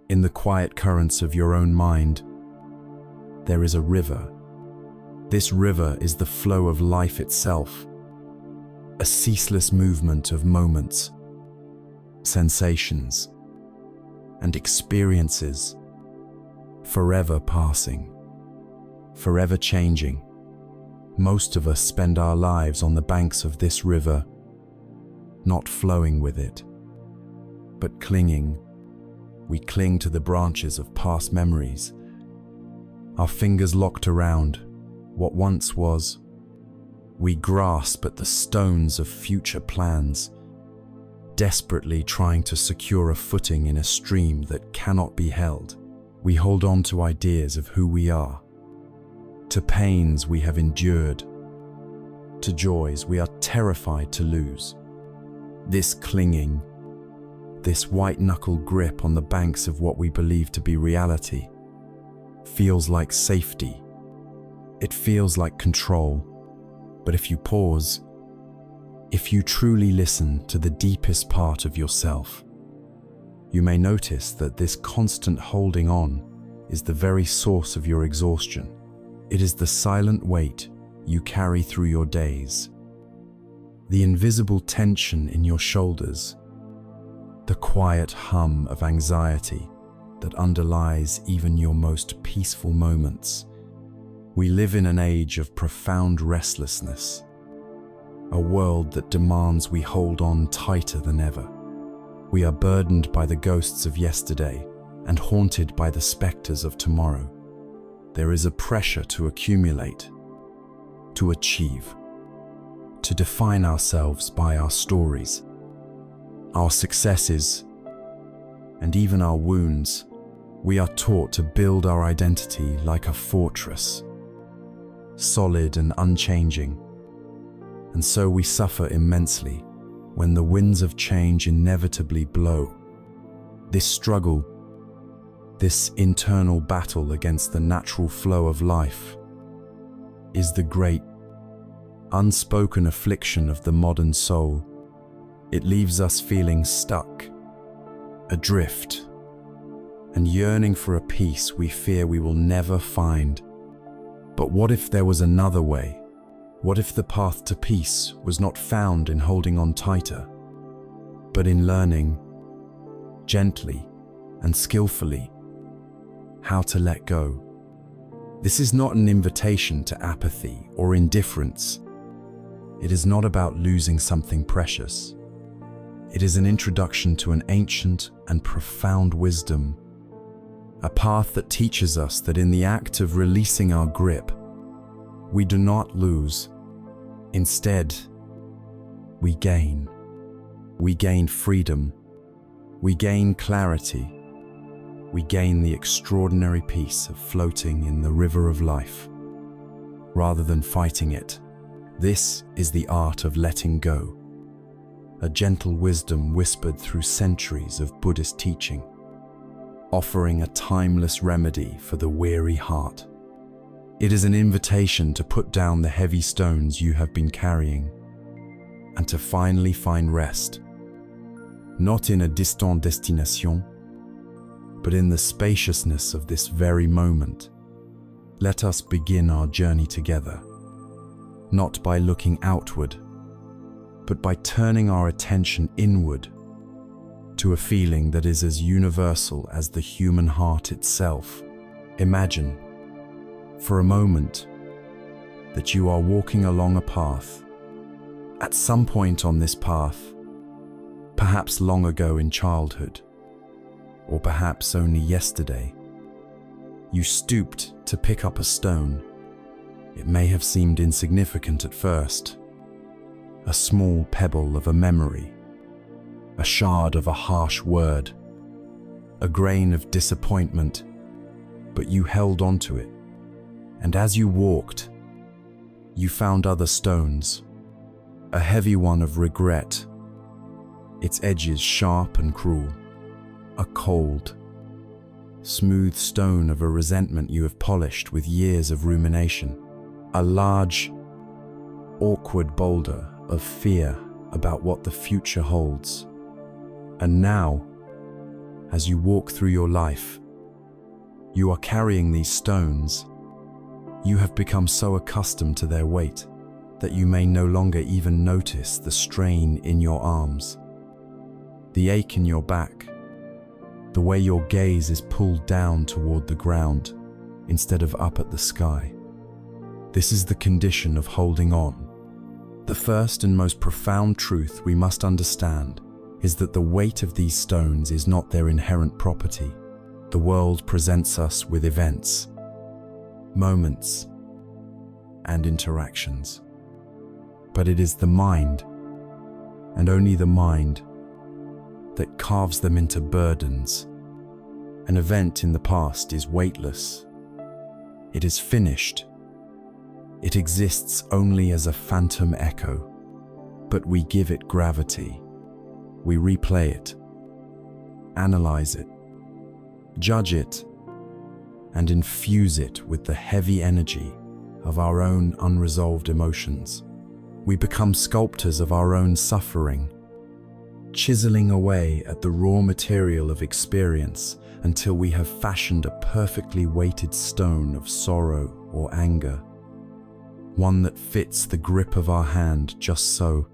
In the quiet currents of your own mind, there is a river. This river is the flow of life itself, a ceaseless movement of moments, sensations, and experiences, forever passing, forever changing. Most of us spend our lives on the banks of this river, not flowing with it, but clinging. We cling to the branches of past memories, our fingers locked around what once was. We grasp at the stones of future plans, desperately trying to secure a footing in a stream that cannot be held. We hold on to ideas of who we are, to pains we have endured, to joys we are terrified to lose. This clinging, this white-knuckle grip on the banks of what we believe to be reality, feels like safety. It feels like control. But if you pause, if you truly listen to the deepest part of yourself, you may notice that this constant holding on is the very source of your exhaustion. It is the silent weight you carry through your days, the invisible tension in your shoulders, the quiet hum of anxiety that underlies even your most peaceful moments. We live in an age of profound restlessness, a world that demands we hold on tighter than ever. We are burdened by the ghosts of yesterday and haunted by the specters of tomorrow. There is a pressure to accumulate, to achieve, to define ourselves by our stories, our successes, and even our wounds. We are taught to build our identity like a fortress, solid and unchanging. And so we suffer immensely when the winds of change inevitably blow. This struggle, this internal battle against the natural flow of life, is the great, unspoken affliction of the modern soul. It leaves us feeling stuck, adrift, and yearning for a peace we fear we will never find. But what if there was another way? What if the path to peace was not found in holding on tighter, but in learning, gently and skillfully, how to let go? This is not an invitation to apathy or indifference. It is not about losing something precious. It is an introduction to an ancient and profound wisdom, a path that teaches us that in the act of releasing our grip, we do not lose. Instead, we gain. We gain freedom. We gain clarity. We gain the extraordinary peace of floating in the river of life, rather than fighting it. This is the art of letting go, a gentle wisdom whispered through centuries of Buddhist teaching, offering a timeless remedy for the weary heart. It is an invitation to put down the heavy stones you have been carrying and to finally find rest, not in a distant destination, but in the spaciousness of this very moment. Let us begin our journey together, not by looking outward, but by turning our attention inward to a feeling that is as universal as the human heart itself. Imagine, for a moment, that you are walking along a path. At some point on this path, perhaps long ago in childhood, or perhaps only yesterday, you stooped to pick up a stone. It may have seemed insignificant at first, a small pebble of a memory, a shard of a harsh word, a grain of disappointment, but you held on to it. And as you walked, you found other stones, a heavy one of regret, its edges sharp and cruel, a cold, smooth stone of a resentment you have polished with years of rumination, a large, awkward boulder of fear about what the future holds. And now, as you walk through your life, you are carrying these stones. You have become so accustomed to their weight that you may no longer even notice the strain in your arms, the ache in your back, the way your gaze is pulled down toward the ground instead of up at the sky. This is the condition of holding on. The first and most profound truth we must understand is that the weight of these stones is not their inherent property. The world presents us with events, moments, and interactions. But it is the mind, and only the mind, that carves them into burdens. An event in the past is weightless. It is finished. It exists only as a phantom echo, but we give it gravity. We replay it, analyze it, judge it, and infuse it with the heavy energy of our own unresolved emotions. We become sculptors of our own suffering, chiseling away at the raw material of experience until we have fashioned a perfectly weighted stone of sorrow or anger, one that fits the grip of our hand just so.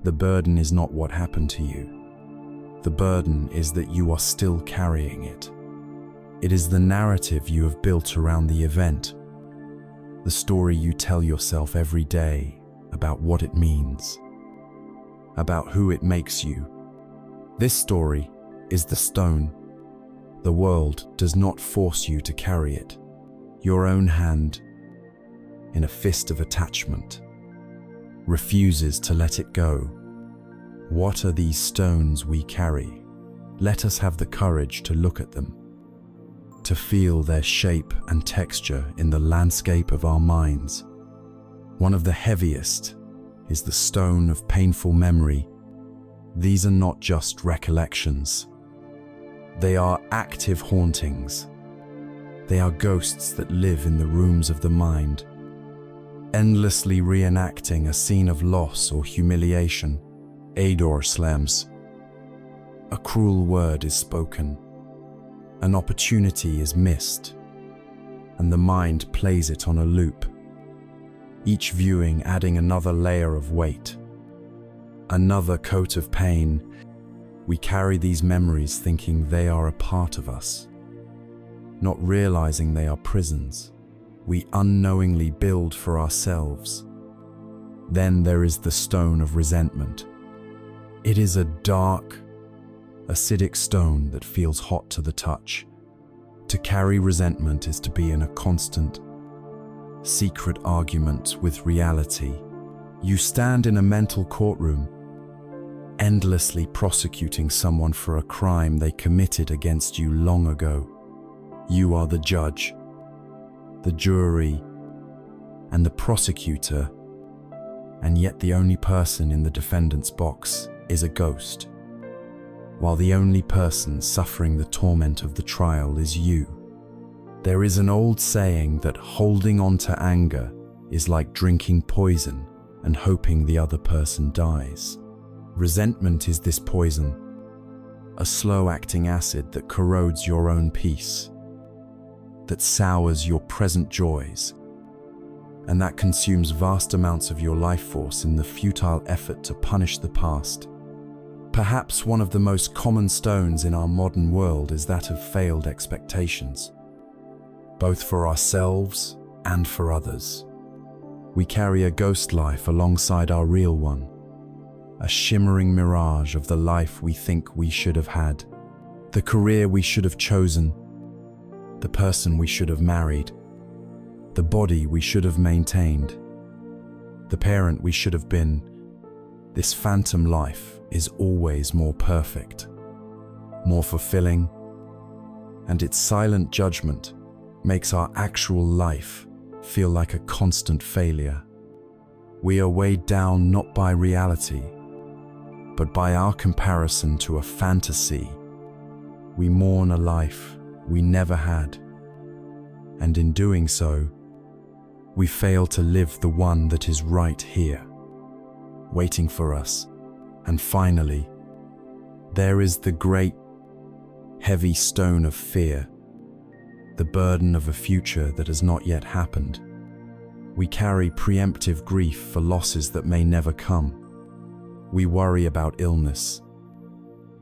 The burden is not what happened to you. The burden is that you are still carrying it. It is the narrative you have built around the event, the story you tell yourself every day about what it means, about who it makes you. This story is the stone. The world does not force you to carry it. Your own hand, in a fist of attachment, refuses to let it go. What are these stones we carry? Let us have the courage to look at them, to feel their shape and texture in the landscape of our minds. One of the heaviest is the stone of painful memory. These are not just recollections. They are active hauntings. They are ghosts that live in the rooms of the mind, endlessly reenacting a scene of loss or humiliation. A door slams. A cruel word is spoken. An opportunity is missed, and the mind plays it on a loop, each viewing adding another layer of weight, another coat of pain. We carry these memories thinking they are a part of us, not realizing they are prisons we unknowingly build for ourselves. Then there is the stone of resentment. It is a dark, acidic stone that feels hot to the touch. To carry resentment is to be in a constant, secret argument with reality. You stand in a mental courtroom, endlessly prosecuting someone for a crime they committed against you long ago. You are the judge, the jury, and the prosecutor, and yet the only person in the defendant's box is a ghost, while the only person suffering the torment of the trial is you. There is an old saying that holding on to anger is like drinking poison and hoping the other person dies. Resentment is this poison, a slow-acting acid that corrodes your own peace, that sours your present joys, and that consumes vast amounts of your life force in the futile effort to punish the past. Perhaps one of the most common stones in our modern world is that of failed expectations, both for ourselves and for others. We carry a ghost life alongside our real one, a shimmering mirage of the life we think we should have had, the career we should have chosen, the person we should have married, the body we should have maintained, the parent we should have been. This phantom life is always more perfect, more fulfilling, and its silent judgment makes our actual life feel like a constant failure. We are weighed down not by reality, but by our comparison to a fantasy. We mourn a life we never had, and in doing so, we fail to live the one that is right here, waiting for us. And finally, there is the great heavy stone of fear, the burden of a future that has not yet happened. We carry preemptive grief for losses that may never come. We worry about illness,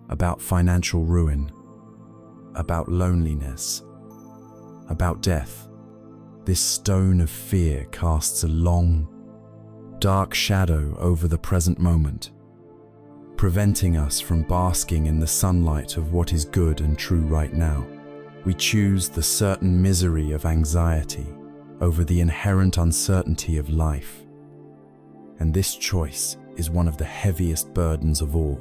about financial ruin, about loneliness, about death. This stone of fear casts a long, dark shadow over the present moment, preventing us from basking in the sunlight of what is good and true right now. We choose the certain misery of anxiety over the inherent uncertainty of life. And this choice is one of the heaviest burdens of all.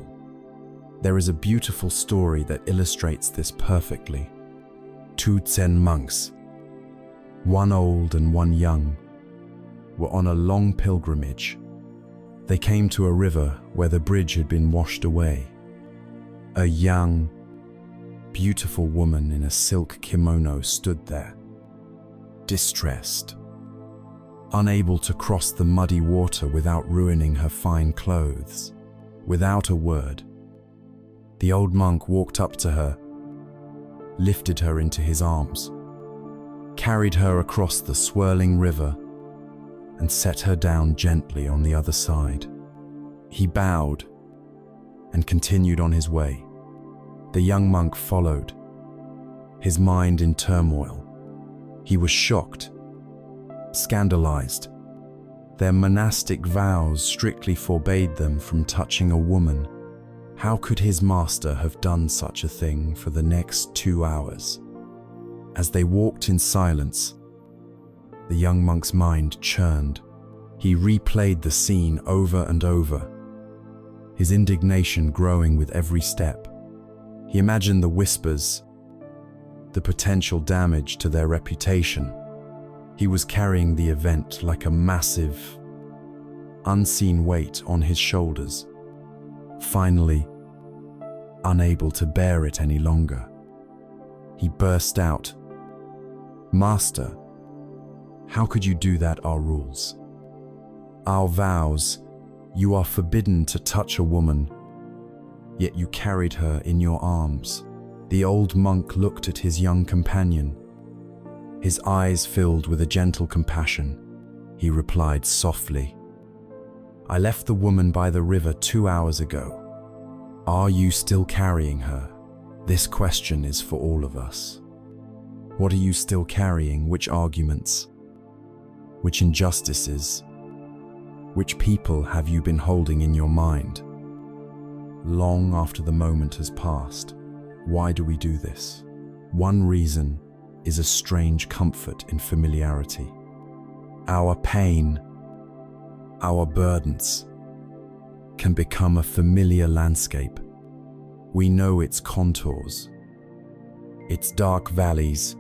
There is a beautiful story that illustrates this perfectly. Two Zen monks, one old and one young, were on a long pilgrimage. They came to a river where the bridge had been washed away. A young, beautiful woman in a silk kimono stood there, distressed, unable to cross the muddy water without ruining her fine clothes. Without a word, the old monk walked up to her, lifted her into his arms, carried her across the swirling river, and set her down gently on the other side. He bowed and continued on his way. The young monk followed, his mind in turmoil. He was shocked, scandalized. Their monastic vows strictly forbade them from touching a woman. How could his master have done such a thing for the next 2 hours? As they walked in silence, the young monk's mind churned. He replayed the scene over and over, his indignation growing with every step. He imagined the whispers, the potential damage to their reputation. He was carrying the event like a massive, unseen weight on his shoulders. Finally, unable to bear it any longer, he burst out, "Master, how could you do that? Our rules, our vows, you are forbidden to touch a woman, yet you carried her in your arms." The old monk looked at his young companion, his eyes filled with a gentle compassion. He replied softly, "I left the woman by the river 2 hours ago. Are you still carrying her?" This question is for all of us. What are you still carrying? Which arguments? Which injustices? Which people have you been holding in your mind? Long after the moment has passed, why do we do this? One reason is a strange comfort in familiarity. Our pain, our burdens, can become a familiar landscape. We know its contours, its dark valleys,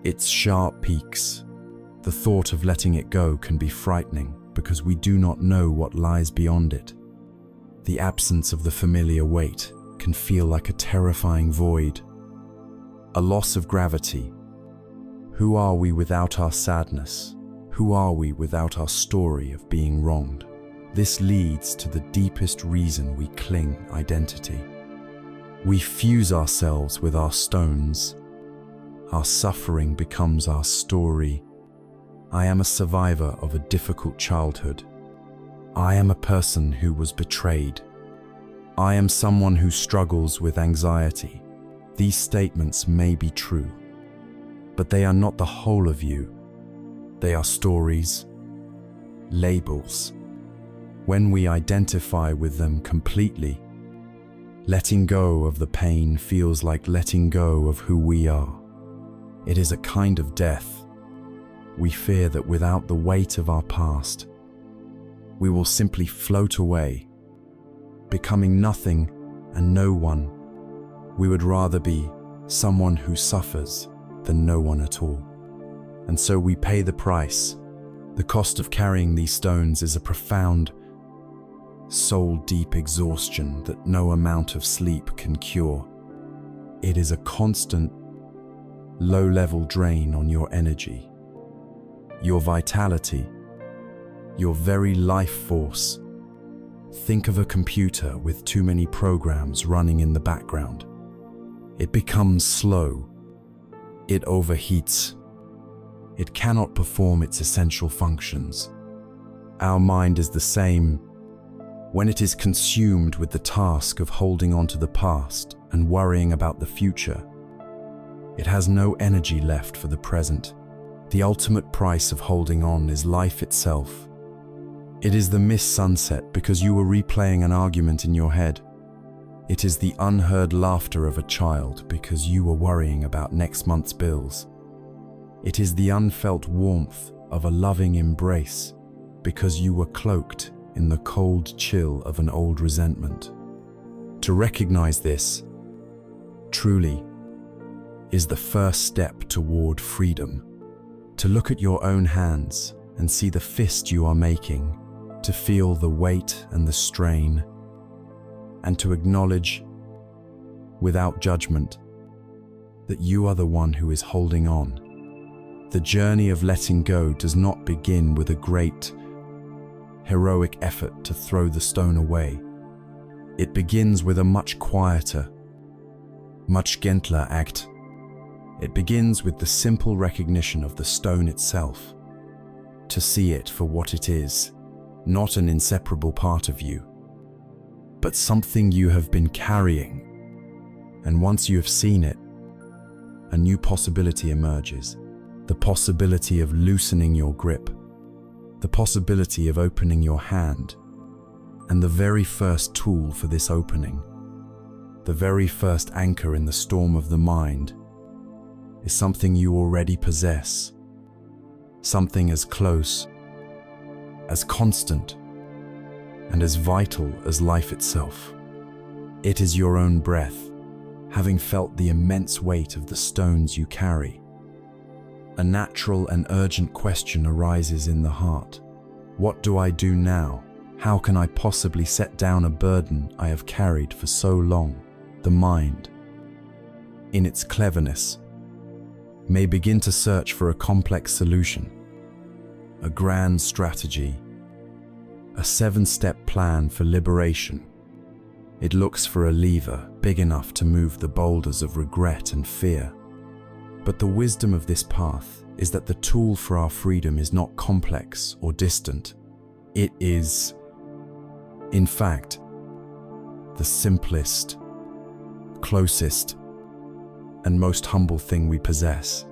its sharp peaks. The thought of letting it go can be frightening because we do not know what lies beyond it. The absence of the familiar weight can feel like a terrifying void, a loss of gravity. Who are we without our sadness? Who are we without our story of being wronged? This leads to the deepest reason we cling: identity. We fuse ourselves with our stones. Our suffering becomes our story. I am a survivor of a difficult childhood. I am a person who was betrayed. I am someone who struggles with anxiety. These statements may be true, but they are not the whole of you. They are stories, labels. When we identify with them completely, letting go of the pain feels like letting go of who we are. It is a kind of death. We fear that without the weight of our past, we will simply float away, becoming nothing and no one. We would rather be someone who suffers than no one at all. And so we pay the price. The cost of carrying these stones is a profound, soul-deep exhaustion that no amount of sleep can cure. It is a constant, low-level drain on your energy, your vitality, your very life force. Think of a computer with too many programs running in the background. It becomes slow. It overheats. It cannot perform its essential functions. Our mind is the same. When it is consumed with the task of holding on to the past and worrying about the future, it has no energy left for the present. The ultimate price of holding on is life itself. It is the missed sunset because you were replaying an argument in your head. It is the unheard laughter of a child because you were worrying about next month's bills. It is the unfelt warmth of a loving embrace because you were cloaked in the cold chill of an old resentment. To recognize this, truly, is the first step toward freedom. To look at your own hands and see the fist you are making, to feel the weight and the strain, and to acknowledge, without judgment, that you are the one who is holding on. The journey of letting go does not begin with a great, heroic effort to throw the stone away. It begins with a much quieter, much gentler act. It begins with the simple recognition of the stone itself, to see it for what it is, not an inseparable part of you, but something you have been carrying. And once you have seen it, a new possibility emerges, the possibility of loosening your grip, the possibility of opening your hand, and the very first tool for this opening, the very first anchor in the storm of the mind, is something you already possess, something as close, as constant, and as vital as life itself. It is your own breath, having felt the immense weight of the stones you carry. A natural and urgent question arises in the heart. What do I do now? How can I possibly set down a burden I have carried for so long? The mind, in its cleverness, may begin to search for a complex solution, a grand strategy, a 7-step plan for liberation. It looks for a lever big enough to move the boulders of regret and fear. But the wisdom of this path is that the tool for our freedom is not complex or distant. It is, in fact, the simplest, closest, and most humble thing we possess.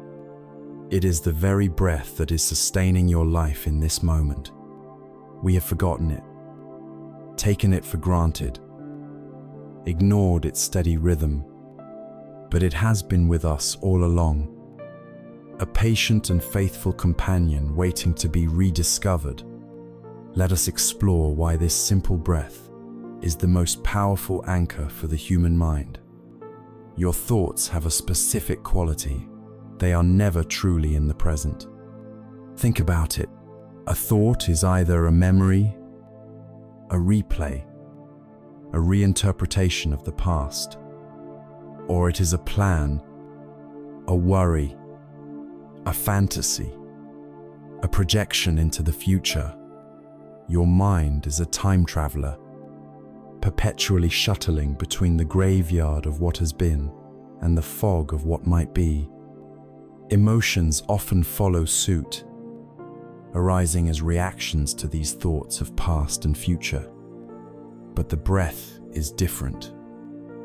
It is the very breath that is sustaining your life in this moment. We have forgotten it, taken it for granted, ignored its steady rhythm, but it has been with us all along, a patient and faithful companion waiting to be rediscovered. Let us explore why this simple breath is the most powerful anchor for the human mind. Your thoughts have a specific quality. They are never truly in the present. Think about it. A thought is either a memory, a replay, a reinterpretation of the past, or it is a plan, a worry, a fantasy, a projection into the future. Your mind is a time traveler, perpetually shuttling between the graveyard of what has been and the fog of what might be. Emotions often follow suit, arising as reactions to these thoughts of past and future. But the breath is different.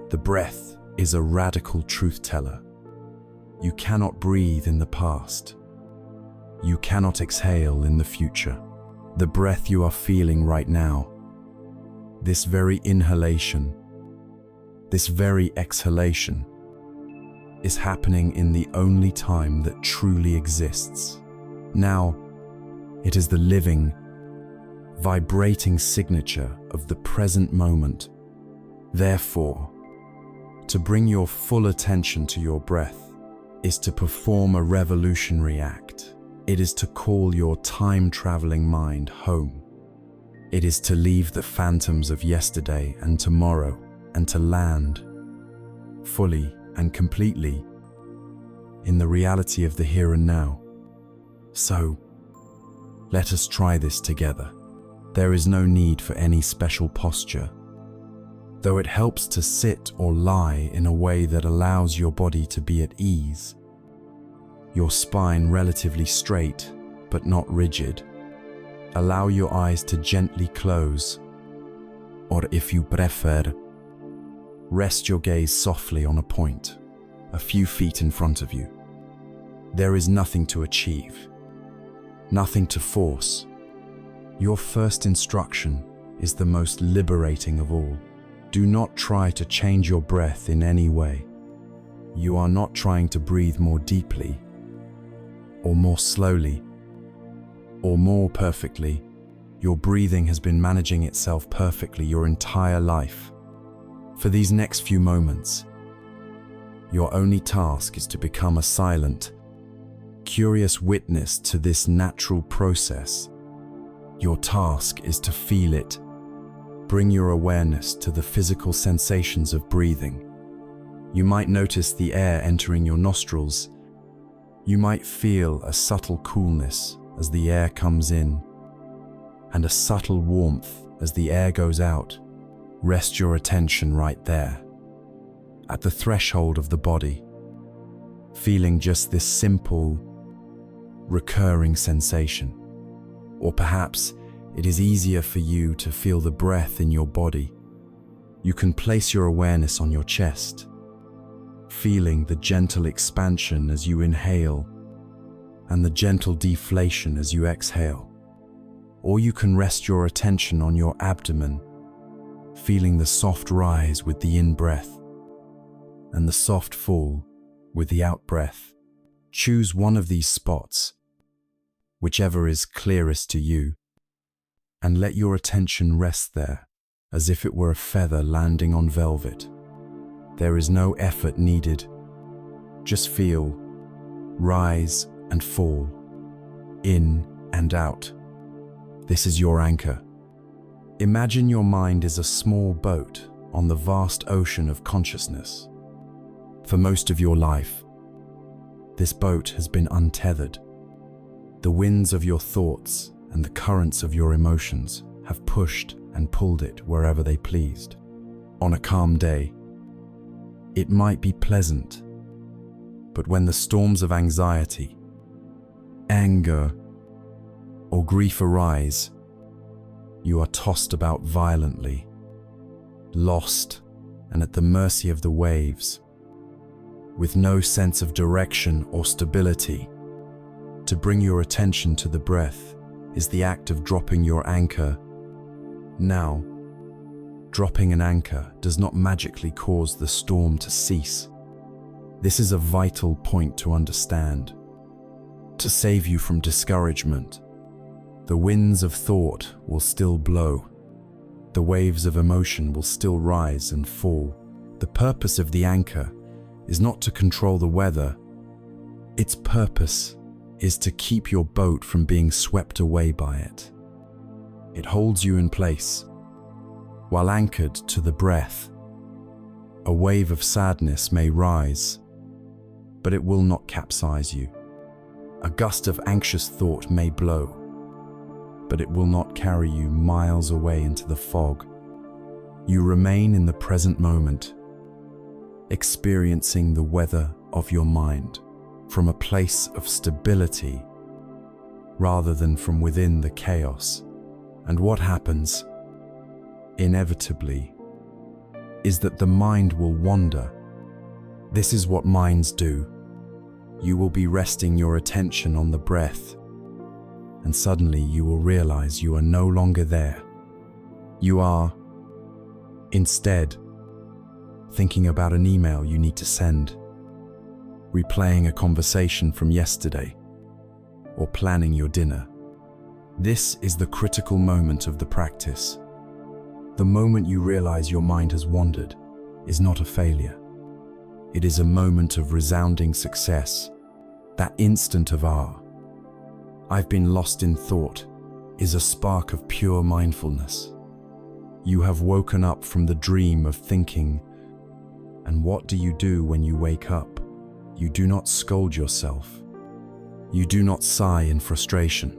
The breath is a radical truth teller. You cannot breathe in the past. You cannot exhale in the future. The breath you are feeling right now, this very inhalation, this very exhalation, is happening in the only time that truly exists. Now, it is the living, vibrating signature of the present moment. Therefore, to bring your full attention to your breath is to perform a revolutionary act. It is to call your time-traveling mind home. It is to leave the phantoms of yesterday and tomorrow and to land fully and completely in the reality of the here and now. So, let us try this together. There is no need for any special posture. though it helps to sit or lie in a way that allows your body to be at ease. Your spine relatively straight, but not rigid. Allow your eyes to gently close, or if you prefer, rest your gaze softly on a point, a few feet in front of you. There is nothing to achieve, nothing to force. Your first instruction is the most liberating of all. Do not try to change your breath in any way. You are not trying to breathe more deeply, or more slowly, or more perfectly. Your breathing has been managing itself perfectly your entire life. For these next few moments, your only task is to become a silent, curious witness to this natural process. Your task is to feel it. Bring your awareness to the physical sensations of breathing. You might notice the air entering your nostrils. You might feel a subtle coolness as the air comes in, and a subtle warmth as the air goes out. Rest your attention right there, at the threshold of the body, feeling just this simple, recurring sensation. Or perhaps it is easier for you to feel the breath in your body. You can place your awareness on your chest, feeling the gentle expansion as you inhale and the gentle deflation as you exhale. Or you can rest your attention on your abdomen, feeling the soft rise with the in-breath and the soft fall with the out-breath. Choose one of these spots, whichever is clearest to you, and let your attention rest there as if it were a feather landing on velvet. There is no effort needed. Just feel, rise and fall, in and out. This is your anchor. Imagine your mind is a small boat on the vast ocean of consciousness. For most of your life, this boat has been untethered. The winds of your thoughts and the currents of your emotions have pushed and pulled it wherever they pleased. On a calm day, it might be pleasant, but when the storms of anxiety, anger, or grief arise, you are tossed about violently, lost and at the mercy of the waves, with no sense of direction or stability. To bring your attention to the breath is the act of dropping your anchor. Now, dropping an anchor does not magically cause the storm to cease. This is a vital point to understand. To save you from discouragement, the winds of thought will still blow. The waves of emotion will still rise and fall. The purpose of the anchor is not to control the weather. Its purpose is to keep your boat from being swept away by it. It holds you in place. While anchored to the breath, a wave of sadness may rise, but it will not capsize you. A gust of anxious thought may blow, but it will not carry you miles away into the fog. You remain in the present moment, experiencing the weather of your mind from a place of stability rather than from within the chaos. And what happens, inevitably, is that the mind will wander. This is what minds do. You will be resting your attention on the breath, and suddenly you will realize you are no longer there. You are, instead, thinking about an email you need to send, replaying a conversation from yesterday, or planning your dinner. This is the critical moment of the practice. The moment you realize your mind has wandered is not a failure. It is a moment of resounding success, that instant of "I've been lost in thought" is a spark of pure mindfulness. You have woken up from the dream of thinking. And what do you do when you wake up? You do not scold yourself. You do not sigh in frustration.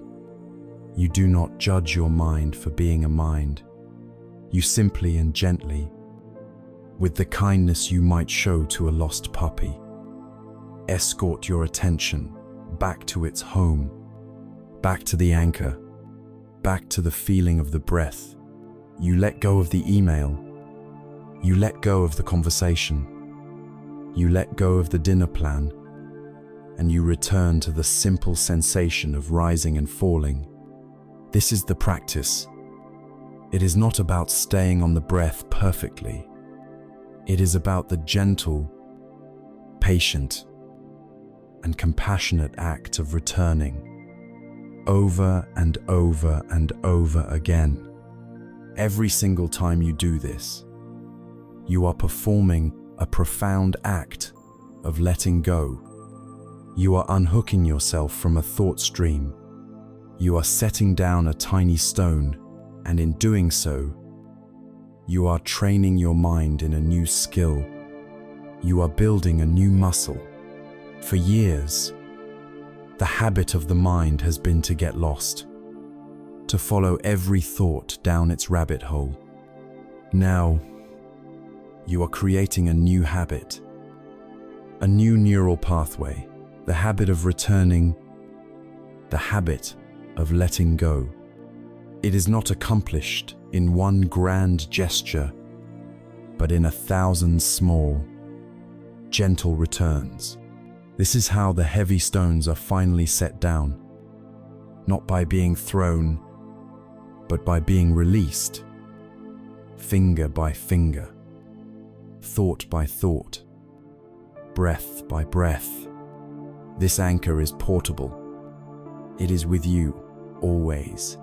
You do not judge your mind for being a mind. You simply and gently with the kindness you might show to a lost puppy. Escort your attention back to its home, back to the anchor, back to the feeling of the breath. You let go of the email. You let go of the conversation. You let go of the dinner plan, and you return to the simple sensation of rising and falling. This is the practice. It is not about staying on the breath perfectly. It is about the gentle, patient, and compassionate act of returning over and over and over again. Every single time you do this, you are performing a profound act of letting go. You are unhooking yourself from a thought stream. You are setting down a tiny stone, and in doing so, you are training your mind in a new skill. You are building a new muscle. For years, the habit of the mind has been to get lost, to follow every thought down its rabbit hole. Now, you are creating a new habit, a new neural pathway, the habit of returning, the habit of letting go. It is not accomplished in one grand gesture, but in 1,000 small, gentle returns. This is how the heavy stones are finally set down, not by being thrown, but by being released, finger by finger, thought by thought, breath by breath. This anchor is portable. It is with you, always.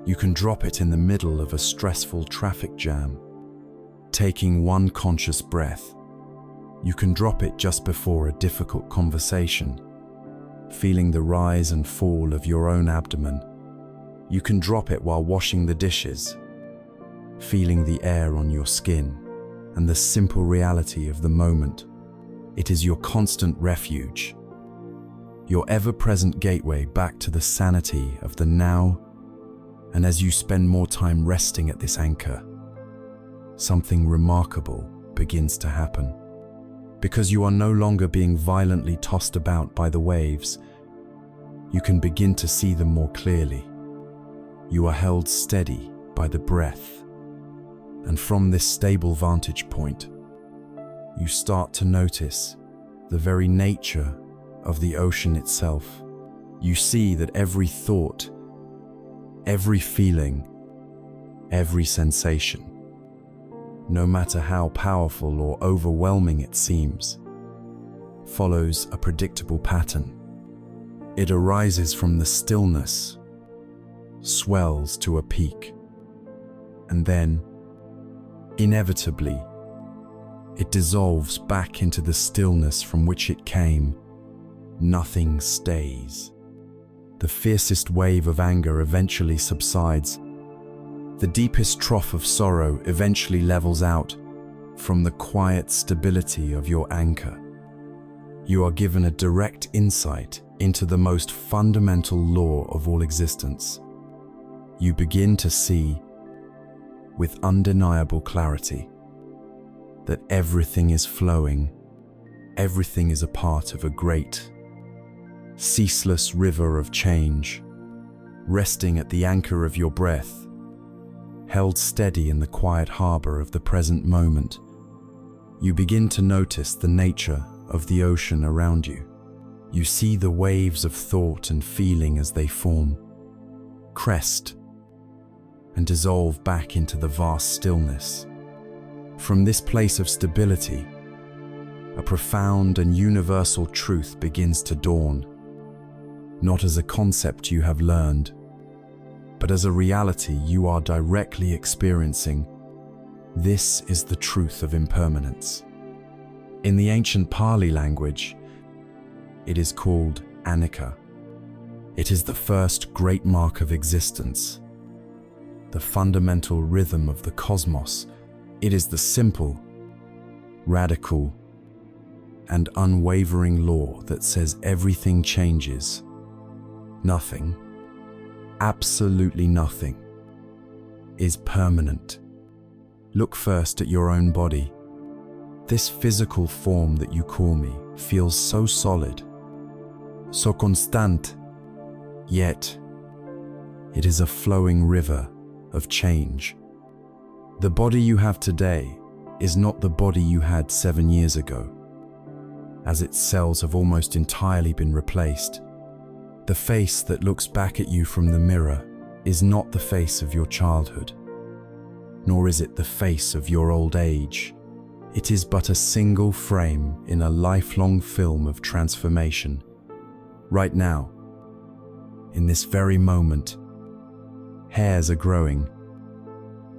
You can drop it in the middle of a stressful traffic jam, taking one conscious breath. You can drop it just before a difficult conversation, feeling the rise and fall of your own abdomen. You can drop it while washing the dishes, feeling the air on your skin and the simple reality of the moment. It is your constant refuge, your ever-present gateway back to the sanity of the now. And as you spend more time resting at this anchor, something remarkable begins to happen. Because you are no longer being violently tossed about by the waves, you can begin to see them more clearly. You are held steady by the breath. And from this stable vantage point, you start to notice the very nature of the ocean itself. You see that every thought, every feeling, every sensation, no matter how powerful or overwhelming it seems, follows a predictable pattern. It arises from the stillness, swells to a peak, and then, inevitably, it dissolves back into the stillness from which it came. Nothing stays. The fiercest wave of anger eventually subsides. The deepest trough of sorrow eventually levels out from the quiet stability of your anchor. You are given a direct insight into the most fundamental law of all existence. You begin to see, with undeniable clarity, that everything is flowing, everything is a part of a great, ceaseless river of change, resting at the anchor of your breath, held steady in the quiet harbor of the present moment. You begin to notice the nature of the ocean around you. You see the waves of thought and feeling as they form, crest, and dissolve back into the vast stillness. From this place of stability, a profound and universal truth begins to dawn, not as a concept you have learned, but as a reality you are directly experiencing. This is the truth of impermanence. In the ancient Pali language, it is called anicca. It is the first great mark of existence, the fundamental rhythm of the cosmos. It is the simple, radical, and unwavering law that says everything changes. Nothing, absolutely nothing, is permanent. Look first at your own body. This physical form that you call me feels so solid, so constant, yet it is a flowing river of change. The body you have today is not the body you had 7 years ago, as its cells have almost entirely been replaced. The face that looks back at you from the mirror is not the face of your childhood, nor is it the face of your old age. It is but a single frame in a lifelong film of transformation. Right now, in this very moment, hairs are growing,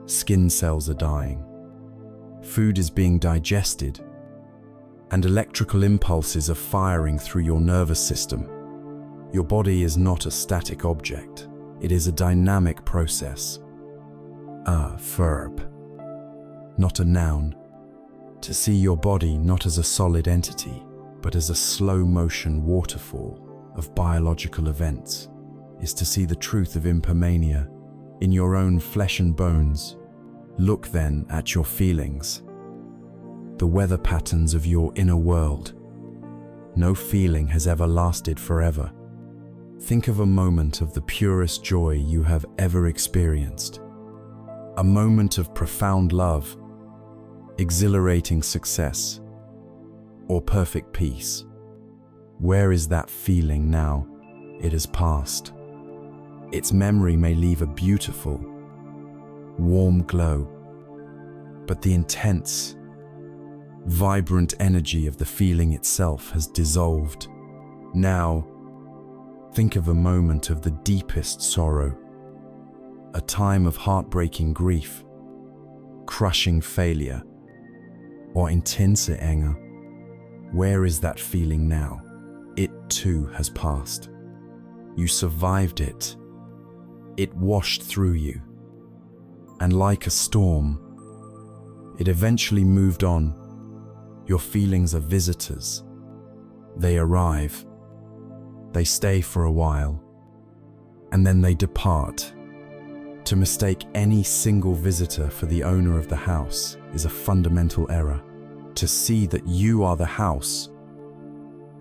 skin cells are dying, food is being digested, and electrical impulses are firing through your nervous system. Your body is not a static object. It is a dynamic process. A verb, not a noun. To see your body not as a solid entity, but as a slow-motion waterfall of biological events, is to see the truth of impermania in your own flesh and bones. Look then at your feelings, the weather patterns of your inner world. No feeling has ever lasted forever. Think of a moment of the purest joy you have ever experienced. A moment of profound love, exhilarating success, or perfect peace. Where is that feeling now? It has passed. Its memory may leave a beautiful, warm glow, but the intense, vibrant energy of the feeling itself has dissolved. Now, think of a moment of the deepest sorrow, a time of heartbreaking grief, crushing failure, or intense anger. Where is that feeling now? It too has passed. You survived it. It washed through you. And like a storm, it eventually moved on. Your feelings are visitors. They arrive. They stay for a while, and then they depart. To mistake any single visitor for the owner of the house is a fundamental error. To see that you are the house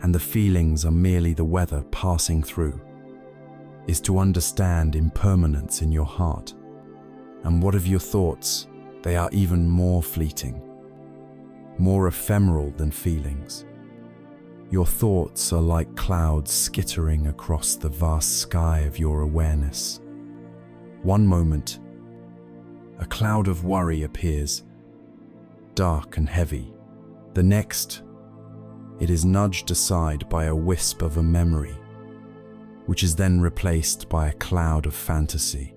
and the feelings are merely the weather passing through is to understand impermanence in your heart. And what of your thoughts? They are even more fleeting, more ephemeral than feelings. Your thoughts are like clouds skittering across the vast sky of your awareness. One moment, a cloud of worry appears, dark and heavy. The next, it is nudged aside by a wisp of a memory, which is then replaced by a cloud of fantasy,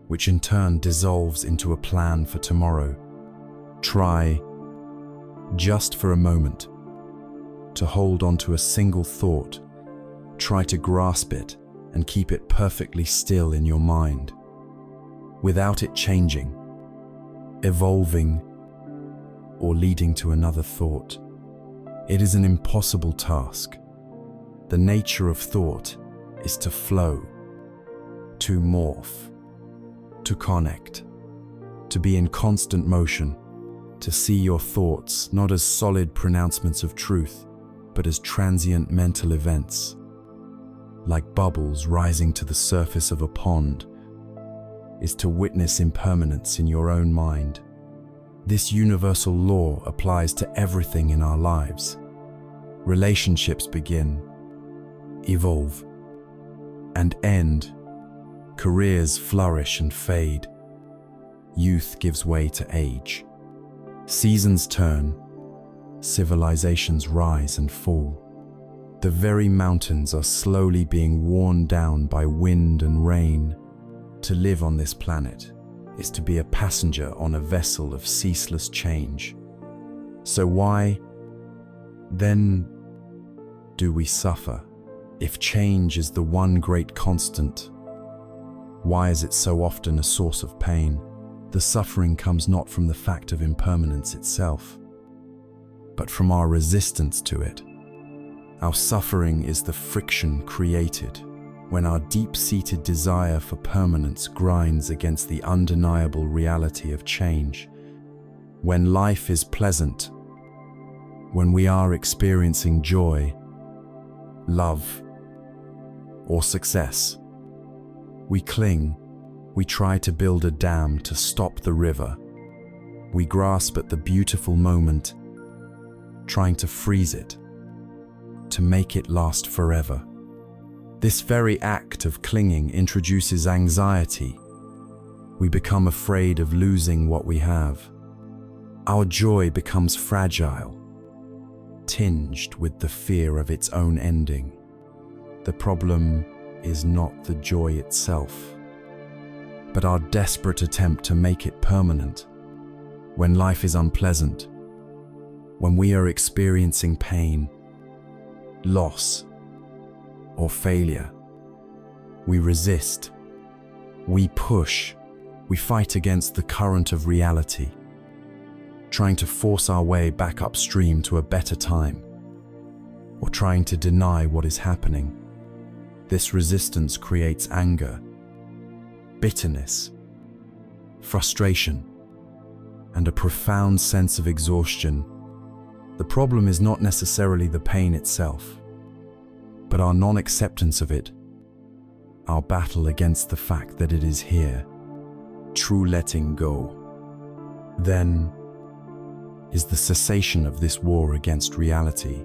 which in turn dissolves into a plan for tomorrow. Try, just for a moment, to hold on to a single thought. Try to grasp it and keep it perfectly still in your mind, without it changing, evolving, or leading to another thought. It is an impossible task. The nature of thought is to flow, to morph, to connect, to be in constant motion, to see your thoughts not as solid pronouncements of truth, but as transient mental events, like bubbles rising to the surface of a pond, is to witness impermanence in your own mind. This universal law applies to everything in our lives. Relationships begin, evolve, and end. Careers flourish and fade. Youth gives way to age. Seasons turn. Civilizations rise and fall. The very mountains are slowly being worn down by wind and rain. To live on this planet is to be a passenger on a vessel of ceaseless change. So why, then, do we suffer? If change is the one great constant, why is it so often a source of pain? The suffering comes not from the fact of impermanence itself, but from our resistance to it. Our suffering is the friction created when our deep-seated desire for permanence grinds against the undeniable reality of change. When life is pleasant, When we are experiencing joy, love, or success, we cling, we try to build a dam to stop the river. We grasp at the beautiful moment, trying to freeze it, to make it last forever. This very act of clinging introduces anxiety. We become afraid of losing what we have. Our joy becomes fragile, tinged with the fear of its own ending. The problem is not the joy itself, but our desperate attempt to make it permanent. When life is unpleasant, when we are experiencing pain, loss, or failure, we resist, we push, we fight against the current of reality, trying to force our way back upstream to a better time, or trying to deny what is happening. This resistance creates anger, bitterness, frustration, and a profound sense of exhaustion. The problem is not necessarily the pain itself, but our non-acceptance of it, our battle against the fact that it is here. True letting go, then, is the cessation of this war against reality.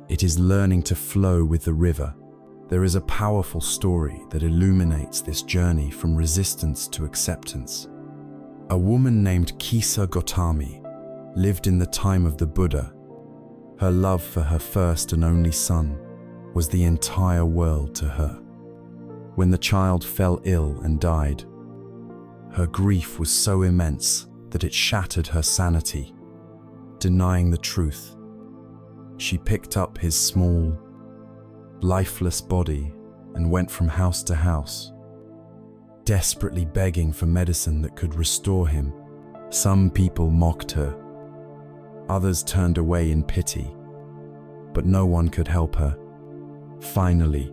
It is learning to flow with the river. There is a powerful story that illuminates this journey from resistance to acceptance. A woman named Kisa Gotami lived in the time of the Buddha. Her love for her first and only son was the entire world to her. When the child fell ill and died, her grief was so immense that it shattered her sanity. Denying the truth, she picked up his small, lifeless body and went from house to house, desperately begging for medicine that could restore him. Some people mocked her, others turned away in pity, but no one could help her. Finally,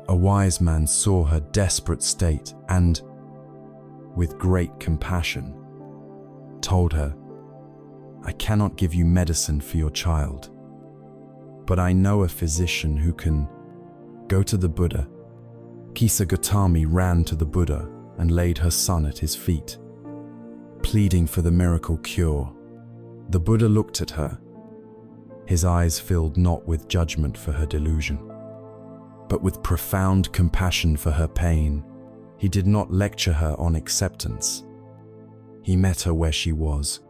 a wise man saw her desperate state and, with great compassion, told her, "I cannot give you medicine for your child, but I know a physician who can. Go to the Buddha." Kisa Gotami ran to the Buddha and laid her son at his feet, pleading for the miracle cure. The Buddha looked at her, his eyes filled not with judgment for her delusion, but with profound compassion for her pain. He did not lecture her on acceptance. He met her where she was.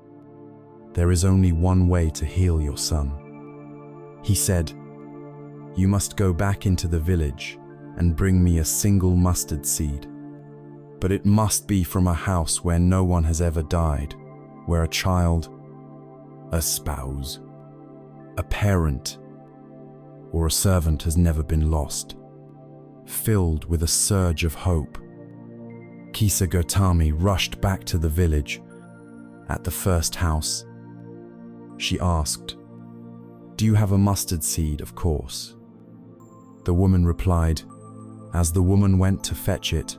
"There is only one way to heal your son," he said. "You must go back into the village and bring me a single mustard seed. But it must be from a house where no one has ever died, where a child, a spouse, a parent, or a servant has never been lost." Filled with a surge of hope, Kisa Gotami rushed back to the village. At the first house, she asked, "Do you have a mustard seed?" "Of course," the woman replied. As the woman went to fetch it,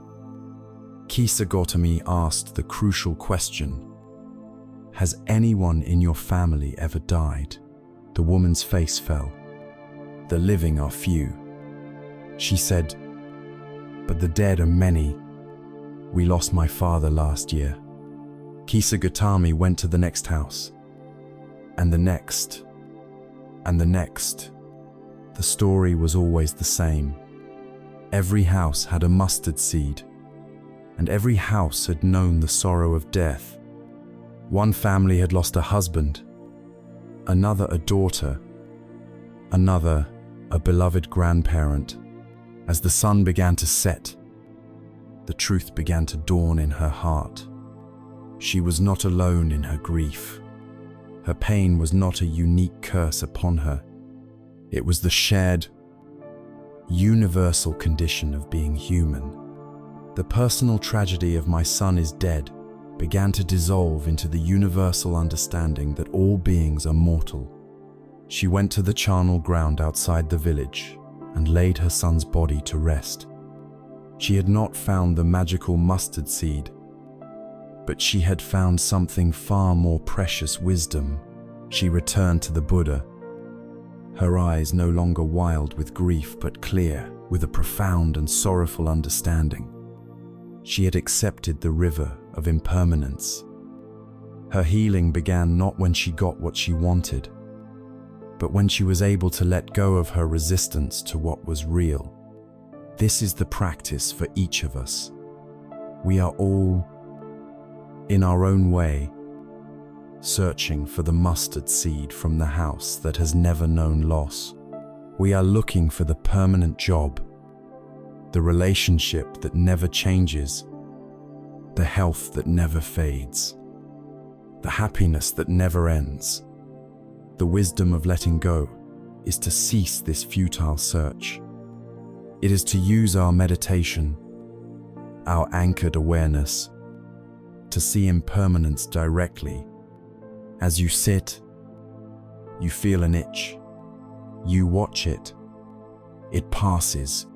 Kisa Gotami asked the crucial question, "Has anyone in your family ever died?" The woman's face fell. "The living are few," she said, "but the dead are many. We lost my father last year." Kisa Gotami went to the next house, and the next, and the next. The story was always the same. Every house had a mustard seed, and every house had known the sorrow of death. One family had lost a husband, another a daughter, another a beloved grandparent. As the sun began to set, the truth began to dawn in her heart. She was not alone in her grief. Her pain was not a unique curse upon her. It was the shared, universal condition of being human. The personal tragedy of "my son is dead" began to dissolve into the universal understanding that all beings are mortal. She went to the charnel ground outside the village and laid her son's body to rest. She had not found the magical mustard seed, but she had found something far more precious: wisdom. She returned to the Buddha, her eyes no longer wild with grief but clear with a profound and sorrowful understanding. She had accepted the river of impermanence. Her healing began not when she got what she wanted, but when she was able to let go of her resistance to what was real. This is the practice for each of us. We are all, in our own way, searching for the mustard seed from the house that has never known loss. We are looking for the permanent job, the relationship that never changes, the health that never fades, the happiness that never ends. The wisdom of letting go is to cease this futile search. It is to use our meditation, our anchored awareness, to see impermanence directly. As you sit, you feel an itch. You watch it. It passes.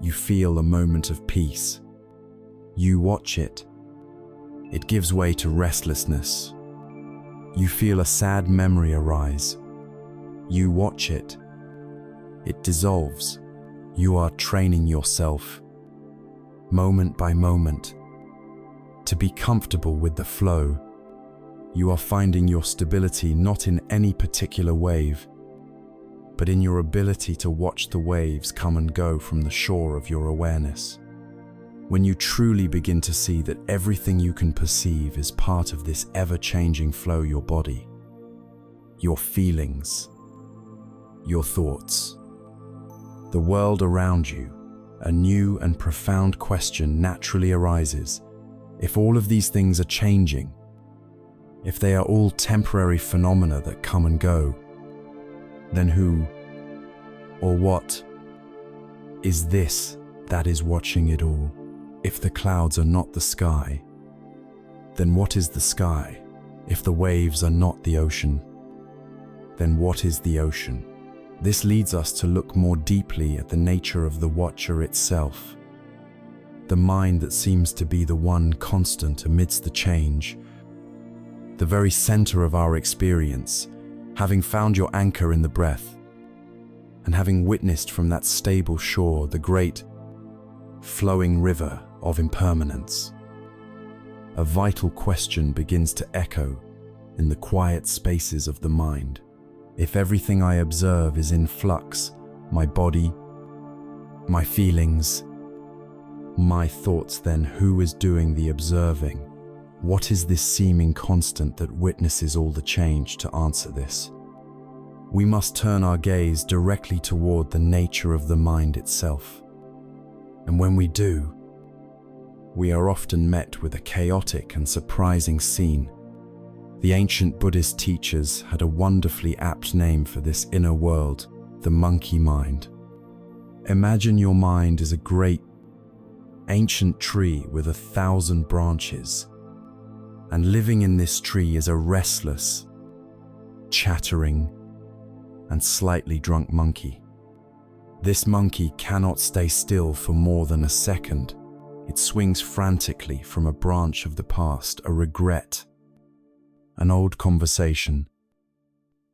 You feel a moment of peace. You watch it. It gives way to restlessness. You feel a sad memory arise. You watch it. It dissolves. You are training yourself, moment by moment, to be comfortable with the flow. You are finding your stability not in any particular wave, but in your ability to watch the waves come and go from the shore of your awareness. When you truly begin to see that everything you can perceive is part of this ever-changing flow, your body, your feelings, your thoughts, the world around you, a new and profound question naturally arises. If all of these things are changing, if they are all temporary phenomena that come and go, then who or what is this that is watching it all? If the clouds are not the sky, then what is the sky? If the waves are not the ocean, then what is the ocean? This leads us to look more deeply at the nature of the watcher itself, the mind that seems to be the one constant amidst the change, the very center of our experience. Having found your anchor in the breath, and having witnessed from that stable shore the great flowing river of impermanence, a vital question begins to echo in the quiet spaces of the mind. If everything I observe is in flux, my body, my feelings, my thoughts, then who is doing the observing? What is this seeming constant that witnesses all the change? To answer this, we must turn our gaze directly toward the nature of the mind itself. And when we do, we are often met with a chaotic and surprising scene. The ancient Buddhist teachers had a wonderfully apt name for this inner world, the monkey mind. Imagine your mind is a great, ancient tree with 1,000 branches, and living in this tree is a restless, chattering, and slightly drunk monkey. This monkey cannot stay still for more than a second. It swings frantically from a branch of the past, a regret, an old conversation,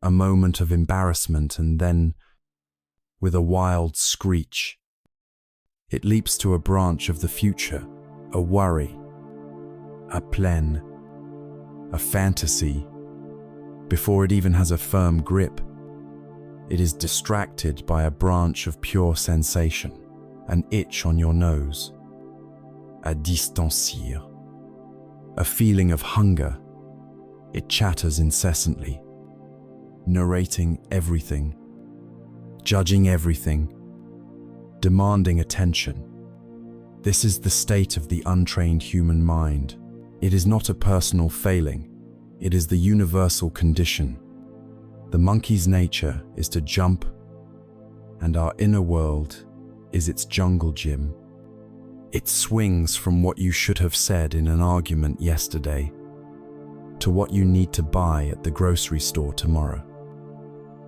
a moment of embarrassment, and then, with a wild screech, it leaps to a branch of the future, a worry, a plan, a fantasy. Before it even has a firm grip, it is distracted by a branch of pure sensation, an itch on your nose, a distancier, a feeling of hunger. It chatters incessantly, narrating everything, judging everything, demanding attention. This is the state of the untrained human mind. It is not a personal failing, it is the universal condition. The monkey's nature is to jump, and our inner world is its jungle gym. It swings from what you should have said in an argument yesterday to what you need to buy at the grocery store tomorrow,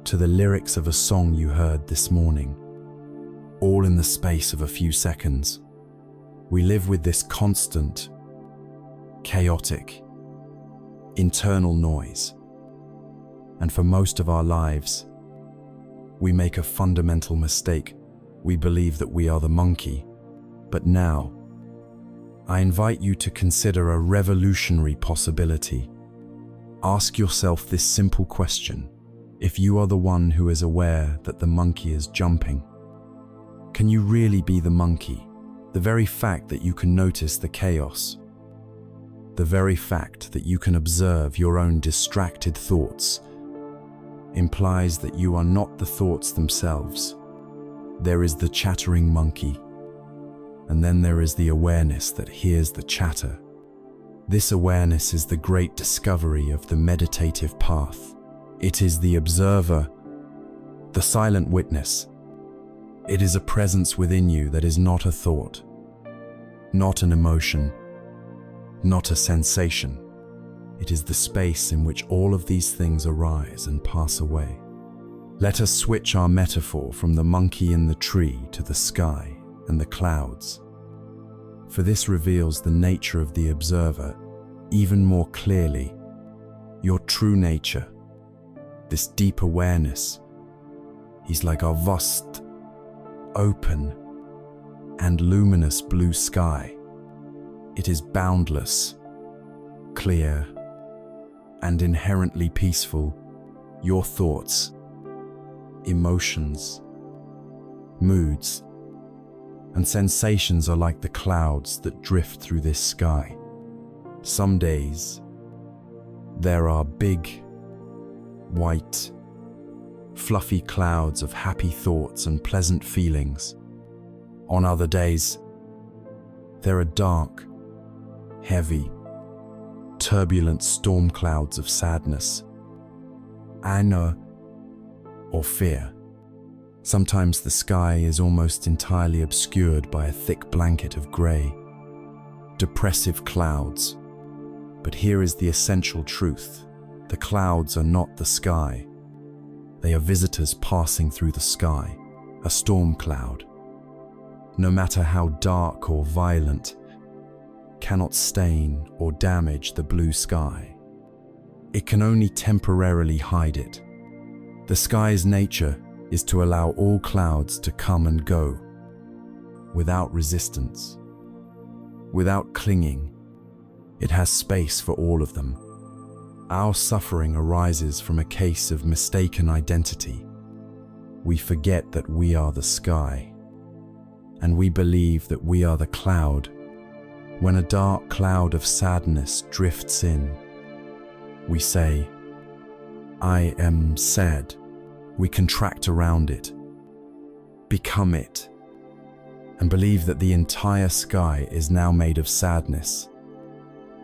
to the lyrics of a song you heard this morning, all in the space of a few seconds. We live with this constant, chaotic, internal noise. And for most of our lives, we make a fundamental mistake. We believe that we are the monkey. But now, I invite you to consider a revolutionary possibility. Ask yourself this simple question. If you are the one who is aware that the monkey is jumping, can you really be the monkey? The very fact that you can notice the chaos, the very fact that you can observe your own distracted thoughts, implies that you are not the thoughts themselves. There is the chattering monkey, and then there is the awareness that hears the chatter. This awareness is the great discovery of the meditative path. It is the observer, the silent witness. It is a presence within you that is not a thought, not an emotion, not a sensation. It is the space in which all of these things arise and pass away. Let us switch our metaphor from the monkey in the tree to the sky and the clouds, for this reveals the nature of the observer even more clearly. Your true nature, this deep awareness, is like a vast, open, and luminous blue sky. It is boundless, clear, and inherently peaceful. Your thoughts, emotions, moods, and sensations are like the clouds that drift through this sky. Some days, there are big, white, fluffy clouds of happy thoughts and pleasant feelings. On other days, there are dark, heavy, turbulent storm clouds of sadness, anger, or fear. Sometimes the sky is almost entirely obscured by a thick blanket of grey, depressive clouds. But here is the essential truth. The clouds are not the sky. They are visitors passing through the sky, a storm cloud. No matter how dark or violent, cannot stain or damage the blue sky. It can only temporarily hide it. The sky's nature is to allow all clouds to come and go, without resistance, without clinging. It has space for all of them. Our suffering arises from a case of mistaken identity. We forget that we are the sky, and we believe that we are the cloud. When a dark cloud of sadness drifts in, we say, "I am sad." We contract around it, become it, and believe that the entire sky is now made of sadness.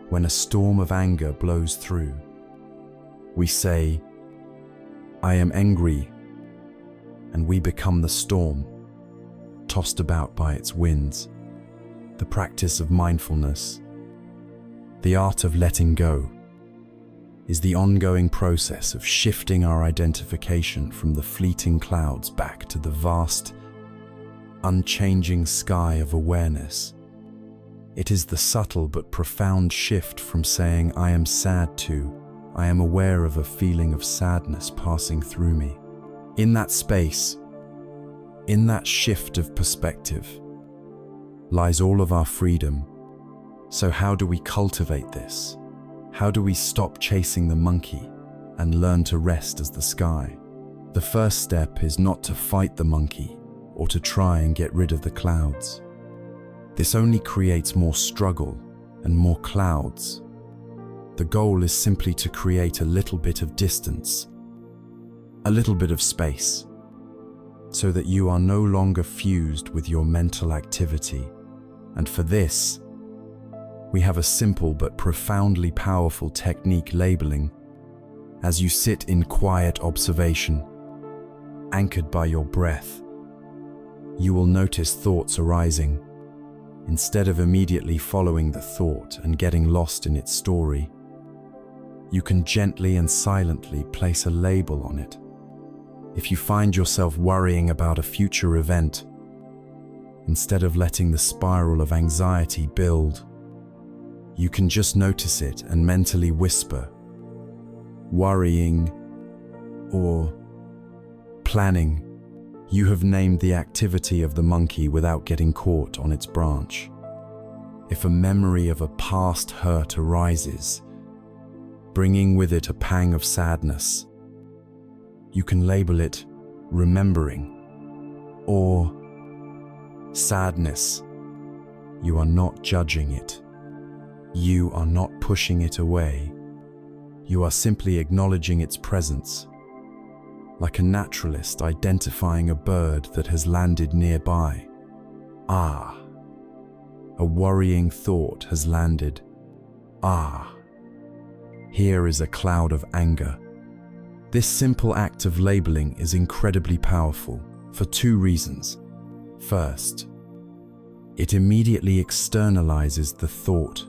When a storm of anger blows through, we say, "I am angry," and we become the storm, tossed about by its winds. The practice of mindfulness, the art of letting go, is the ongoing process of shifting our identification from the fleeting clouds back to the vast, unchanging sky of awareness. It is the subtle but profound shift from saying, "I am sad," to "I am aware of a feeling of sadness passing through me." In that space, in that shift of perspective, lies all of our freedom. So how do we cultivate this? How do we stop chasing the monkey and learn to rest as the sky? The first step is not to fight the monkey or to try and get rid of the clouds. This only creates more struggle and more clouds. The goal is simply to create a little bit of distance, a little bit of space, so that you are no longer fused with your mental activity. And for this, we have a simple but profoundly powerful technique: labeling. As you sit in quiet observation, anchored by your breath, you will notice thoughts arising. Instead of immediately following the thought and getting lost in its story, you can gently and silently place a label on it. If you find yourself worrying about a future event, instead of letting the spiral of anxiety build, you can just notice it and mentally whisper, "Worrying Or planning. You have named the activity of the monkey without getting caught on its branch. If a memory of a past hurt arises, bringing with it a pang of sadness, you can label it remembering or sadness. You are not judging it. You are not pushing it away. You are simply acknowledging its presence, like a naturalist identifying a bird that has landed nearby. Ah, a worrying thought has landed. Ah, here is a cloud of anger. This simple act of labeling is incredibly powerful for two reasons. First, it immediately externalizes the thought.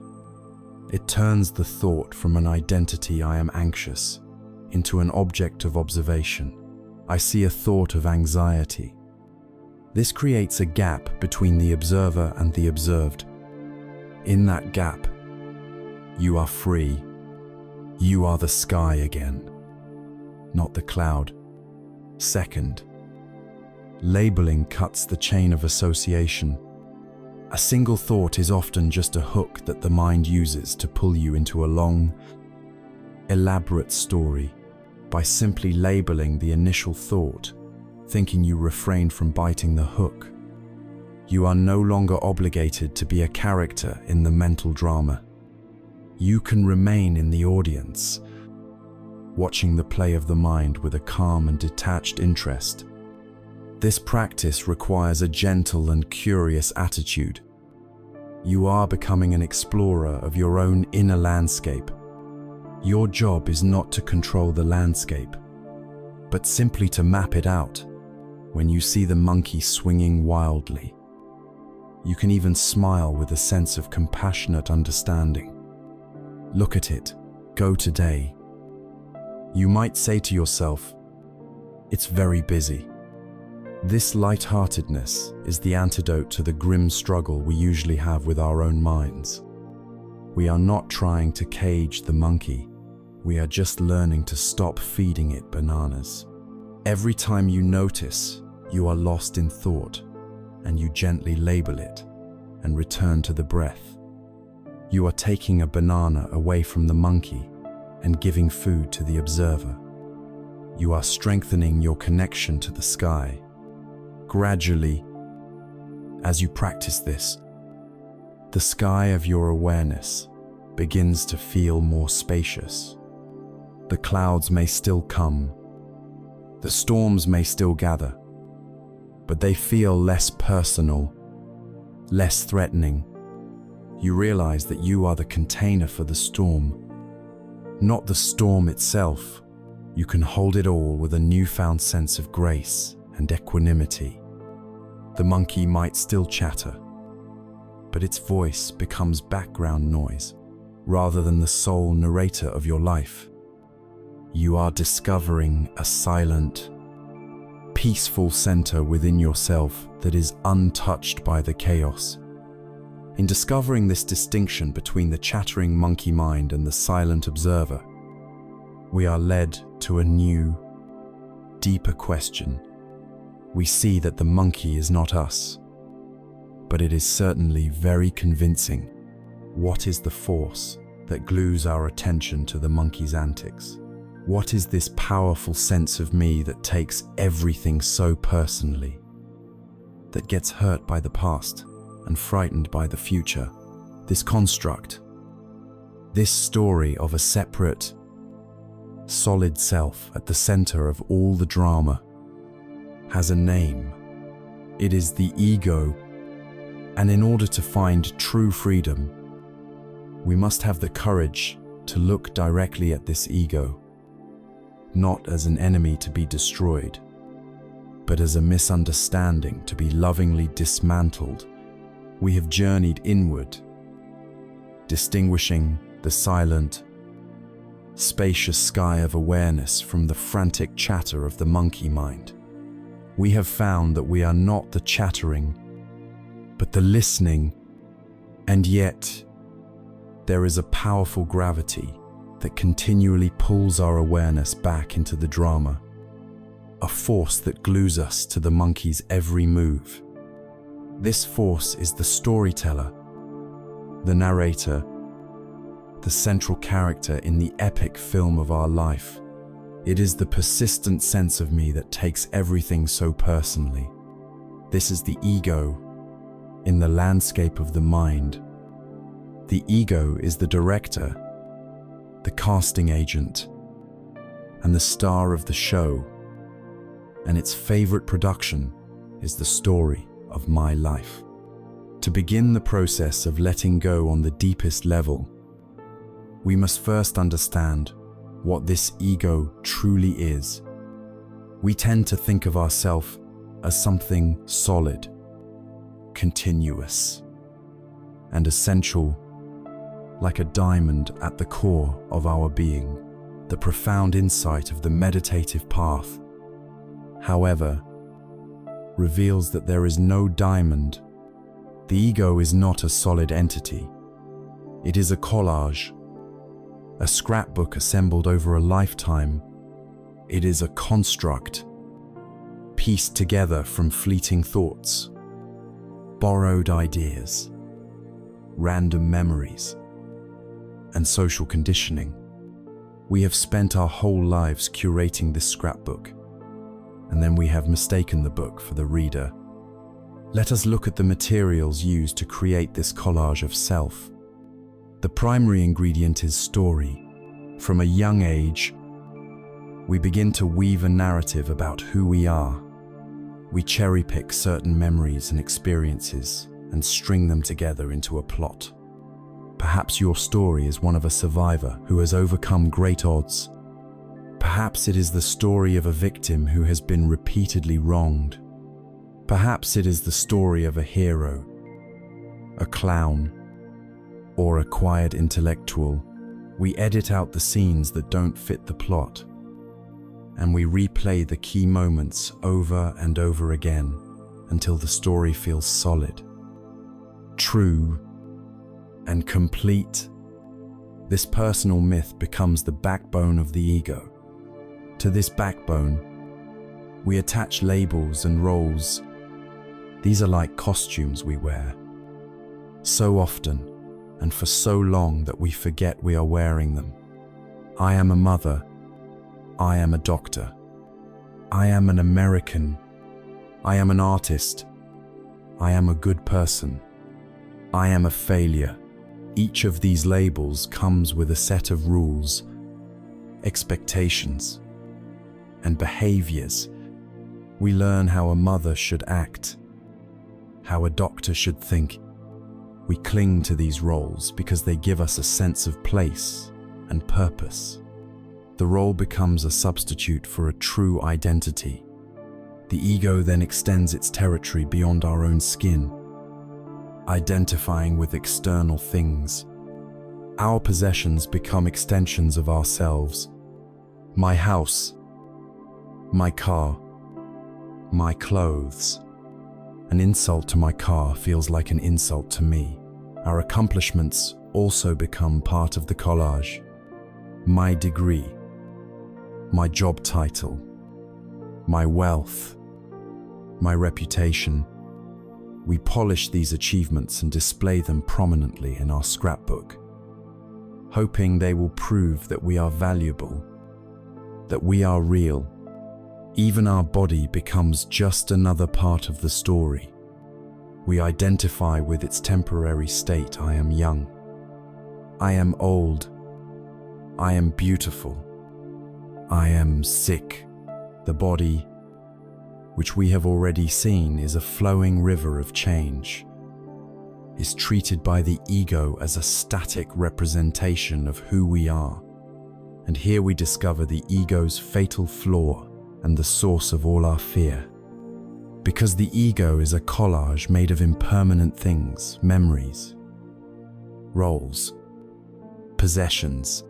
It turns the thought from an identity, I am anxious, into an object of observation. I see a thought of anxiety. This creates a gap between the observer and the observed. In that gap, you are free. You are the sky again, not the cloud. Second, labeling cuts the chain of association. A single thought is often just a hook that the mind uses to pull you into a long, elaborate story. By simply labeling the initial thought, thinking you refrain from biting the hook, you are no longer obligated to be a character in the mental drama. You can remain in the audience, watching the play of the mind with a calm and detached interest. This practice requires a gentle and curious attitude. You are becoming an explorer of your own inner landscape. Your job is not to control the landscape, but simply to map it out. When you see the monkey swinging wildly, you can even smile with a sense of compassionate understanding. Look at it. Go today. You might say to yourself, it's very busy. This lightheartedness is the antidote to the grim struggle we usually have with our own minds. We are not trying to cage the monkey. We are just learning to stop feeding it bananas. Every time you notice you are lost in thought, and you gently label it and return to the breath, you are taking a banana away from the monkey and giving food to the observer. You are strengthening your connection to the sky. Gradually, as you practice this, the sky of your awareness begins to feel more spacious. The clouds may still come, the storms may still gather, but they feel less personal, less threatening. You realize that you are the container for the storm, not the storm itself. You can hold it all with a newfound sense of grace and equanimity. The monkey might still chatter, but its voice becomes background noise rather than the sole narrator of your life. You are discovering a silent, peaceful center within yourself that is untouched by the chaos. In discovering this distinction between the chattering monkey mind and the silent observer, we are led to a new, deeper question. We see that the monkey is not us, but it is certainly very convincing. What is the force that glues our attention to the monkey's antics? What is this powerful sense of me that takes everything so personally, that gets hurt by the past and frightened by the future? This construct, this story of a separate, solid self at the center of all the drama, has a name. It is the ego, and in order to find true freedom, we must have the courage to look directly at this ego, not as an enemy to be destroyed, but as a misunderstanding to be lovingly dismantled. We have journeyed inward, distinguishing the silent, spacious sky of awareness from the frantic chatter of the monkey mind. We have found that we are not the chattering, but the listening, and yet there is a powerful gravity that continually pulls our awareness back into the drama. a force that glues us to the monkey's every move. This force is the storyteller, the narrator, the central character in the epic film of our life. It is the persistent sense of me that takes everything so personally. This is the ego in the landscape of the mind. The ego is the director, the casting agent, and the star of the show, and its favorite production is the story of my life. To begin the process of letting go on the deepest level, we must first understand what this ego truly is. We tend to think of ourselves as something solid, continuous, and essential, like a diamond at the core of our being, the profound insight of the meditative path, however, reveals that there is no diamond. The ego is not a solid entity. It is a collage, a scrapbook assembled over a lifetime. It is a construct, pieced together from fleeting thoughts, borrowed ideas, random memories, and social conditioning. We have spent our whole lives curating this scrapbook, and then we have mistaken the book for the reader. Let us look at the materials used to create this collage of self. The primary ingredient is story. From a young age, we begin to weave a narrative about who we are. We cherry-pick certain memories and experiences and string them together into a plot. Perhaps your story is one of a survivor who has overcome great odds. Perhaps it is the story of a victim who has been repeatedly wronged. Perhaps it is the story of a hero, a clown, or a quiet intellectual. We edit out the scenes that don't fit the plot, and we replay the key moments over and over again until the story feels solid, true, and complete. This personal myth becomes the backbone of the ego. To this backbone, we attach labels and roles. These are like costumes we wear, so often and for so long that we forget we are wearing them. I am a mother. I am a doctor. I am an American. I am an artist. I am a good person. I am a failure. Each of these labels comes with a set of rules, expectations, and behaviors. We learn how a mother should act, how a doctor should think. We cling to these roles because they give us a sense of place and purpose. The role becomes a substitute for a true identity. The ego then extends its territory beyond our own skin, identifying with external things. Our possessions become extensions of ourselves. My house, my car, my clothes. An insult to my car feels like an insult to me. Our accomplishments also become part of the collage. My degree, my job title, my wealth, my reputation. We polish these achievements and display them prominently in our scrapbook, hoping they will prove that we are valuable, that we are real. Even our body becomes just another part of the story. We identify with its temporary state. I am young. I am old. I am beautiful. I am sick. The body, which we have already seen is a flowing river of change, is treated by the ego as a static representation of who we are. And here we discover the ego's fatal flaw and the source of all our fear. Because the ego is a collage made of impermanent things, memories, roles, possessions,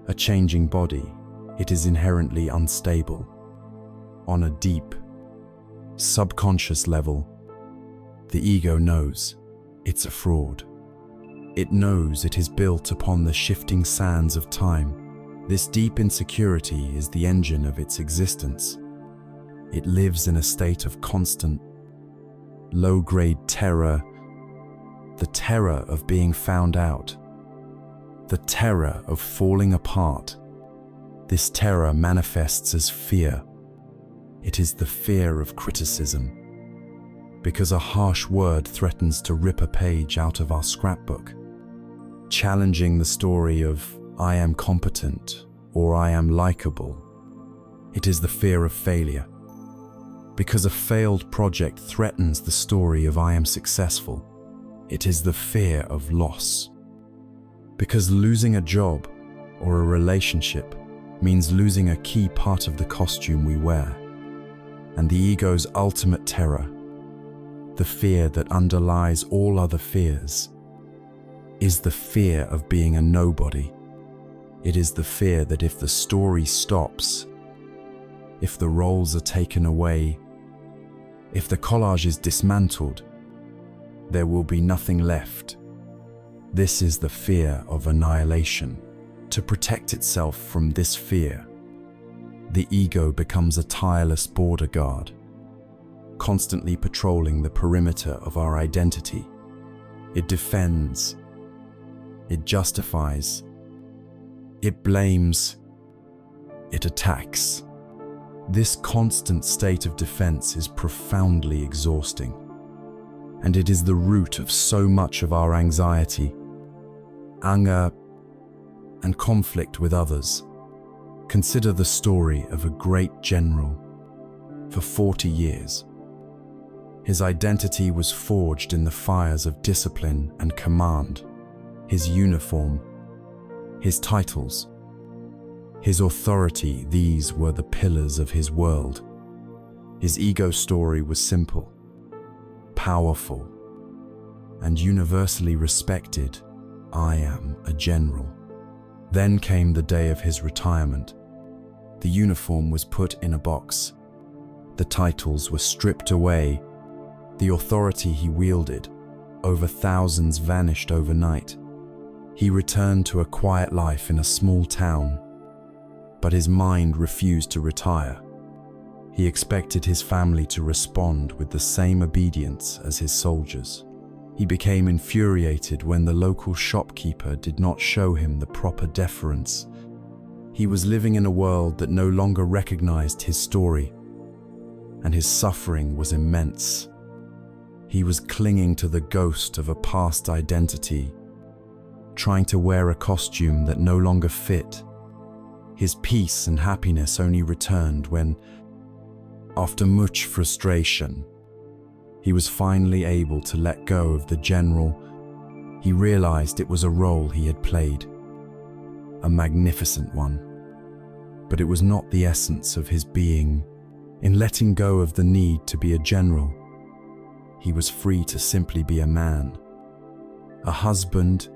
a changing body, it is inherently unstable. On a deep, subconscious level, the ego knows it's a fraud. It knows it is built upon the shifting sands of time. This deep insecurity is the engine of its existence. It lives in a state of constant, low-grade terror, the terror of being found out, the terror of falling apart. This terror manifests as fear. It is the fear of criticism, because a harsh word threatens to rip a page out of our scrapbook, challenging the story of "I am competent" or "I am likable." It is the fear of failure, because a failed project threatens the story of "I am successful." It is the fear of loss, because losing a job or a relationship means losing a key part of the costume we wear. And the ego's ultimate terror, the fear that underlies all other fears, is the fear of being a nobody. It is the fear that if the story stops, if the roles are taken away, if the collage is dismantled, there will be nothing left. This is the fear of annihilation. To protect itself from this fear, the ego becomes a tireless border guard, constantly patrolling the perimeter of our identity. It defends, it justifies, it blames, it attacks. This constant state of defense is profoundly exhausting, and it is the root of so much of our anxiety, anger, and conflict with others. Consider the story of a great general. For 40 years, his identity was forged in the fires of discipline and command. His uniform, his titles, his authority, these were the pillars of his world. His ego story was simple, powerful, and universally respected. I am a general. Then came the day of his retirement. The uniform was put in a box. The titles were stripped away. The authority he wielded over thousands vanished overnight. He returned to a quiet life in a small town, but his mind refused to retire. He expected his family to respond with the same obedience as his soldiers. He became infuriated when the local shopkeeper did not show him the proper deference. He was living in a world that no longer recognized his story, and his suffering was immense. He was clinging to the ghost of a past identity, trying to wear a costume that no longer fit. His peace and happiness only returned when, after much frustration, he was finally able to let go of the general. He realized it was a role he had played, a magnificent one, but it was not the essence of his being. In letting go of the need to be a general, he was free to simply be a man, a husband,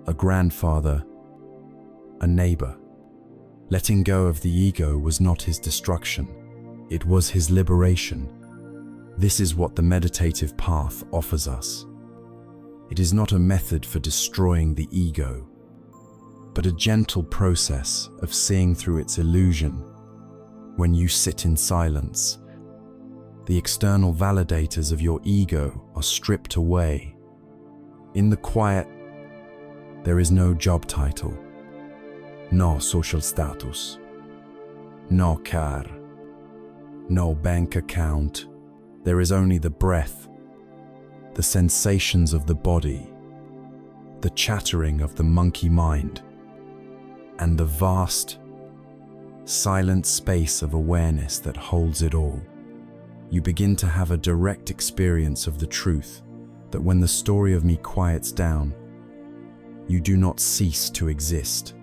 a grandfather, a neighbor. Letting go of the ego was not his destruction, it was his liberation. This is what the meditative path offers us. It is not a method for destroying the ego, but a gentle process of seeing through its illusion. When you sit in silence, the external validators of your ego are stripped away. In the quiet, there is no job title, no social status, no car, no bank account. There is only the breath, the sensations of the body, the chattering of the monkey mind, and the vast, silent space of awareness that holds it all. You begin to have a direct experience of the truth that when the story of me quiets down, you do not cease to exist.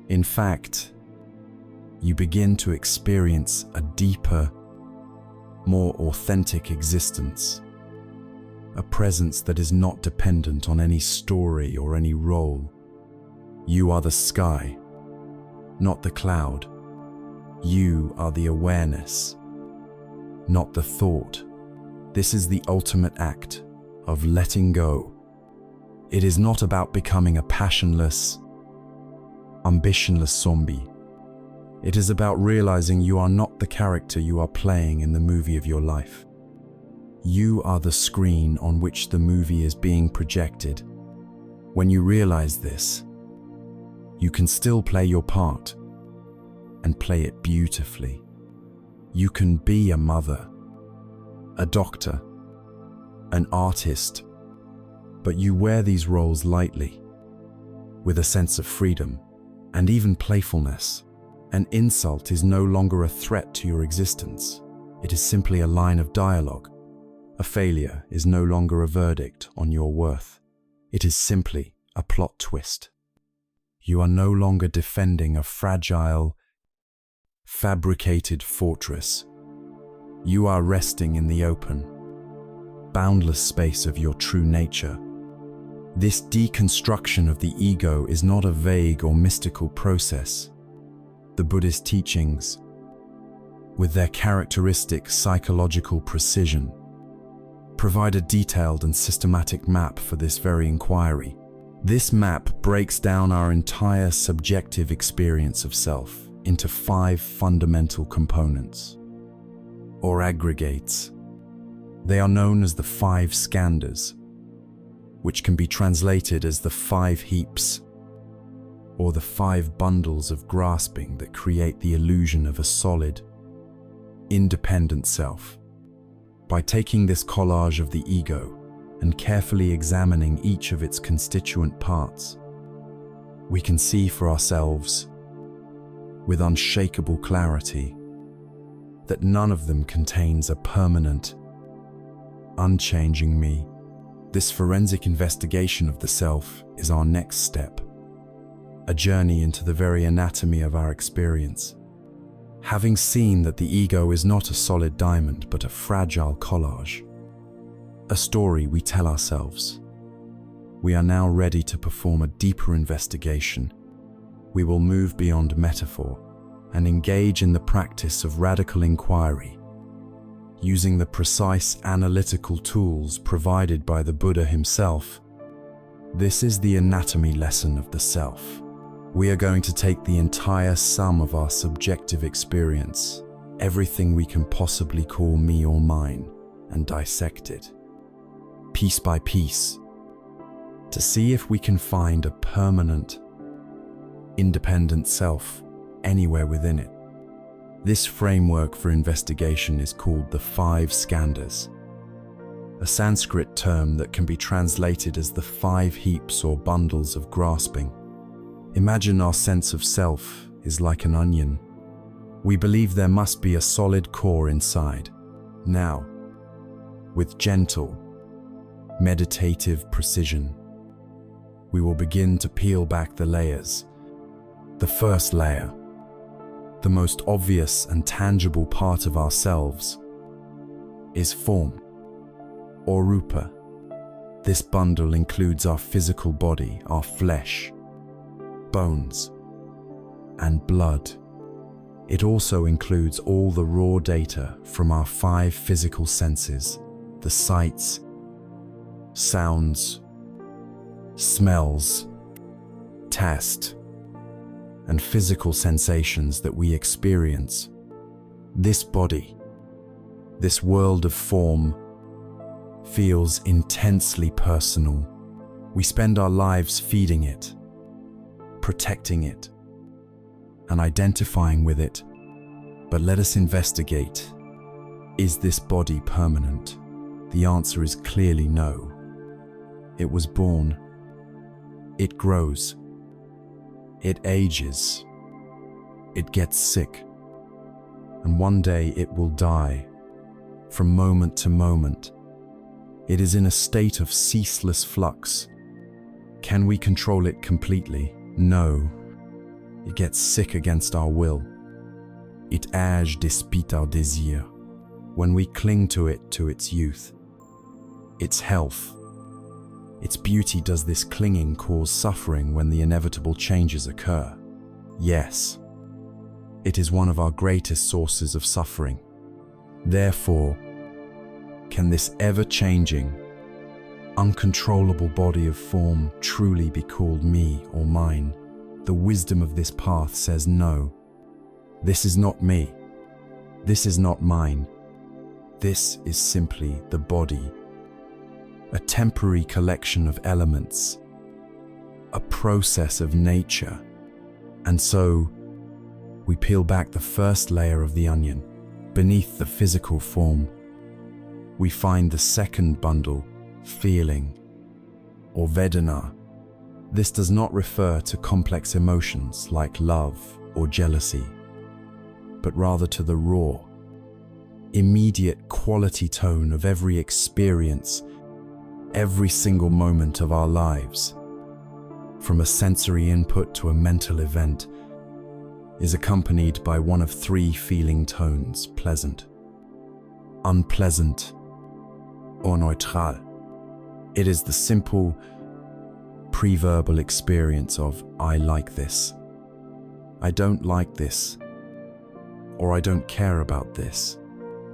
In fact, you begin to experience a deeper, more authentic existence, a presence that is not dependent on any story or any role. You are the sky, not the cloud. You are the awareness, not the thought. This is the ultimate act of letting go. It is not about becoming a passionless, ambitionless zombie. It is about realizing you are not the character you are playing in the movie of your life. You are the screen on which the movie is being projected. When you realize this, you can still play your part and play it beautifully. You can be a mother, a doctor, an artist, but you wear these roles lightly, with a sense of freedom and even playfulness. An insult is no longer a threat to your existence. It is simply a line of dialogue. A failure is no longer a verdict on your worth. It is simply a plot twist. You are no longer defending a fragile, fabricated fortress. You are resting in the open, boundless space of your true nature. This deconstruction of the ego is not a vague or mystical process. The Buddhist teachings, with their characteristic psychological precision, provide a detailed and systematic map for this very inquiry. This map breaks down our entire subjective experience of self into 5 fundamental components, or aggregates. They are known as the 5 skandhas, which can be translated as the 5 heaps, or the 5 bundles of grasping that create the illusion of a solid, independent self. By taking this collage of the ego and carefully examining each of its constituent parts, we can see for ourselves, with unshakable clarity, that none of them contains a permanent, unchanging me. This forensic investigation of the self is our next step, a journey into the very anatomy of our experience. Having seen that the ego is not a solid diamond but a fragile collage, a story we tell ourselves, we are now ready to perform a deeper investigation. We will move beyond metaphor and engage in the practice of radical inquiry, using the precise analytical tools provided by the Buddha himself. This is the anatomy lesson of the self. We are going to take the entire sum of our subjective experience, everything we can possibly call me or mine, and dissect it, piece by piece, to see if we can find a permanent, independent self anywhere within it. This framework for investigation is called the 5 skandhas, a Sanskrit term that can be translated as the 5 heaps or bundles of grasping. Imagine our sense of self is like an onion. We believe there must be a solid core inside. Now, with gentle, meditative precision, we will begin to peel back the layers. The first layer, the most obvious and tangible part of ourselves, is form, or rupa. This bundle includes our physical body, our flesh, bones, and blood. It also includes all the raw data from our 5 physical senses, the sights, sounds, smells, taste, and physical sensations that we experience. This body, this world of form, feels intensely personal. We spend our lives feeding it, protecting it, and identifying with it. But let us investigate. Is this body permanent? The answer is clearly no. It was born. It grows. It ages. It gets sick. And one day it will die. From moment to moment, it is in a state of ceaseless flux. Can we control it completely? No. It gets sick against our will. It age despite our désir. When we cling to it, to its youth, its health, its beauty, does this clinging cause suffering when the inevitable changes occur? Yes. It is one of our greatest sources of suffering. Therefore, can this ever-changing, uncontrollable body of form truly be called me or mine? The wisdom of this path says no. This is not me. This is not mine. This is simply the body, a temporary collection of elements, a process of nature. And so, we peel back the first layer of the onion. Beneath the physical form, we find the second bundle, feeling, or Vedana. This does not refer to complex emotions like love or jealousy, but rather to the raw, immediate quality tone of every experience, every single moment of our lives, from a sensory input to a mental event, is accompanied by one of three feeling tones: pleasant, unpleasant, or neutral. It is the simple, pre-verbal experience of "I like this," "I don't like this," or "I don't care about this."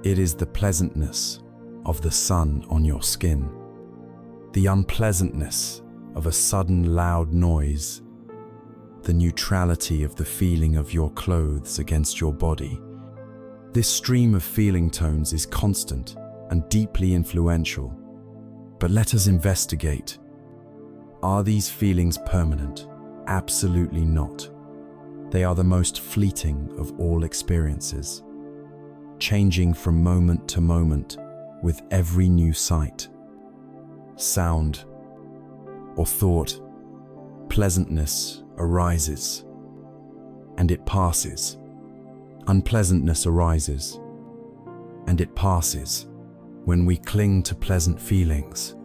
It is the pleasantness of the sun on your skin, the unpleasantness of a sudden loud noise, the neutrality of the feeling of your clothes against your body. This stream of feeling tones is constant and deeply influential. But let us investigate. Are these feelings permanent? Absolutely not. They are the most fleeting of all experiences, changing from moment to moment with every new sight, sound, or thought. Pleasantness arises, and it passes. Unpleasantness arises, and it passes. When we cling to pleasant feelings,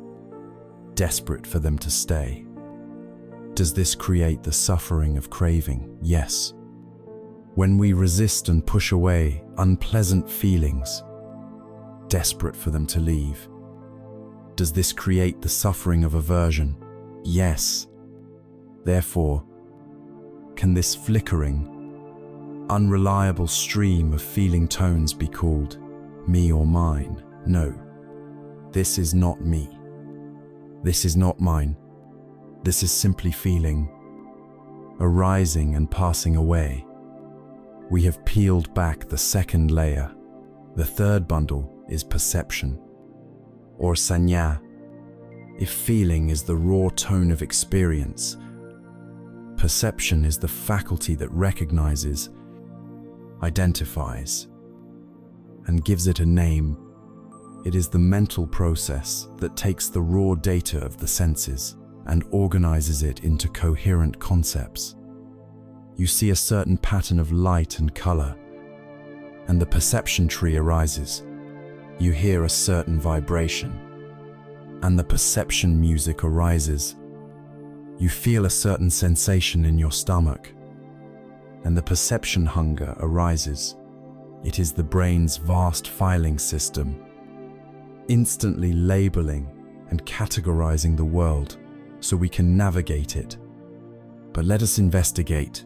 desperate for them to stay, does this create the suffering of craving? Yes. When we resist and push away unpleasant feelings, desperate for them to leave, does this create the suffering of aversion? Yes. Therefore, can this flickering, unreliable stream of feeling tones be called me or mine? No. This is not me. This is not mine. This is simply feeling, arising and passing away. We have peeled back the second layer. The third bundle is perception, or sanya. If feeling is the raw tone of experience, perception is the faculty that recognizes, identifies, and gives it a name. It is the mental process that takes the raw data of the senses and organizes it into coherent concepts. You see a certain pattern of light and color, and the perception tree arises. You hear a certain vibration, and the perception music arises. You feel a certain sensation in your stomach, and the perception hunger arises. It is the brain's vast filing system, instantly labeling and categorizing the world so we can navigate it. But let us investigate.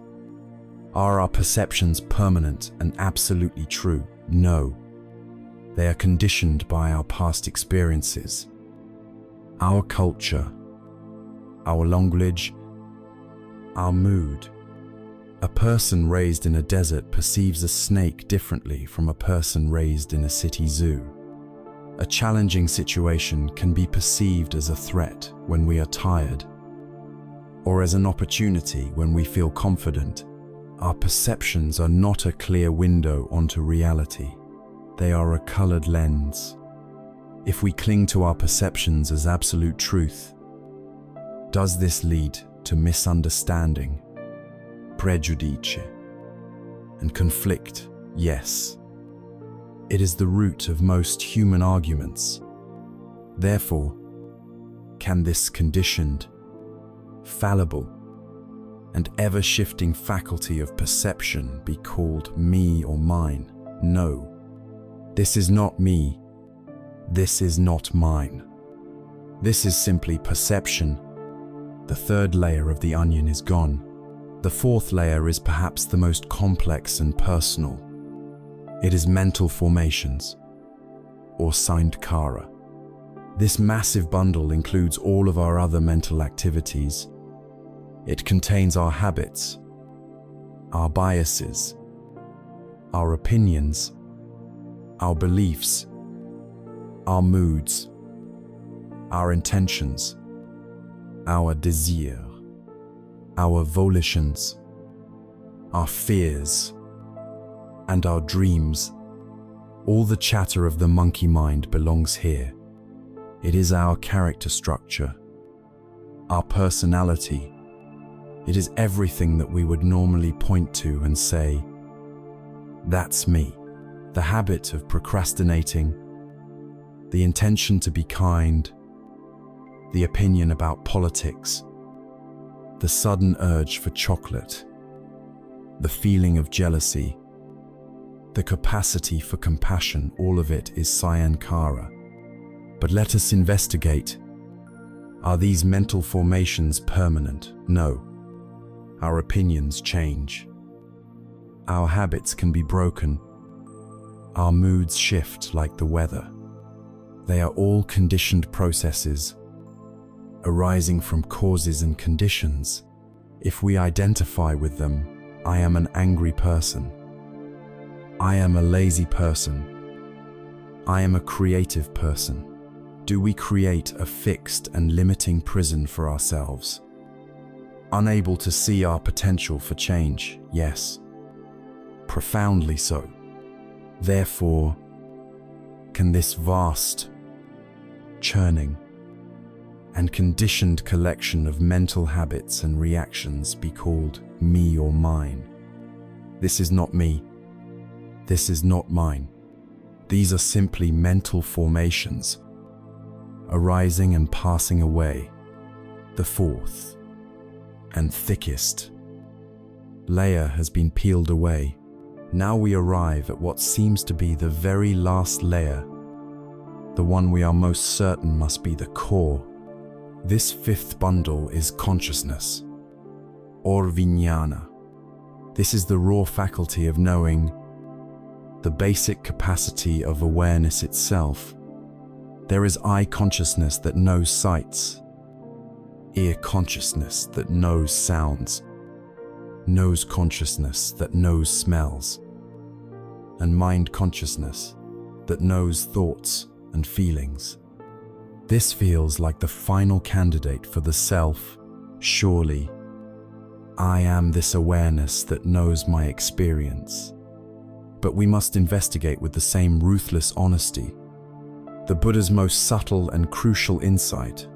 Are our perceptions permanent and absolutely true? No. They are conditioned by our past experiences, our culture, our language, our mood. A person raised in a desert perceives a snake differently from a person raised in a city zoo. A challenging situation can be perceived as a threat when we are tired, or as an opportunity when we feel confident. Our perceptions are not a clear window onto reality. They are a colored lens. If we cling to our perceptions as absolute truth, does this lead to misunderstanding, prejudice, and conflict? Yes. It is the root of most human arguments. Therefore, can this conditioned, fallible, and ever-shifting faculty of perception be called me or mine? No. This is not me. This is not mine. This is simply perception. The third layer of the onion is gone. The fourth layer is perhaps the most complex and personal. It is mental formations, or sankhara. This massive bundle includes all of our other mental activities. It contains our habits, our biases, our opinions, our beliefs, our moods, our intentions, our desire, our volitions, our fears, and our dreams. All the chatter of the monkey mind belongs here. It is our character structure, our personality. It is everything that we would normally point to and say, "That's me." The habit of procrastinating, the intention to be kind, the opinion about politics, the sudden urge for chocolate, the feeling of jealousy, the capacity for compassion, all of it is Sankara. But let us investigate. Are these mental formations permanent? No. Our opinions change. Our habits can be broken. Our moods shift like the weather. They are all conditioned processes arising from causes and conditions. If we identify with them, I am an angry person. I am a lazy person. I am a creative person. Do we create a fixed and limiting prison for ourselves? Unable to see our potential for change? Yes. Profoundly so. Therefore, can this vast, churning, and conditioned collection of mental habits and reactions be called me or mine? This is not me. This is not mine. These are simply mental formations, arising and passing away. The fourth and thickest layer has been peeled away. Now we arrive at what seems to be the very last layer, the one we are most certain must be the core. This fifth bundle is consciousness, or vijnana. This is the raw faculty of knowing, the basic capacity of awareness itself. There is eye consciousness that knows sights, ear consciousness that knows sounds, nose consciousness that knows smells, and mind consciousness that knows thoughts and feelings. This feels like the final candidate for the self. Surely, I am this awareness that knows my experience. But we must investigate with the same ruthless honesty. The Buddha's most subtle and crucial insight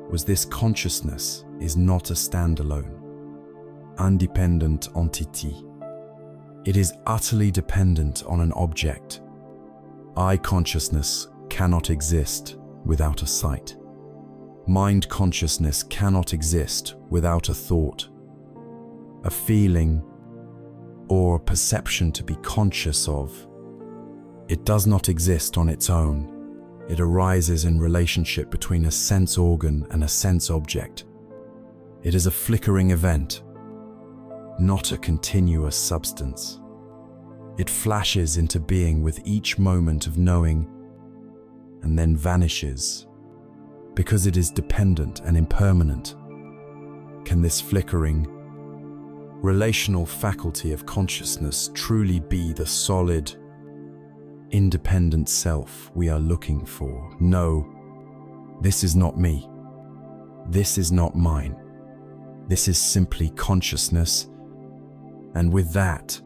was this: consciousness is not a standalone, independent entity. It is utterly dependent on an object. Eye consciousness cannot exist without a sight. Mind consciousness cannot exist without a thought, a feeling, or a perception to be conscious of. It does not exist on its own. It arises in relationship between a sense organ and a sense object. It is a flickering event, not a continuous substance. It flashes into being with each moment of knowing and then vanishes. Because it is dependent and impermanent, can this flickering, relational faculty of consciousness truly be the solid, independent self we are looking for? No, this is not me. This is not mine. This is simply consciousness, and with that,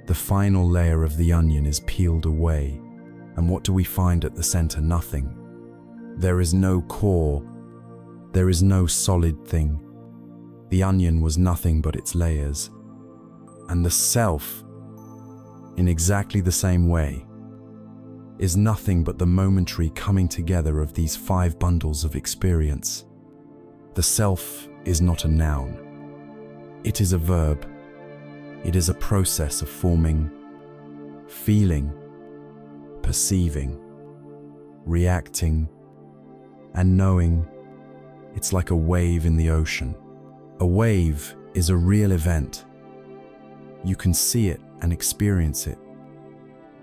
the final layer of the onion is peeled away. And what do we find at the center? Nothing. There is no core. There is no solid thing. The onion was nothing but its layers. And the self, in exactly the same way, is nothing but the momentary coming together of these 5 bundles of experience. The self is not a noun. It is a verb. It is a process of forming, feeling, perceiving, reacting, and knowing. It's like a wave in the ocean. A wave is a real event. You can see it and experience it,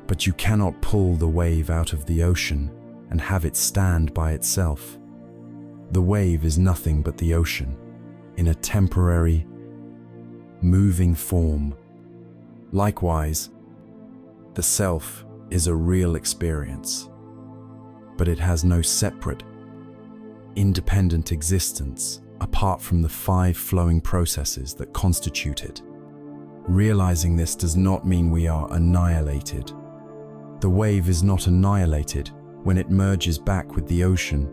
but you cannot pull the wave out of the ocean and have it stand by itself. The wave is nothing but the ocean, in a temporary, moving form. Likewise, The self is a real experience, but it has no separate, independent existence apart from the 5 flowing processes that constitute it. Realizing this does not mean we are annihilated. The wave is not annihilated when it merges back with the ocean.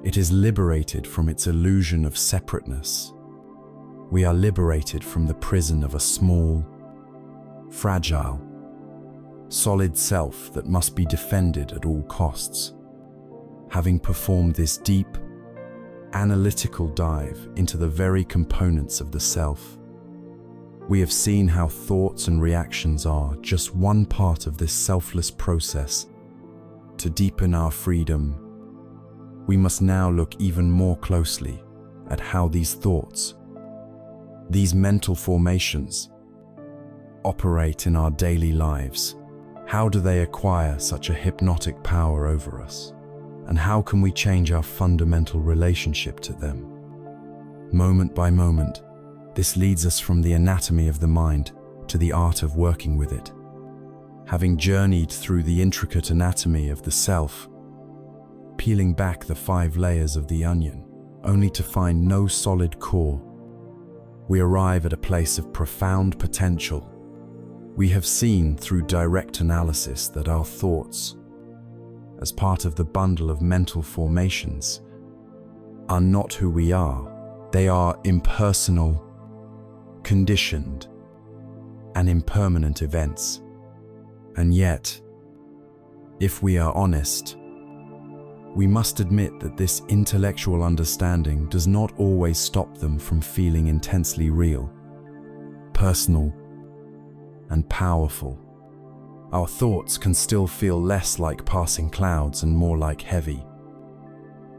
It is liberated from its illusion of separateness. We are liberated from the prison of a small, fragile, solid self that must be defended at all costs. Having performed this deep, analytical dive into the very components of the self, we have seen how thoughts and reactions are just one part of this selfless process. To deepen our freedom, we must now look even more closely at how these thoughts, these mental formations, operate in our daily lives. How do they acquire such a hypnotic power over us? And how can we change our fundamental relationship to them? Moment by moment, this leads us from the anatomy of the mind to the art of working with it. Having journeyed through the intricate anatomy of the self, peeling back the 5 layers of the onion, only to find no solid core, we arrive at a place of profound potential. We have seen through direct analysis that our thoughts, as part of the bundle of mental formations, are not who we are. They are impersonal, conditioned, and impermanent events. And yet, if we are honest, we must admit that this intellectual understanding does not always stop them from feeling intensely real, personal, and powerful. Our thoughts can still feel less like passing clouds and more like heavy,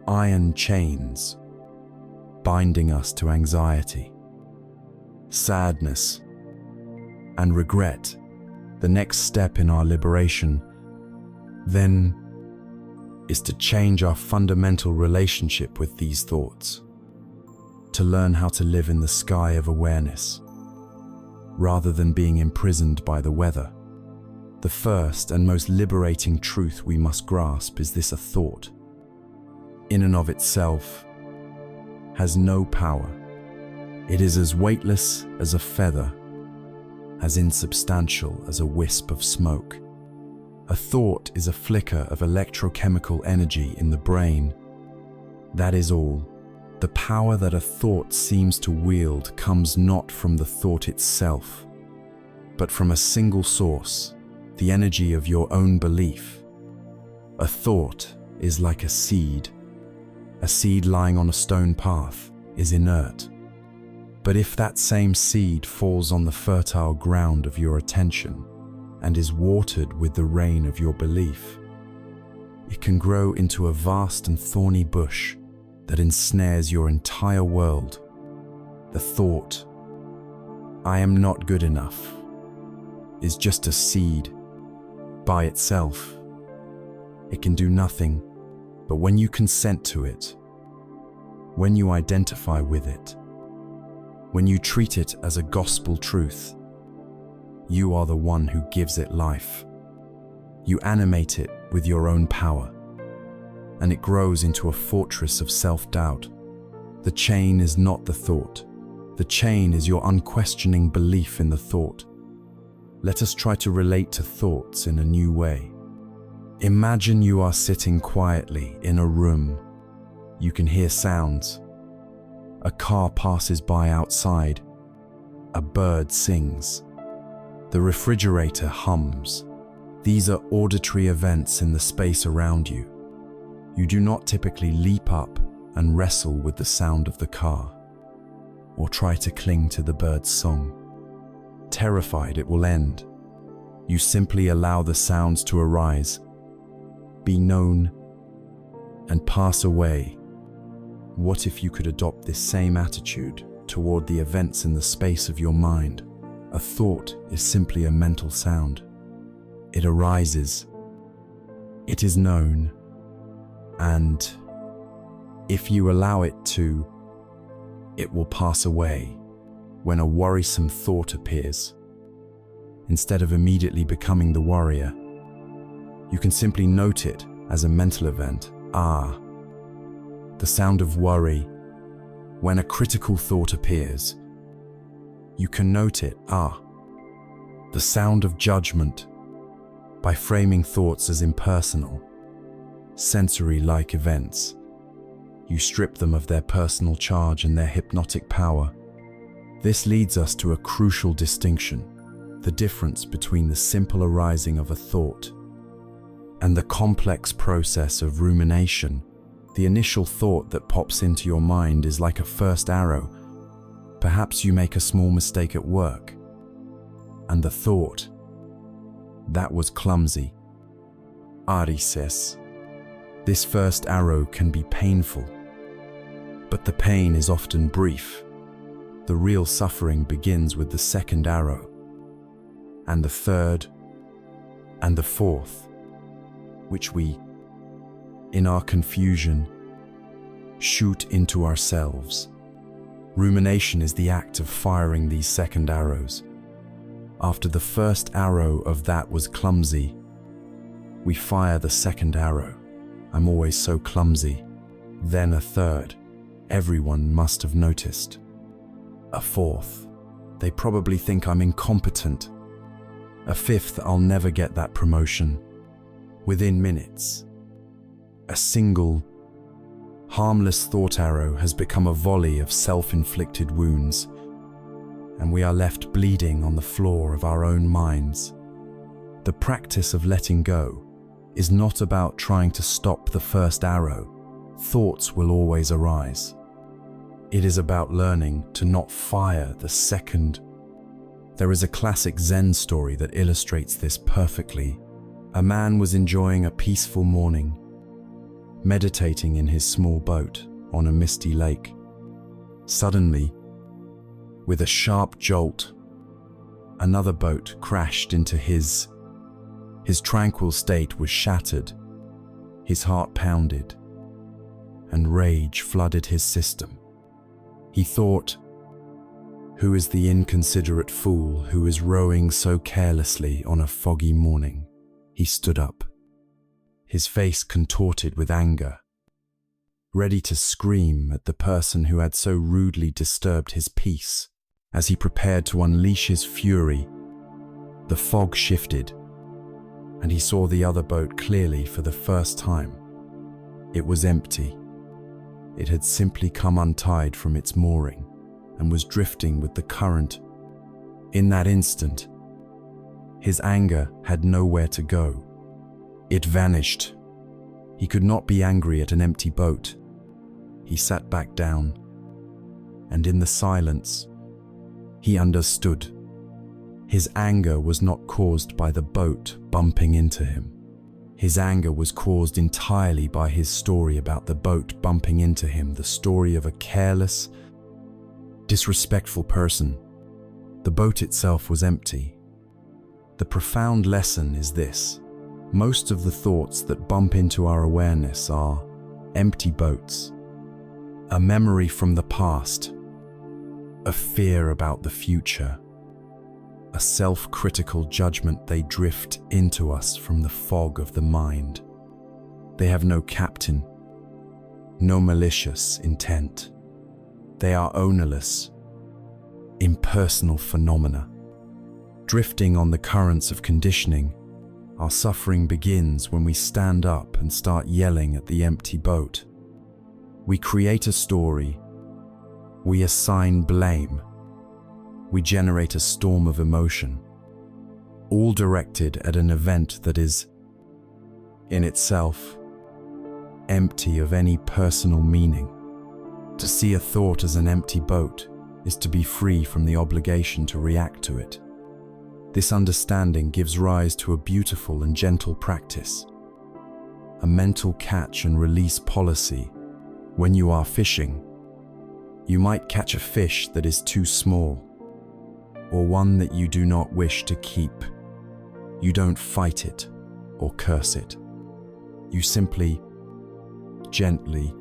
iron chains binding us to anxiety, sadness, and regret. The next step in our liberation, then, is to change our fundamental relationship with these thoughts, to learn how to live in the sky of awareness, rather than being imprisoned by the weather. The first and most liberating truth we must grasp is this: a thought, in and of itself, has no power. It is as weightless as a feather, as insubstantial as a wisp of smoke. A thought is a flicker of electrochemical energy in the brain. That is all. The power that a thought seems to wield comes not from the thought itself, but from a single source: the energy of your own belief. A thought is like a seed. A seed lying on a stone path is inert. But if that same seed falls on the fertile ground of your attention and is watered with the rain of your belief, it can grow into a vast and thorny bush that ensnares your entire world. The thought, "I am not good enough," is just a seed. By itself, it can do nothing, but when you consent to it, when you identify with it, when you treat it as a gospel truth, you are the one who gives it life. You animate it with your own power, and it grows into a fortress of self-doubt. The chain is not the thought. The chain is your unquestioning belief in the thought. Let us try to relate to thoughts in a new way. Imagine you are sitting quietly in a room. You can hear sounds. A car passes by outside. A bird sings. The refrigerator hums. These are auditory events in the space around you. You do not typically leap up and wrestle with the sound of the car, or try to cling to the bird's song, terrified it will end. You simply allow the sounds to arise, be known, and pass away. What if you could adopt this same attitude toward the events in the space of your mind? A thought is simply a mental sound. It arises, it is known, and if you allow it to, it will pass away. When a worrisome thought appears, instead of immediately becoming the warrior. You can simply note it as a mental event. The sound of worry. When a critical thought appears, you can note it. The sound of judgment. By framing thoughts as impersonal, sensory-like events, you strip them of their personal charge and their hypnotic power. This leads us to a crucial distinction: the difference between the simple arising of a thought and the complex process of rumination. The initial thought that pops into your mind is like a first arrow. Perhaps you make a small mistake at work, and the thought, "That was clumsy." Ari says, this first arrow can be painful, but the pain is often brief. The real suffering begins with the second arrow, and the third, and the fourth, which we, in our confusion, shoot into ourselves. Rumination is the act of firing these second arrows. After the first arrow of "that was clumsy," we fire the second arrow, "I'm always so clumsy." Then a third, "Everyone must have noticed." A fourth, "They probably think I'm incompetent." A fifth, "I'll never get that promotion." Within minutes, a single, harmless thought arrow has become a volley of self-inflicted wounds, and we are left bleeding on the floor of our own minds. The practice of letting go is not about trying to stop the first arrow. Thoughts will always arise. It is about learning to not fire the second. There is a classic Zen story that illustrates this perfectly. A man was enjoying a peaceful morning, meditating in his small boat on a misty lake. Suddenly, with a sharp jolt, another boat crashed into his. His tranquil state was shattered. His heart pounded, and rage flooded his system. He thought, "Who is the inconsiderate fool who is rowing so carelessly on a foggy morning?" He stood up, his face contorted with anger, ready to scream at the person who had so rudely disturbed his peace. As he prepared to unleash his fury, the fog shifted, and he saw the other boat clearly for the first time. It was empty. It had simply come untied from its mooring and was drifting with the current. In that instant, his anger had nowhere to go. It vanished. He could not be angry at an empty boat. He sat back down, and in the silence, he understood. His anger was not caused by the boat bumping into him. His anger was caused entirely by his story about the boat bumping into him, the story of a careless, disrespectful person. The boat itself was empty. The profound lesson is this: most of the thoughts that bump into our awareness are empty boats, a memory from the past, a fear about the future, a self-critical judgment. They drift into us from the fog of the mind. They have no captain, no malicious intent. They are ownerless, impersonal phenomena. Drifting on the currents of conditioning, our suffering begins when we stand up and start yelling at the empty boat. We create a story. We assign blame. We generate a storm of emotion, all directed at an event that is, in itself, empty of any personal meaning. To see a thought as an empty boat is to be free from the obligation to react to it. This understanding gives rise to a beautiful and gentle practice, a mental catch and release policy. When you are fishing, you might catch a fish that is too small, or one that you do not wish to keep. You don't fight it or curse it. You simply, gently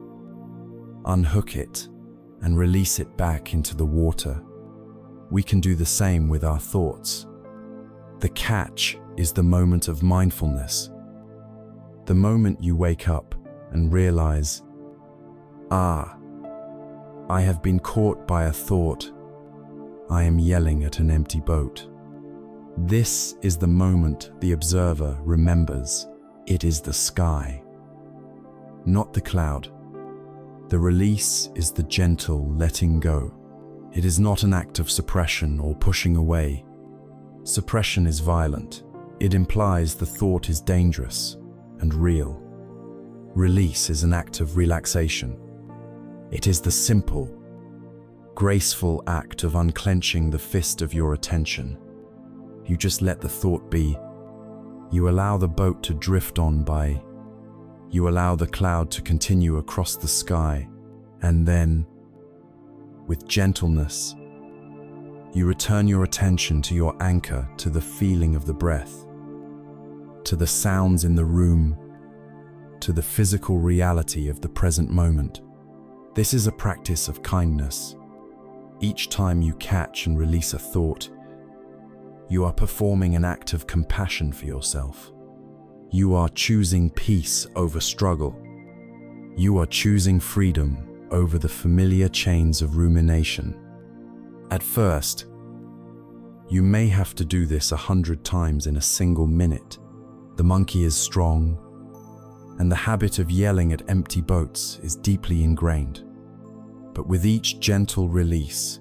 unhook it and release it back into the water. We can do the same with our thoughts. The catch is the moment of mindfulness. The moment you wake up and realize, I have been caught by a thought. I am yelling at an empty boat. This is the moment the observer remembers it is the sky, not the cloud. The release is the gentle letting go. It is not an act of suppression or pushing away. Suppression is violent. It implies the thought is dangerous and real. Release is an act of relaxation. It is the simple, graceful act of unclenching the fist of your attention. You just let the thought be. You allow the boat to drift on by. You allow the cloud to continue across the sky, and then, with gentleness, you return your attention to your anchor, to the feeling of the breath, to the sounds in the room, to the physical reality of the present moment. This is a practice of kindness. Each time you catch and release a thought, you are performing an act of compassion for yourself. You are choosing peace over struggle. You are choosing freedom over the familiar chains of rumination. At first, you may have to do this 100 times in a single minute. The monkey is strong, and the habit of yelling at empty boats is deeply ingrained. But with each gentle release,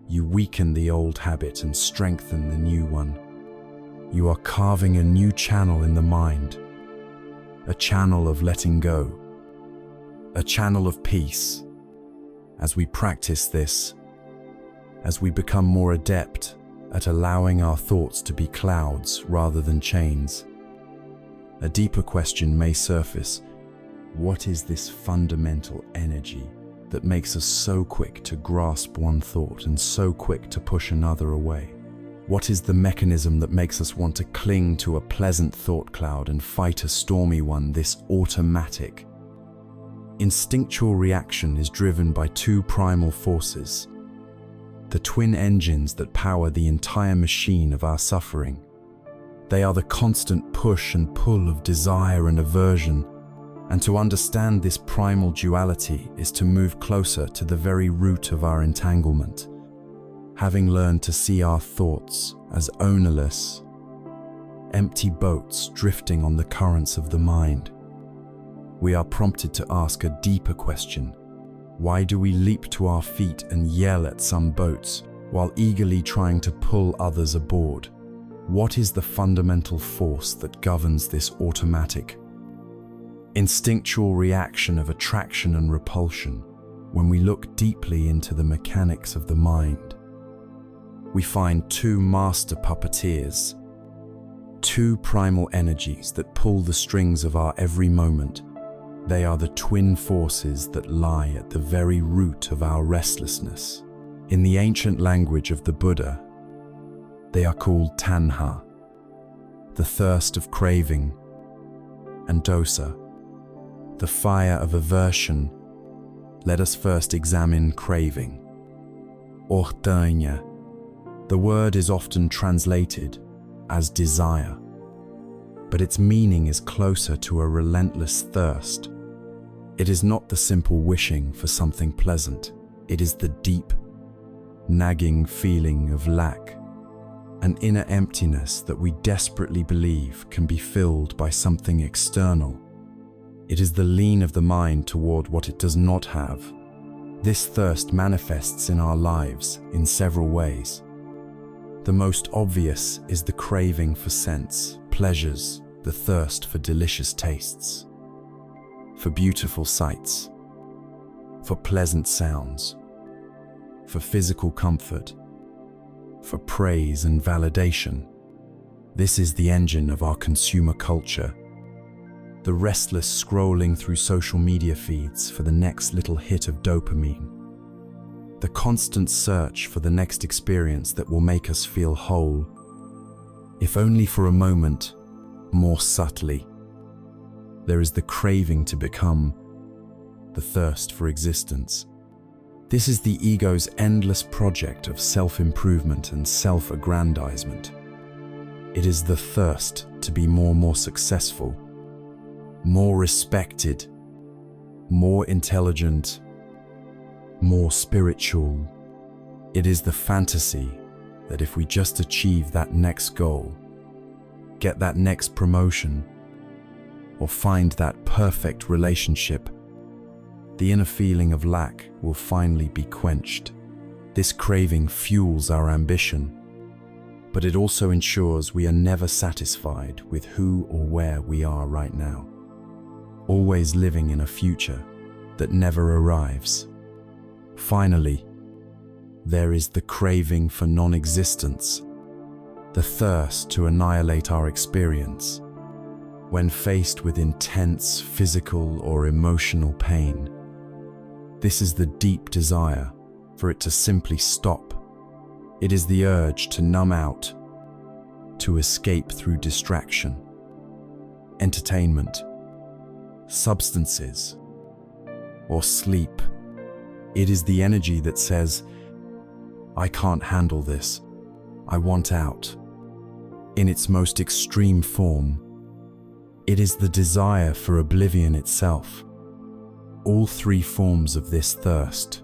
you weaken the old habit and strengthen the new one. You are carving a new channel in the mind, a channel of letting go, a channel of peace. As we practice this, as we become more adept at allowing our thoughts to be clouds rather than chains, a deeper question may surface. What is this fundamental energy that makes us so quick to grasp one thought and so quick to push another away? What is the mechanism that makes us want to cling to a pleasant thought cloud and fight a stormy one, this automatic, instinctual reaction is driven by two primal forces, the twin engines that power the entire machine of our suffering. They are the constant push and pull of desire and aversion, and to understand this primal duality is to move closer to the very root of our entanglement. Having learned to see our thoughts as ownerless, empty boats drifting on the currents of the mind, we are prompted to ask a deeper question. Why do we leap to our feet and yell at some boats while eagerly trying to pull others aboard? What is the fundamental force that governs this automatic, instinctual reaction of attraction and repulsion? When we look deeply into the mechanics of the mind, we find two master puppeteers, two primal energies that pull the strings of our every moment. They are the twin forces that lie at the very root of our restlessness. In the ancient language of the Buddha, they are called tanha, the thirst of craving, and dosa, the fire of aversion. Let us first examine craving. Ordeña. The word is often translated as desire, but its meaning is closer to a relentless thirst. It is not the simple wishing for something pleasant. It is the deep, nagging feeling of lack, an inner emptiness that we desperately believe can be filled by something external. It is the lean of the mind toward what it does not have. This thirst manifests in our lives in several ways. The most obvious is the craving for sense, pleasures, the thirst for delicious tastes, for beautiful sights, for pleasant sounds, for physical comfort, for praise and validation. This is the engine of our consumer culture. The restless scrolling through social media feeds for the next little hit of dopamine. The constant search for the next experience that will make us feel whole, if only for a moment, more subtly. There is the craving to become, the thirst for existence. This is the ego's endless project of self-improvement and self-aggrandizement. It is the thirst to be more successful, more respected, more intelligent, more spiritual. It is the fantasy that if we just achieve that next goal, get that next promotion, or find that perfect relationship, the inner feeling of lack will finally be quenched. This craving fuels our ambition, but it also ensures we are never satisfied with who or where we are right now, always living in a future that never arrives. Finally, there is the craving for non-existence, the thirst to annihilate our experience. When faced with intense physical or emotional pain, this is the deep desire for it to simply stop. It is the urge to numb out, to escape through distraction, entertainment, substances, or sleep. It is the energy that says, "I can't handle this. I want out." In its most extreme form, it is the desire for oblivion itself. All three forms of this thirst,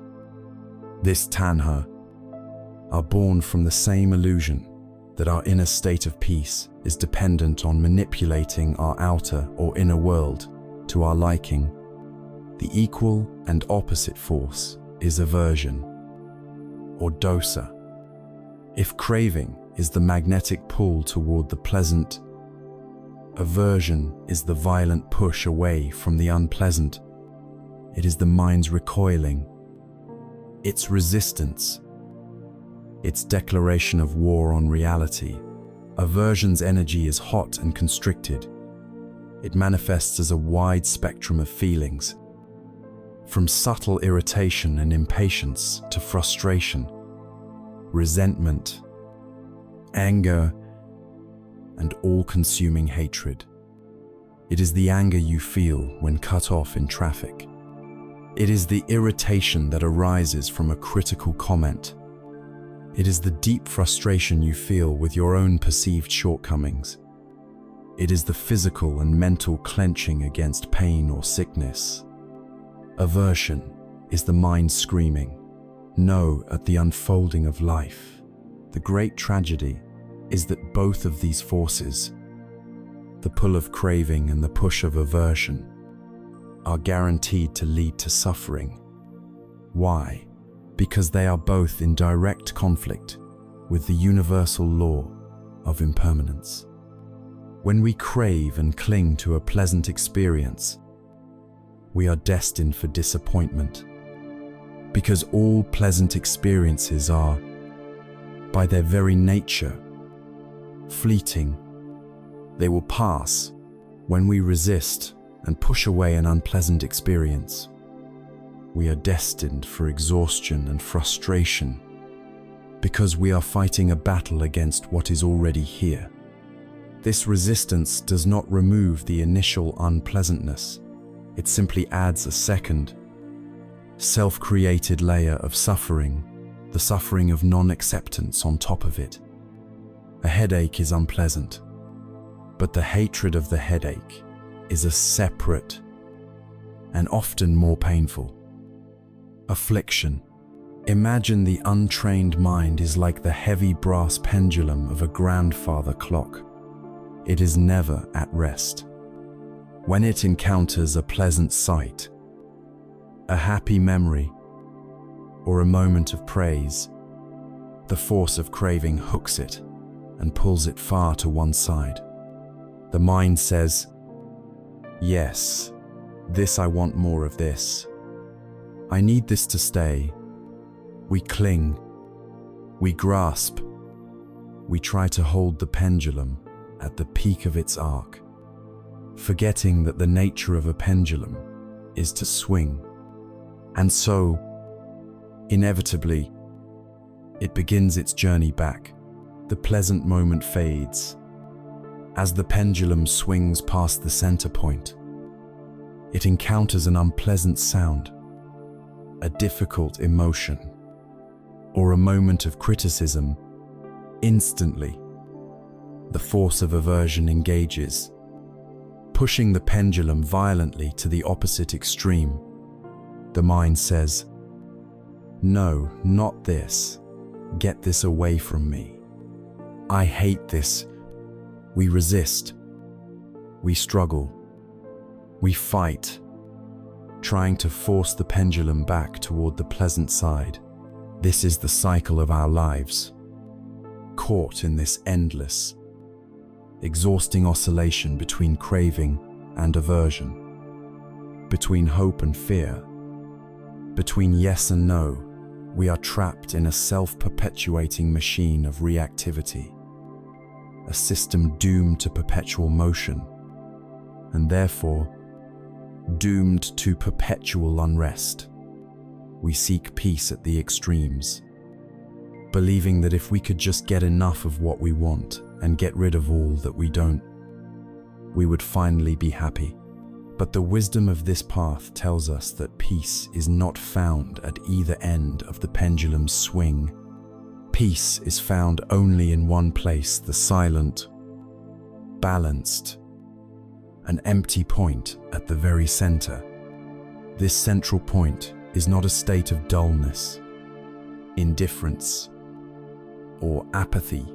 this tanha, are born from the same illusion that our inner state of peace is dependent on manipulating our outer or inner world to our liking. The equal and opposite force is aversion, or dosa. If craving is the magnetic pull toward the pleasant, aversion is the violent push away from the unpleasant. It is the mind's recoiling, its resistance, its declaration of war on reality. Aversion's energy is hot and constricted. It manifests as a wide spectrum of feelings, from subtle irritation and impatience to frustration, resentment, anger, and all-consuming hatred. It is the anger you feel when cut off in traffic. It is the irritation that arises from a critical comment. It is the deep frustration you feel with your own perceived shortcomings. It is the physical and mental clenching against pain or sickness. Aversion is the mind screaming, "No," at the unfolding of life. The great tragedy is that both of these forces, the pull of craving and the push of aversion, are guaranteed to lead to suffering. Why? Because they are both in direct conflict with the universal law of impermanence. When we crave and cling to a pleasant experience, we are destined for disappointment, because all pleasant experiences are, by their very nature, fleeting. They will pass. When we resist and push away an unpleasant experience, we are destined for exhaustion and frustration, because we are fighting a battle against what is already here. This resistance does not remove the initial unpleasantness. It simply adds a second, self-created layer of suffering, the suffering of non-acceptance on top of it. A headache is unpleasant, but the hatred of the headache is a separate and often more painful affliction. Imagine the untrained mind is like the heavy brass pendulum of a grandfather clock. It is never at rest. When it encounters a pleasant sight, a happy memory, or a moment of praise, the force of craving hooks it and pulls it far to one side. The mind says, "Yes, this I want more of this. I need this to stay." We cling, we grasp, we try to hold the pendulum at the peak of its arc, forgetting that the nature of a pendulum is to swing. And so, inevitably, it begins its journey back. The pleasant moment fades. As the pendulum swings past the center point, it encounters an unpleasant sound, a difficult emotion, or a moment of criticism. Instantly, the force of aversion engages, pushing the pendulum violently to the opposite extreme. The mind says, "No, not this. Get this away from me. I hate this." We resist. We struggle. We fight, trying to force the pendulum back toward the pleasant side. This is the cycle of our lives, caught in this endless, exhausting oscillation between craving and aversion, between hope and fear, between yes and no. We are trapped in a self-perpetuating machine of reactivity, a system doomed to perpetual motion, and therefore doomed to perpetual unrest. We seek peace at the extremes, believing that if we could just get enough of what we want and get rid of all that we don't, we would finally be happy. But the wisdom of this path tells us that peace is not found at either end of the pendulum's swing. Peace is found only in one place, the silent, balanced, an empty point at the very center. This central point is not a state of dullness, indifference, or apathy.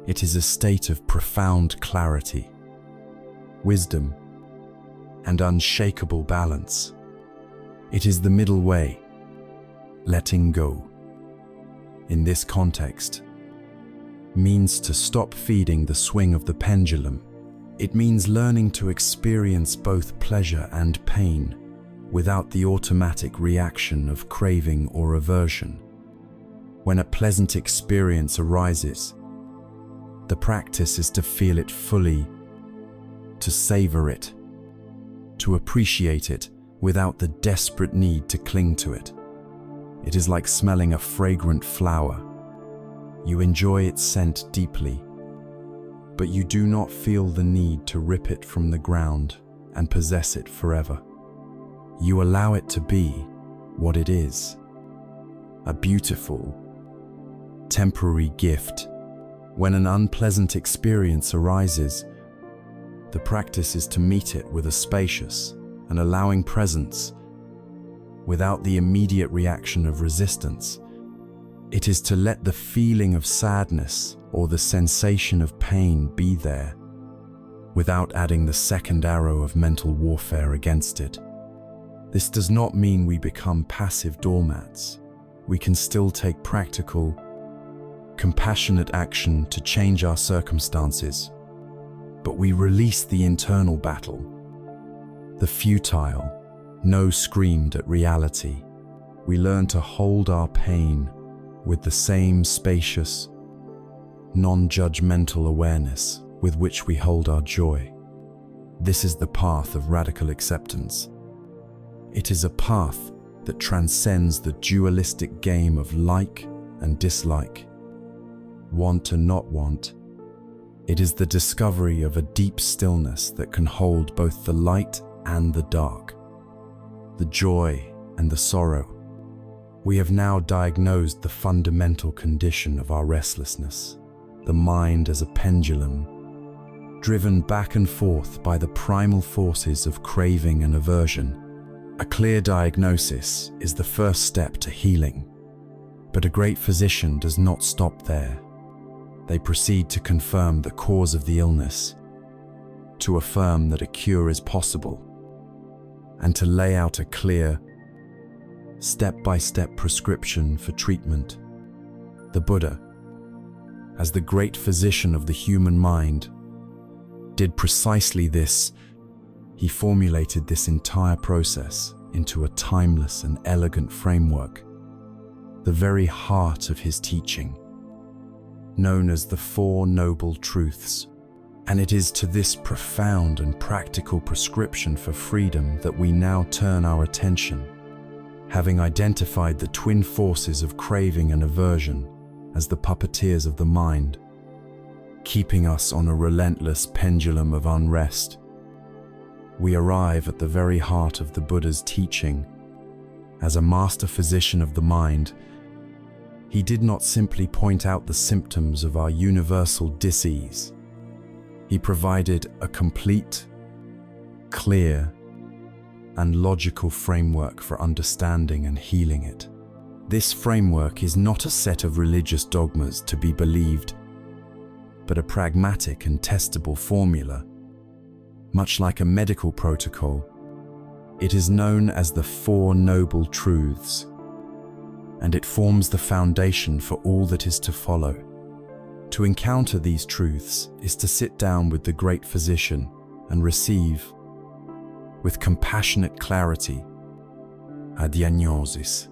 It is a state of profound clarity, wisdom, and unshakable balance. It is the middle way, letting go. In this context, means to stop feeding the swing of the pendulum. It means learning to experience both pleasure and pain without the automatic reaction of craving or aversion. When a pleasant experience arises, the practice is to feel it fully, to savor it, to appreciate it without the desperate need to cling to it. It is like smelling a fragrant flower. You enjoy its scent deeply, but you do not feel the need to rip it from the ground and possess it forever. You allow it to be what it is, a beautiful, temporary gift. When an unpleasant experience arises, the practice is to meet it with a spacious and allowing presence, without the immediate reaction of resistance. It is to let the feeling of sadness or the sensation of pain be there, without adding the second arrow of mental warfare against it. This does not mean we become passive doormats. We can still take practical, compassionate action to change our circumstances, but we release the internal battle, the futile, no screamed at reality. We learn to hold our pain with the same spacious, non-judgmental awareness with which we hold our joy. This is the path of radical acceptance. It is a path that transcends the dualistic game of like and dislike, want and not want. It is the discovery of a deep stillness that can hold both the light and the dark, the joy and the sorrow. We have now diagnosed the fundamental condition of our restlessness, the mind as a pendulum, driven back and forth by the primal forces of craving and aversion. A clear diagnosis is the first step to healing, but a great physician does not stop there. They proceed to confirm the cause of the illness, to affirm that a cure is possible, and to lay out a clear, step-by-step prescription for treatment. The Buddha, as the great physician of the human mind, did precisely this. He formulated this entire process into a timeless and elegant framework, the very heart of his teaching, known as the Four Noble Truths. And it is to this profound and practical prescription for freedom that we now turn our attention, having identified the twin forces of craving and aversion as the puppeteers of the mind, keeping us on a relentless pendulum of unrest. We arrive at the very heart of the Buddha's teaching. As a master physician of the mind, he did not simply point out the symptoms of our universal dis-ease. He provided a complete, clear, and logical framework for understanding and healing it. This framework is not a set of religious dogmas to be believed, but a pragmatic and testable formula. Much like a medical protocol, it is known as the Four Noble Truths, and it forms the foundation for all that is to follow. To encounter these truths is to sit down with the great physician and receive, with compassionate clarity, a diagnosis,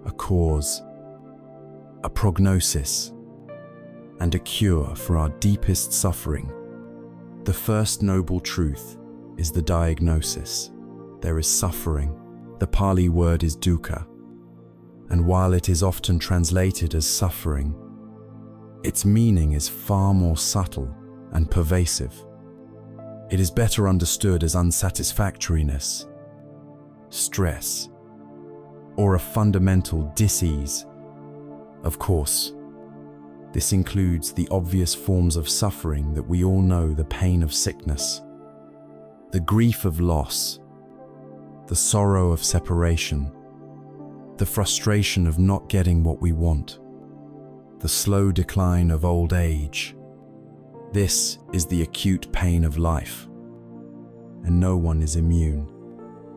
a cause, a prognosis, and a cure for our deepest suffering. The first noble truth is the diagnosis. There is suffering. The Pali word is dukkha, and while it is often translated as suffering, its meaning is far more subtle and pervasive. It is better understood as unsatisfactoriness, stress, or a fundamental dis-ease. Of course, this includes the obvious forms of suffering that we all know: the pain of sickness, the grief of loss, the sorrow of separation, the frustration of not getting what we want, the slow decline of old age. This is the acute pain of life, and no one is immune.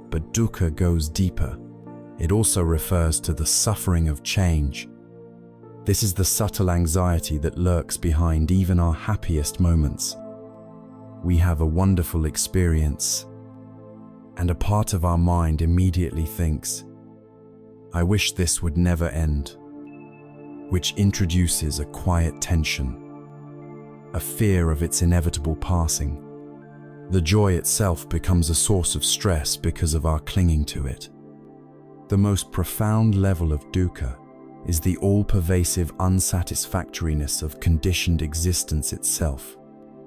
But dukkha goes deeper. It also refers to the suffering of change. This is the subtle anxiety that lurks behind even our happiest moments. We have a wonderful experience, and a part of our mind immediately thinks, "I wish this would never end," which introduces a quiet tension, a fear of its inevitable passing. The joy itself becomes a source of stress because of our clinging to it. The most profound level of dukkha is the all-pervasive unsatisfactoriness of conditioned existence itself.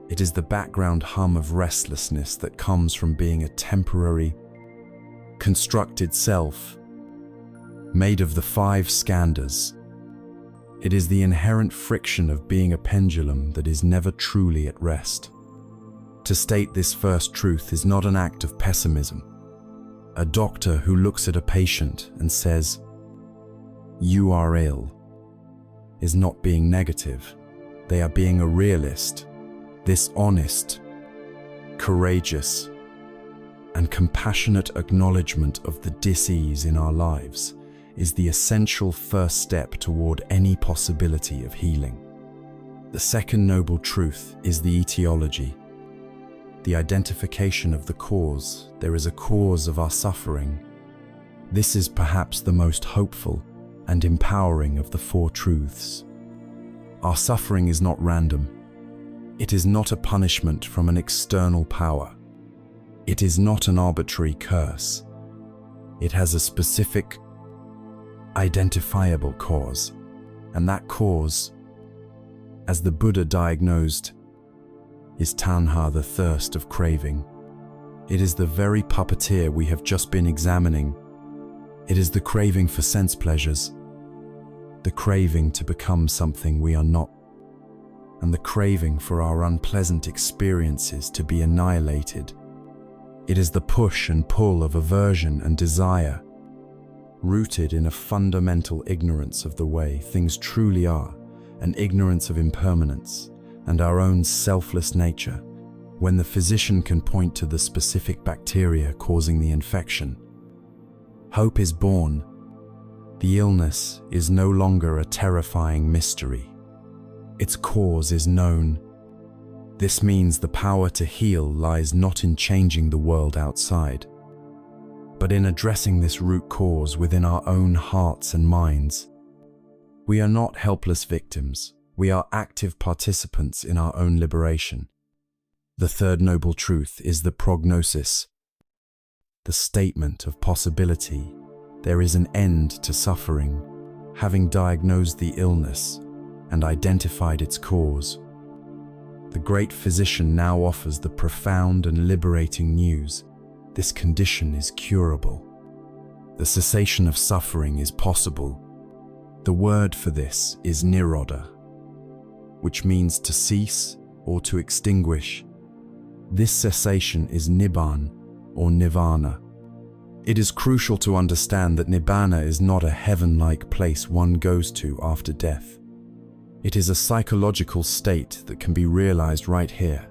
It is the background hum of restlessness that comes from being a temporary, constructed self, made of the five skandhas. It is the inherent friction of being a pendulum that is never truly at rest. To state this first truth is not an act of pessimism. A doctor who looks at a patient and says, "You are ill," is not being negative. They are being a realist. This honest, courageous, and compassionate acknowledgement of the dis-ease in our lives is the essential first step toward any possibility of healing. The second noble truth is the etiology, the identification of the cause. There is a cause of our suffering. This is perhaps the most hopeful and empowering of the four truths. Our suffering is not random. It is not a punishment from an external power. It is not an arbitrary curse. It has a specific, identifiable cause, and that cause, as the Buddha diagnosed, is tanha, the thirst of craving. It is the very puppeteer we have just been examining. It is the craving for sense pleasures, the craving to become something we are not, and the craving for our unpleasant experiences to be annihilated. It is the push and pull of aversion and desire, rooted in a fundamental ignorance of the way things truly are, an ignorance of impermanence and our own selfless nature. When the physician can point to the specific bacteria causing the infection, hope is born. The illness is no longer a terrifying mystery. Its cause is known. This means the power to heal lies not in changing the world outside, but in addressing this root cause within our own hearts and minds. We are not helpless victims. We are active participants in our own liberation. The third noble truth is the prognosis, the statement of possibility. There is an end to suffering. Having diagnosed the illness and identified its cause, the great physician now offers the profound and liberating news: this condition is curable. The cessation of suffering is possible. The word for this is nirodha, which means to cease or to extinguish. This cessation is Nibbana or Nirvana. It is crucial to understand that Nibbana is not a heaven-like place one goes to after death. It is a psychological state that can be realized right here,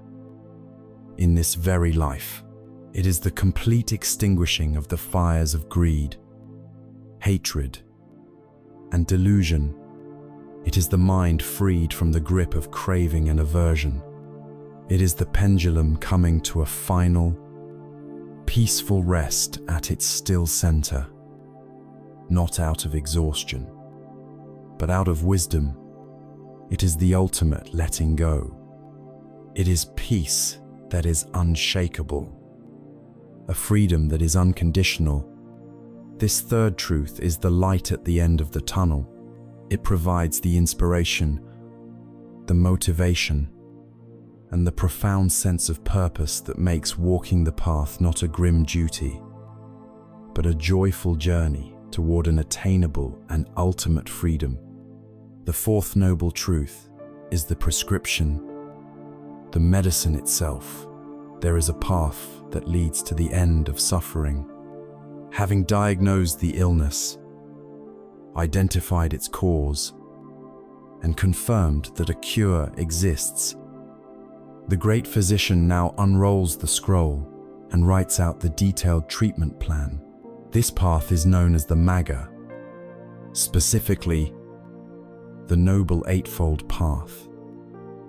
in this very life. It is the complete extinguishing of the fires of greed, hatred, and delusion. It is the mind freed from the grip of craving and aversion. It is the pendulum coming to a final, peaceful rest at its still center, not out of exhaustion, but out of wisdom. It is the ultimate letting go. It is peace that is unshakable, a freedom that is unconditional. This third truth is the light at the end of the tunnel. It provides the inspiration, the motivation, and the profound sense of purpose that makes walking the path not a grim duty, but a joyful journey toward an attainable and ultimate freedom. The fourth noble truth is the prescription, the medicine itself. There is a path that leads to the end of suffering. Having diagnosed the illness, identified its cause, and confirmed that a cure exists, the great physician now unrolls the scroll and writes out the detailed treatment plan. This path is known as the Magga, specifically, the Noble Eightfold Path.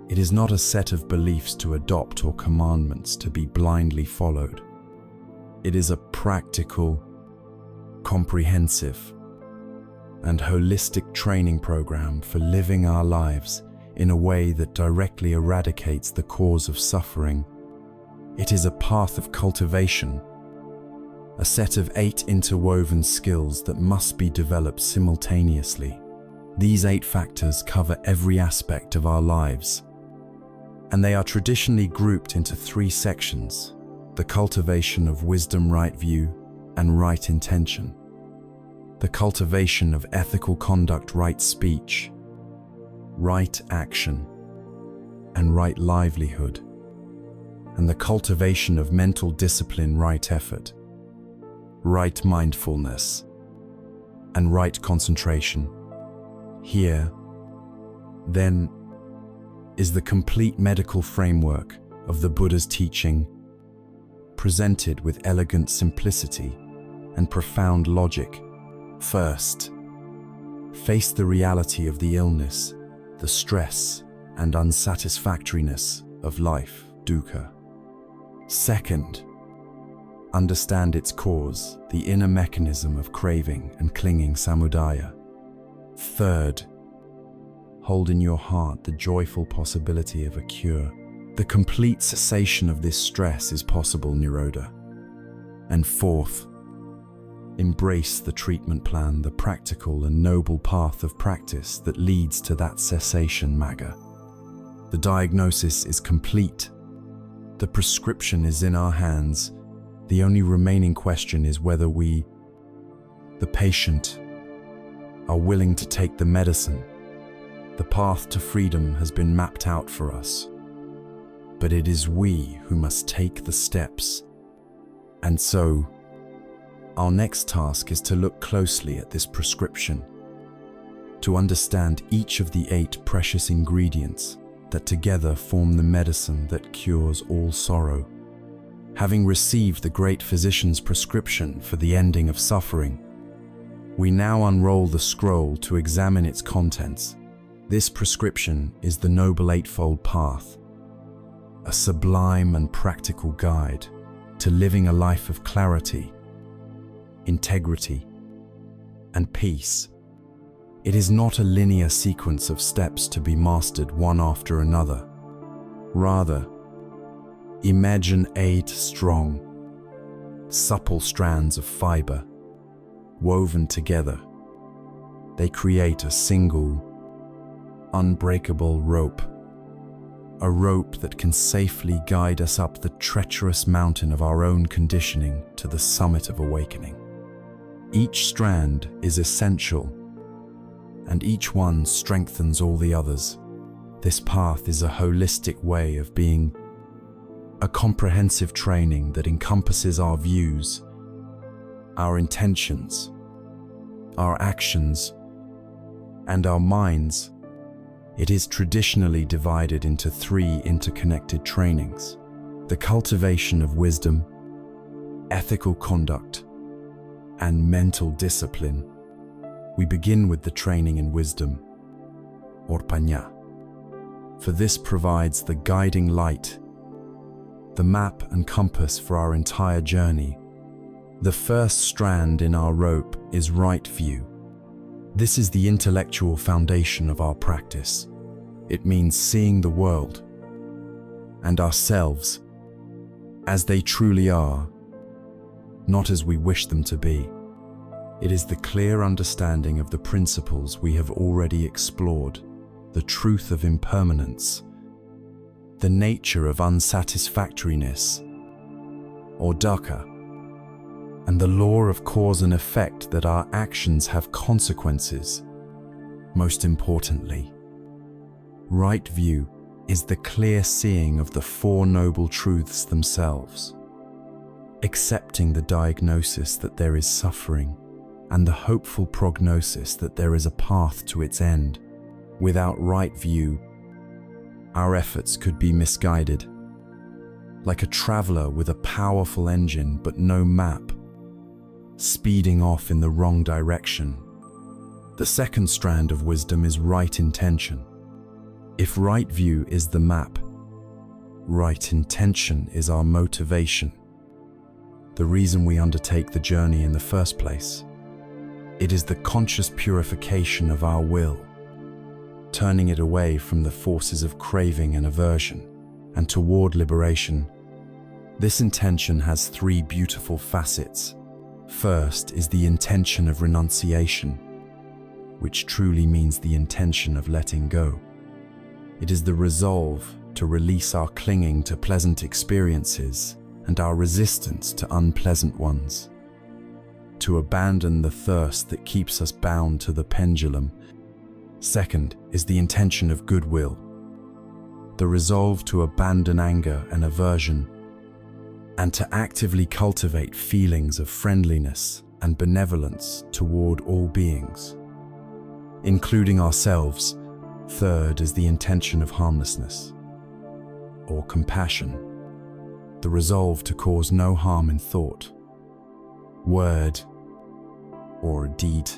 It is not a set of beliefs to adopt or commandments to be blindly followed. It is a practical, comprehensive, and holistic training program for living our lives in a way that directly eradicates the cause of suffering. It is a path of cultivation, a set of 8 interwoven skills that must be developed simultaneously. These 8 factors cover every aspect of our lives, and they are traditionally grouped into 3 sections: the cultivation of wisdom, right view, and right intention; the cultivation of ethical conduct, right speech, right action, and right livelihood; and the cultivation of mental discipline, right effort, right mindfulness, and right concentration. Here, then, is the complete medical framework of the Buddha's teaching, presented with elegant simplicity and profound logic. First, face the reality of the illness, the stress and unsatisfactoriness of life, dukkha. Second, understand its cause, the inner mechanism of craving and clinging, samudaya. Third, hold in your heart the joyful possibility of a cure. The complete cessation of this stress is possible, nirodha. And fourth, embrace the treatment plan, the practical and noble path of practice that leads to that cessation, Magga. The diagnosis is complete. The prescription is in our hands. The only remaining question is whether we, the patient, are willing to take the medicine. The path to freedom has been mapped out for us, but it is we who must take the steps. And so, our next task is to look closely at this prescription, to understand each of the 8 precious ingredients that together form the medicine that cures all sorrow. Having received the great physician's prescription for the ending of suffering, we now unroll the scroll to examine its contents. This prescription is the Noble Eightfold Path, a sublime and practical guide to living a life of clarity, integrity, and peace. It is not a linear sequence of steps to be mastered one after another. Rather, imagine 8 strong, supple strands of fiber woven together. They create a single, unbreakable rope, a rope that can safely guide us up the treacherous mountain of our own conditioning to the summit of awakening. Each strand is essential, and each one strengthens all the others. This path is a holistic way of being, a comprehensive training that encompasses our views, our intentions, our actions, and our minds. It is traditionally divided into 3 interconnected trainings: the cultivation of wisdom, ethical conduct, and mental discipline. We begin with the training in wisdom, or paññā, for this provides the guiding light, the map and compass for our entire journey. The first strand in our rope is right view. This is the intellectual foundation of our practice. It means seeing the world and ourselves as they truly are, not as we wish them to be. It is the clear understanding of the principles we have already explored, the truth of impermanence, the nature of unsatisfactoriness, or dukkha, and the law of cause and effect, that our actions have consequences. Most importantly, right view is the clear seeing of the 4 noble truths themselves, accepting the diagnosis that there is suffering and the hopeful prognosis that there is a path to its end. Without right view, our efforts could be misguided, like a traveler with a powerful engine but no map, speeding off in the wrong direction. The second strand of wisdom is right intention. If right view is the map, right intention is our motivation, the reason we undertake the journey in the first place. It is the conscious purification of our will, turning it away from the forces of craving and aversion and toward liberation. This intention has 3 beautiful facets. First is the intention of renunciation, which truly means the intention of letting go. It is the resolve to release our clinging to pleasant experiences and our resistance to unpleasant ones, to abandon the thirst that keeps us bound to the pendulum. Second is the intention of goodwill, the resolve to abandon anger and aversion, and to actively cultivate feelings of friendliness and benevolence toward all beings, including ourselves. Third is the intention of harmlessness, or compassion, the resolve to cause no harm in thought, word, or deed.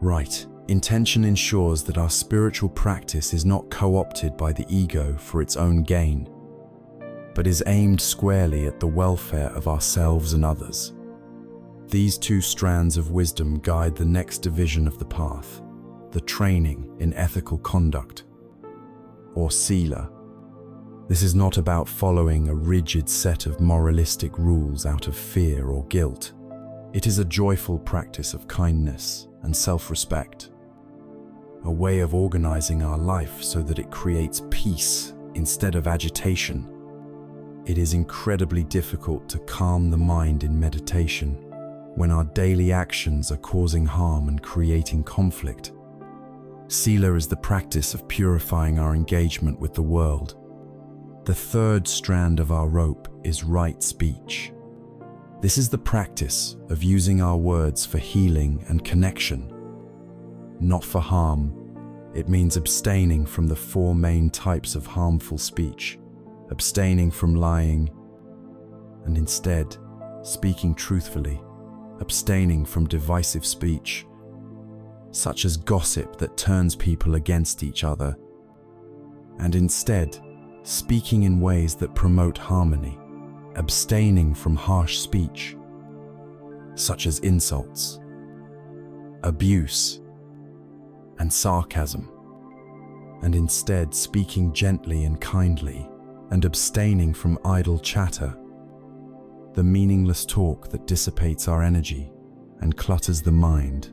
Right intention ensures that our spiritual practice is not co-opted by the ego for its own gain, but is aimed squarely at the welfare of ourselves and others. These 2 strands of wisdom guide the next division of the path, the training in ethical conduct, or sila. This is not about following a rigid set of moralistic rules out of fear or guilt. It is a joyful practice of kindness and self-respect, a way of organizing our life so that it creates peace instead of agitation. It is incredibly difficult to calm the mind in meditation when our daily actions are causing harm and creating conflict. Sila is the practice of purifying our engagement with the world. The third strand of our rope is right speech. This is the practice of using our words for healing and connection, not for harm. It means abstaining from the 4 main types of harmful speech, abstaining from lying, and instead speaking truthfully, abstaining from divisive speech, such as gossip that turns people against each other, and instead speaking in ways that promote harmony, abstaining from harsh speech, such as insults, abuse, and sarcasm, and instead speaking gently and kindly, and abstaining from idle chatter, the meaningless talk that dissipates our energy and clutters the mind,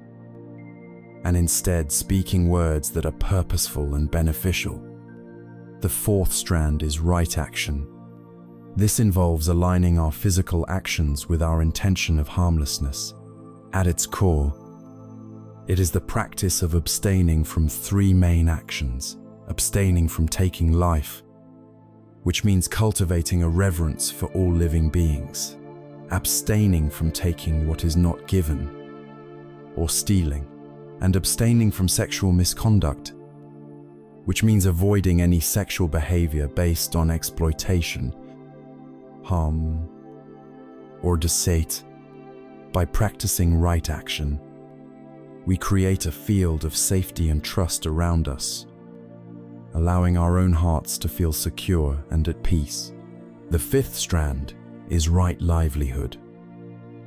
and instead speaking words that are purposeful and beneficial. The fourth strand is right action. This involves aligning our physical actions with our intention of harmlessness. At its core, it is the practice of abstaining from 3 main actions: abstaining from taking life, which means cultivating a reverence for all living beings, abstaining from taking what is not given, or stealing, and abstaining from sexual misconduct, which means avoiding any sexual behavior based on exploitation, harm, or deceit. By practicing right action, we create a field of safety and trust around us, allowing our own hearts to feel secure and at peace. The fifth strand is right livelihood.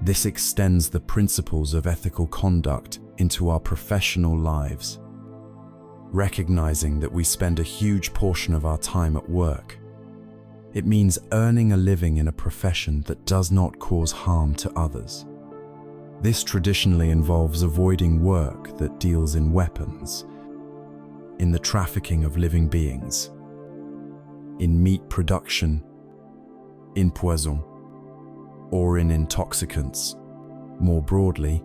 This extends the principles of ethical conduct into our professional lives, recognizing that we spend a huge portion of our time at work. It means earning a living in a profession that does not cause harm to others. This traditionally involves avoiding work that deals in weapons, in the trafficking of living beings, in meat production, in poison, or in intoxicants. More broadly,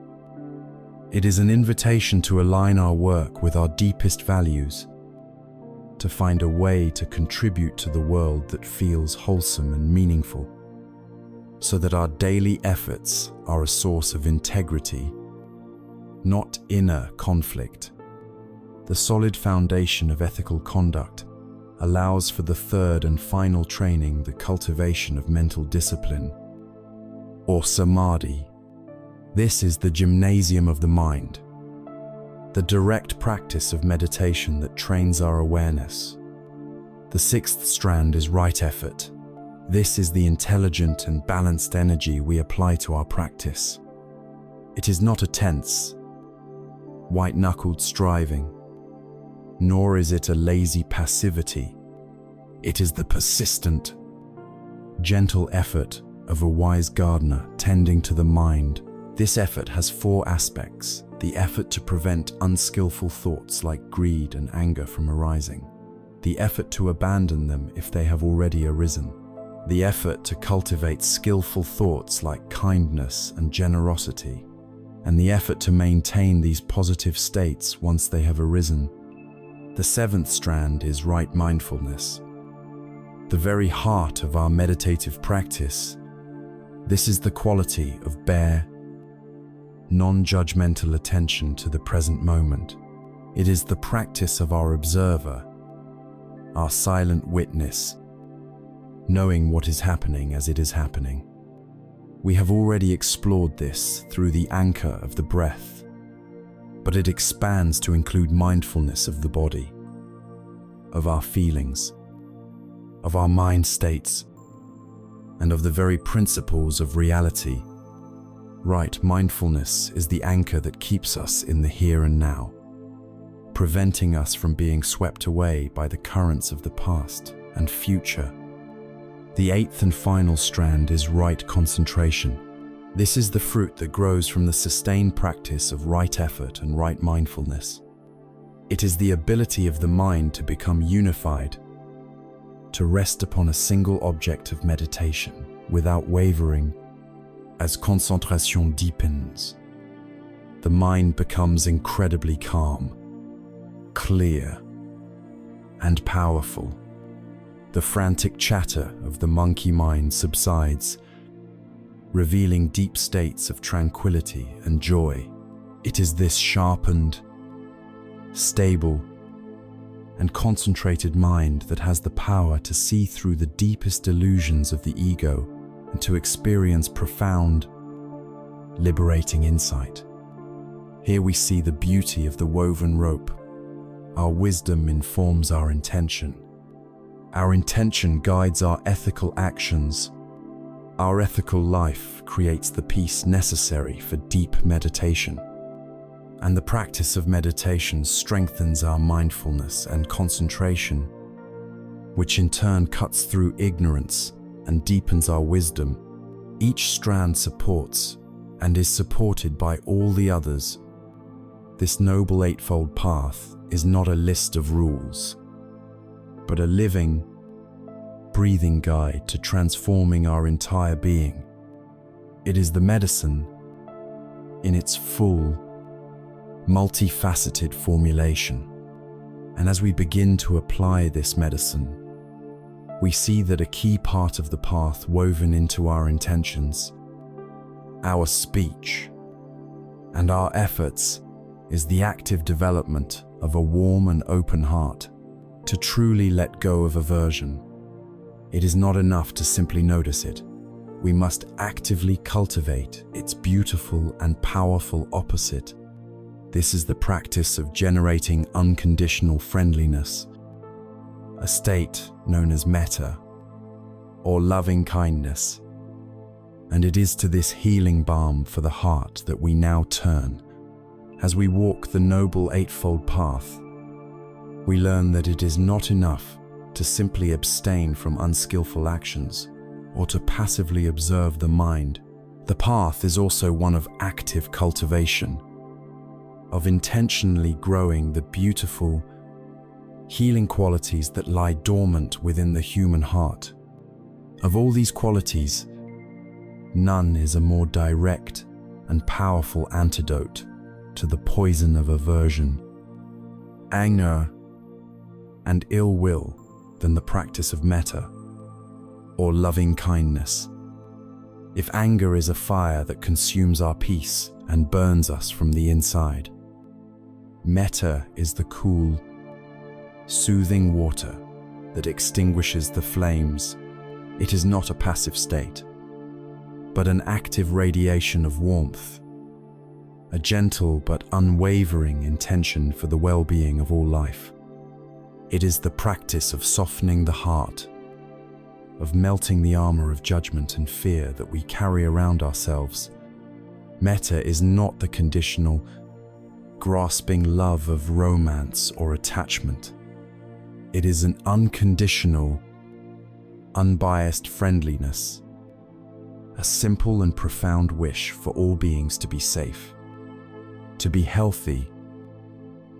it is an invitation to align our work with our deepest values, to find a way to contribute to the world that feels wholesome and meaningful, so that our daily efforts are a source of integrity, not inner conflict. The solid foundation of ethical conduct allows for the third and final training, the cultivation of mental discipline, or samadhi. This is the gymnasium of the mind, the direct practice of meditation that trains our awareness. The sixth strand is right effort. This is the intelligent and balanced energy we apply to our practice. It is not a tense, white-knuckled striving, nor is it a lazy passivity. It is the persistent, gentle effort of a wise gardener tending to the mind. This effort has four aspects: the effort to prevent unskillful thoughts like greed and anger from arising, the effort to abandon them if they have already arisen, the effort to cultivate skillful thoughts like kindness and generosity, and the effort to maintain these positive states once they have arisen. The seventh strand is right mindfulness, the very heart of our meditative practice. This is the quality of bare, non-judgmental attention to the present moment. It is the practice of our observer, our silent witness, knowing what is happening as it is happening. We have already explored this through the anchor of the breath, but it expands to include mindfulness of the body, of our feelings, of our mind states, and of the very principles of reality. Right mindfulness is the anchor that keeps us in the here and now, preventing us from being swept away by the currents of the past and future. The eighth and final strand is right concentration. This is the fruit that grows from the sustained practice of right effort and right mindfulness. It is the ability of the mind to become unified, to rest upon a single object of meditation without wavering. As concentration deepens, the mind becomes incredibly calm, clear, and powerful. The frantic chatter of the monkey mind subsides, revealing deep states of tranquility and joy. It is this sharpened, stable, and concentrated mind that has the power to see through the deepest illusions of the ego and to experience profound, liberating insight. Here we see the beauty of the woven rope. Our wisdom informs our intention. Our intention guides our ethical actions. Our ethical life creates the peace necessary for deep meditation. And the practice of meditation strengthens our mindfulness and concentration, which in turn cuts through ignorance and deepens our wisdom. Each strand supports and is supported by all the others. This noble eightfold path is not a list of rules, but a living, breathing guide to transforming our entire being. It is the medicine in its full, multifaceted formulation, And as we begin to apply this medicine, we see that a key part of the path woven into our intentions, our speech, and our efforts is the active development of a warm and open heart to truly let go of aversion. It is not enough to simply notice it. We must actively cultivate its beautiful and powerful opposite. This is the practice of generating unconditional friendliness, a state known as metta, or loving kindness. And it is to this healing balm for the heart that we now turn. As we walk the Noble Eightfold Path, we learn that it is not enough to simply abstain from unskillful actions or to passively observe the mind. The path is also one of active cultivation, of intentionally growing the beautiful, healing qualities that lie dormant within the human heart. Of all these qualities, none is a more direct and powerful antidote to the poison of aversion, anger, and ill will than the practice of metta, or loving kindness. If anger is a fire that consumes our peace and burns us from the inside, metta is the cool, soothing water that extinguishes the flames. It is not a passive state, but an active radiation of warmth, a gentle but unwavering intention for the well-being of all life. It is the practice of softening the heart, of melting the armor of judgment and fear that we carry around ourselves. Metta is not the conditional, grasping love of romance or attachment. It is an unconditional, unbiased friendliness, a simple and profound wish for all beings to be safe, to be healthy,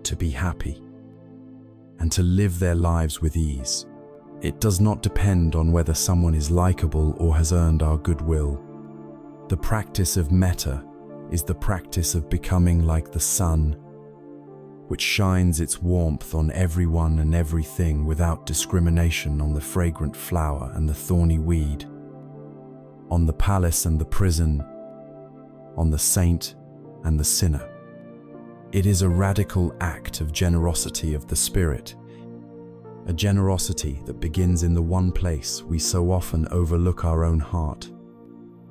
to be happy, and to live their lives with ease. It does not depend on whether someone is likable or has earned our goodwill. The practice of metta is the practice of becoming like the sun, which shines its warmth on everyone and everything without discrimination, on the fragrant flower and the thorny weed, on the palace and the prison, on the saint and the sinner. It is a radical act of generosity of the spirit, a generosity that begins in the one place we so often overlook: our own heart.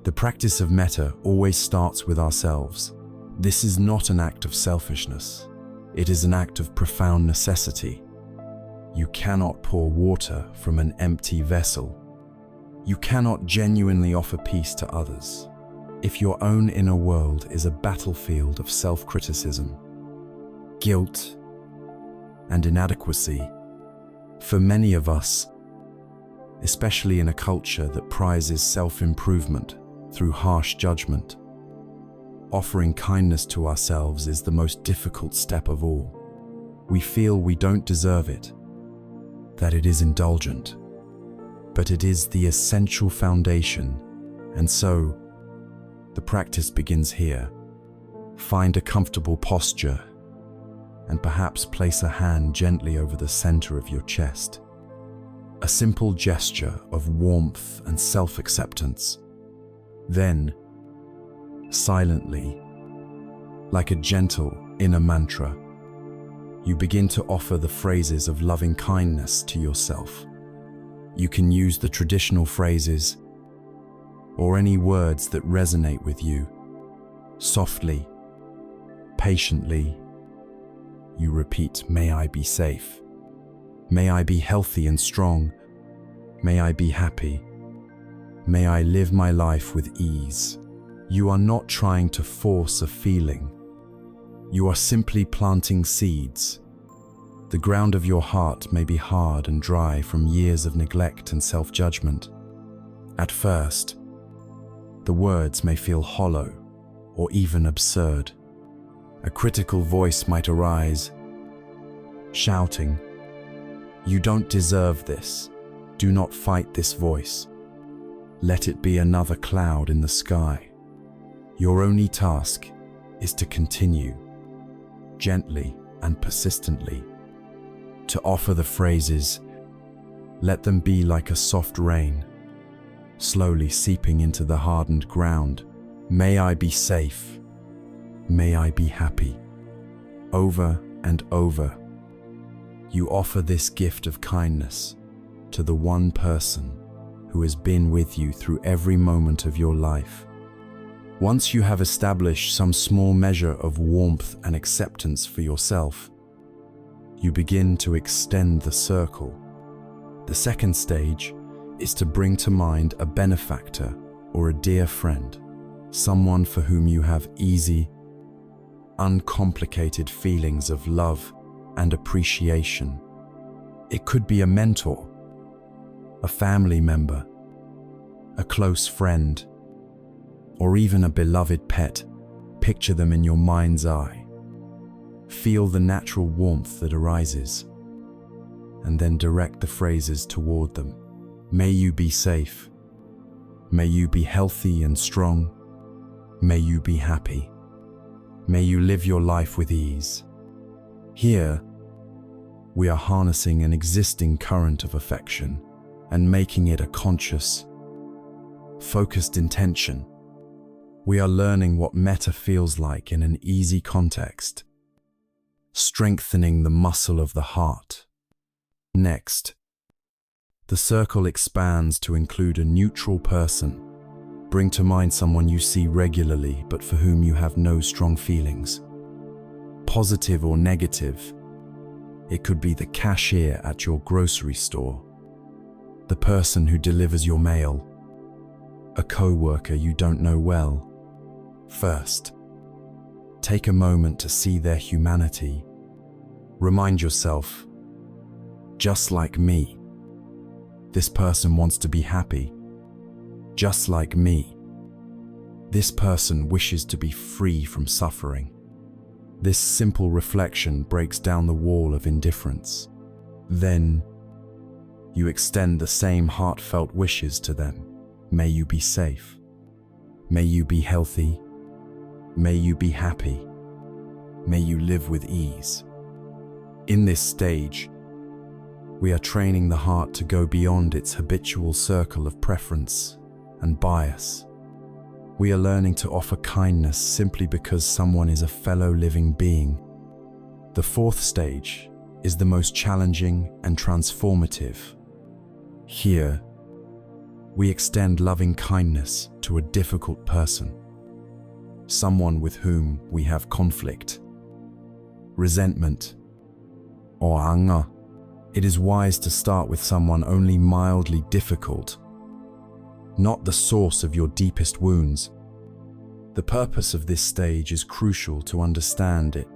The practice of metta always starts with ourselves. This is not an act of selfishness. It is an act of profound necessity. You cannot pour water from an empty vessel. You cannot genuinely offer peace to others if your own inner world is a battlefield of self-criticism, guilt, and inadequacy. For many of us, especially in a culture that prizes self-improvement through harsh judgment, offering kindness to ourselves is the most difficult step of all. We feel we don't deserve it, that it is indulgent, but it is the essential foundation, and so the practice begins here. Find a comfortable posture and perhaps place a hand gently over the center of your chest. A simple gesture of warmth and self-acceptance. Then, silently, like a gentle inner mantra, you begin to offer the phrases of loving kindness to yourself. You can use the traditional phrases or any words that resonate with you. Softly, patiently, you repeat, "May I be safe. May I be healthy and strong. May I be happy. May I live my life with ease." You are not trying to force a feeling. You are simply planting seeds. The ground of your heart may be hard and dry from years of neglect and self-judgment. At first, the words may feel hollow or even absurd. A critical voice might arise, shouting, "You don't deserve this. Do not fight this voice. Let it be another cloud in the sky." Your only task is to continue, gently and persistently, to offer the phrases. Let them be like a soft rain, slowly seeping into the hardened ground. May I be safe. May I be happy. Over and over, you offer this gift of kindness to the one person who has been with you through every moment of your life. Once you have established some small measure of warmth and acceptance for yourself, you begin to extend the circle. The second stage is to bring to mind a benefactor or a dear friend, someone for whom you have easy, uncomplicated feelings of love and appreciation. It could be a mentor, a family member, a close friend, or even a beloved pet. Picture them in your mind's eye. Feel the natural warmth that arises, and then direct the phrases toward them. May you be safe. May you be healthy and strong. May you be happy. May you live your life with ease. Here, we are harnessing an existing current of affection and making it a conscious, focused intention. We are learning what metta feels like in an easy context, strengthening the muscle of the heart. Next, the circle expands to include a neutral person. Bring to mind someone you see regularly but for whom you have no strong feelings. Positive or negative, it could be the cashier at your grocery store, the person who delivers your mail, a co-worker you don't know well. First, take a moment to see their humanity. Remind yourself, just like me, this person wants to be happy. Just like me, this person wishes to be free from suffering. This simple reflection breaks down the wall of indifference. Then, you extend the same heartfelt wishes to them. May you be safe. May you be healthy. May you be happy. May you live with ease. In this stage, we are training the heart to go beyond its habitual circle of preference and bias. We are learning to offer kindness simply because someone is a fellow living being. The fourth stage is the most challenging and transformative. Here, we extend loving kindness to a difficult person, someone with whom we have conflict, resentment, or anger. It is wise to start with someone only mildly difficult, not the source of your deepest wounds. The purpose of this stage is crucial to understand. It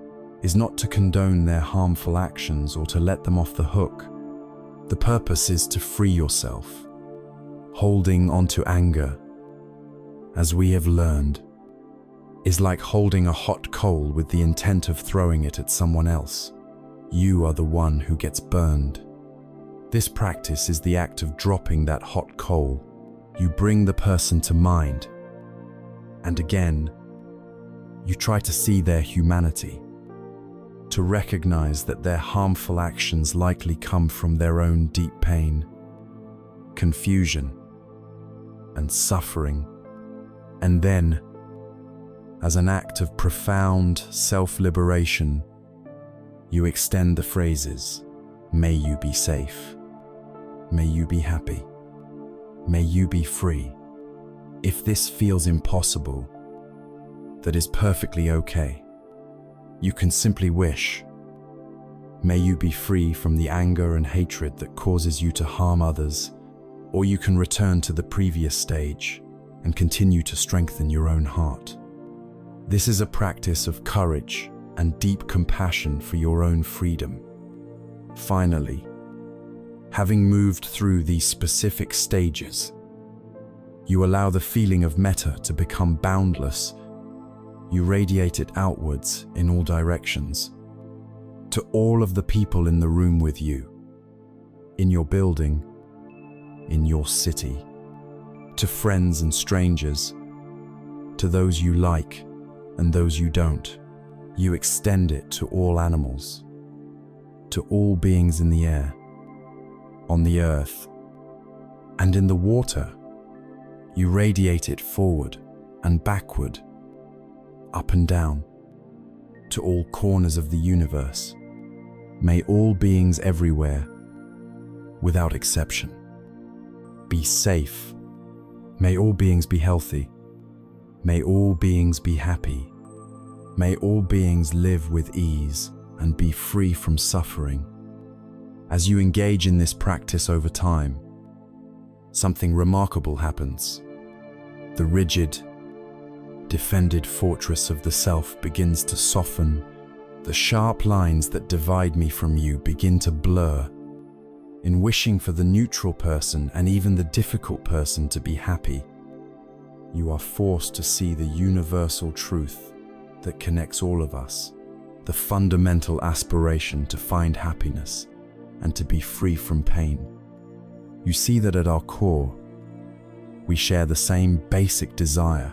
is not to condone their harmful actions or to let them off the hook. The purpose is to free yourself. Holding onto anger, as we have learned, is like holding a hot coal with the intent of throwing it at someone else. You are the one who gets burned. This practice is the act of dropping that hot coal. You bring the person to mind, and again, you try to see their humanity, to recognize that their harmful actions likely come from their own deep pain, confusion, and suffering. And then, as an act of profound self-liberation, you extend the phrases, may you be safe, may you be happy, may you be free. If this feels impossible, that is perfectly okay. You can simply wish, may you be free from the anger and hatred that causes you to harm others, or you can return to the previous stage and continue to strengthen your own heart. This is a practice of courage and deep compassion for your own freedom. Finally, having moved through these specific stages, you allow the feeling of metta to become boundless. You radiate it outwards in all directions, to all of the people in the room with you, in your building, in your city, to friends and strangers, to those you like and those you don't. You extend it to all animals, to all beings in the air, on the earth, and in the water. You radiate it forward and backward, up and down, to all corners of the universe. May all beings everywhere, without exception, be safe. May all beings be healthy. May all beings be happy. May all beings live with ease and be free from suffering. As you engage in this practice over time, something remarkable happens. The rigid, defended fortress of the self begins to soften. The sharp lines that divide me from you begin to blur. In wishing for the neutral person and even the difficult person to be happy, you are forced to see the universal truth that connects all of us, the fundamental aspiration to find happiness and to be free from pain. You see that at our core, we share the same basic desire.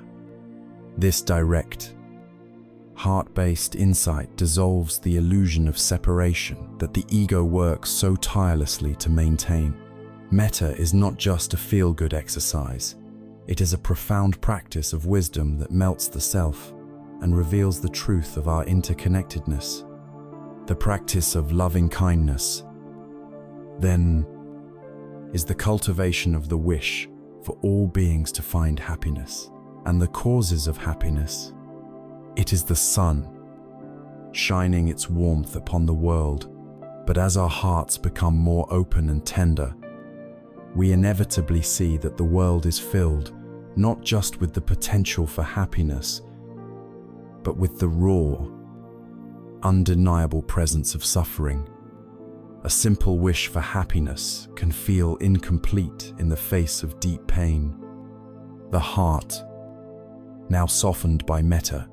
This direct, heart-based insight dissolves the illusion of separation that the ego works so tirelessly to maintain. Metta is not just a feel-good exercise. It is a profound practice of wisdom that melts the self and reveals the truth of our interconnectedness. The practice of loving kindness, then, is the cultivation of the wish for all beings to find happiness and the causes of happiness. It is the sun, shining its warmth upon the world, but as our hearts become more open and tender, we inevitably see that the world is filled not just with the potential for happiness, but with the raw, undeniable presence of suffering. A simple wish for happiness can feel incomplete in the face of deep pain. The heart, now softened by metta,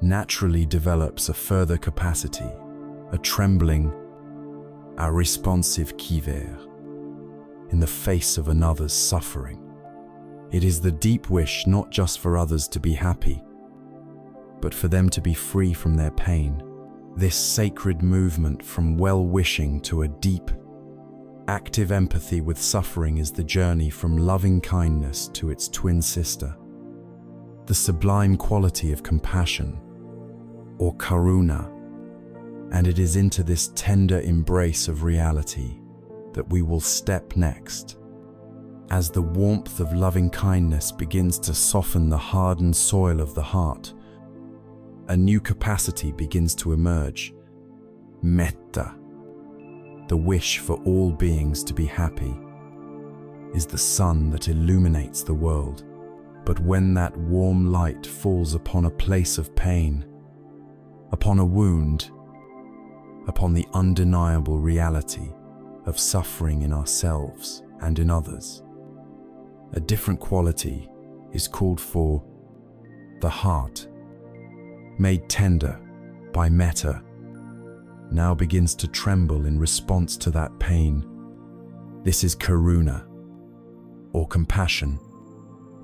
naturally develops a further capacity, a trembling, a responsive quiver, in the face of another's suffering. It is the deep wish not just for others to be happy, but for them to be free from their pain. This sacred movement from well-wishing to a deep, active empathy with suffering is the journey from loving kindness to its twin sister, the sublime quality of compassion, or karuna, and it is into this tender embrace of reality that we will step next. As the warmth of loving kindness begins to soften the hardened soil of the heart, a new capacity begins to emerge. Metta, the wish for all beings to be happy, is the sun that illuminates the world. But when that warm light falls upon a place of pain, upon a wound, upon the undeniable reality of suffering in ourselves and in others, a different quality is called for. The heart, made tender by metta, now begins to tremble in response to that pain. This is karuna, or compassion.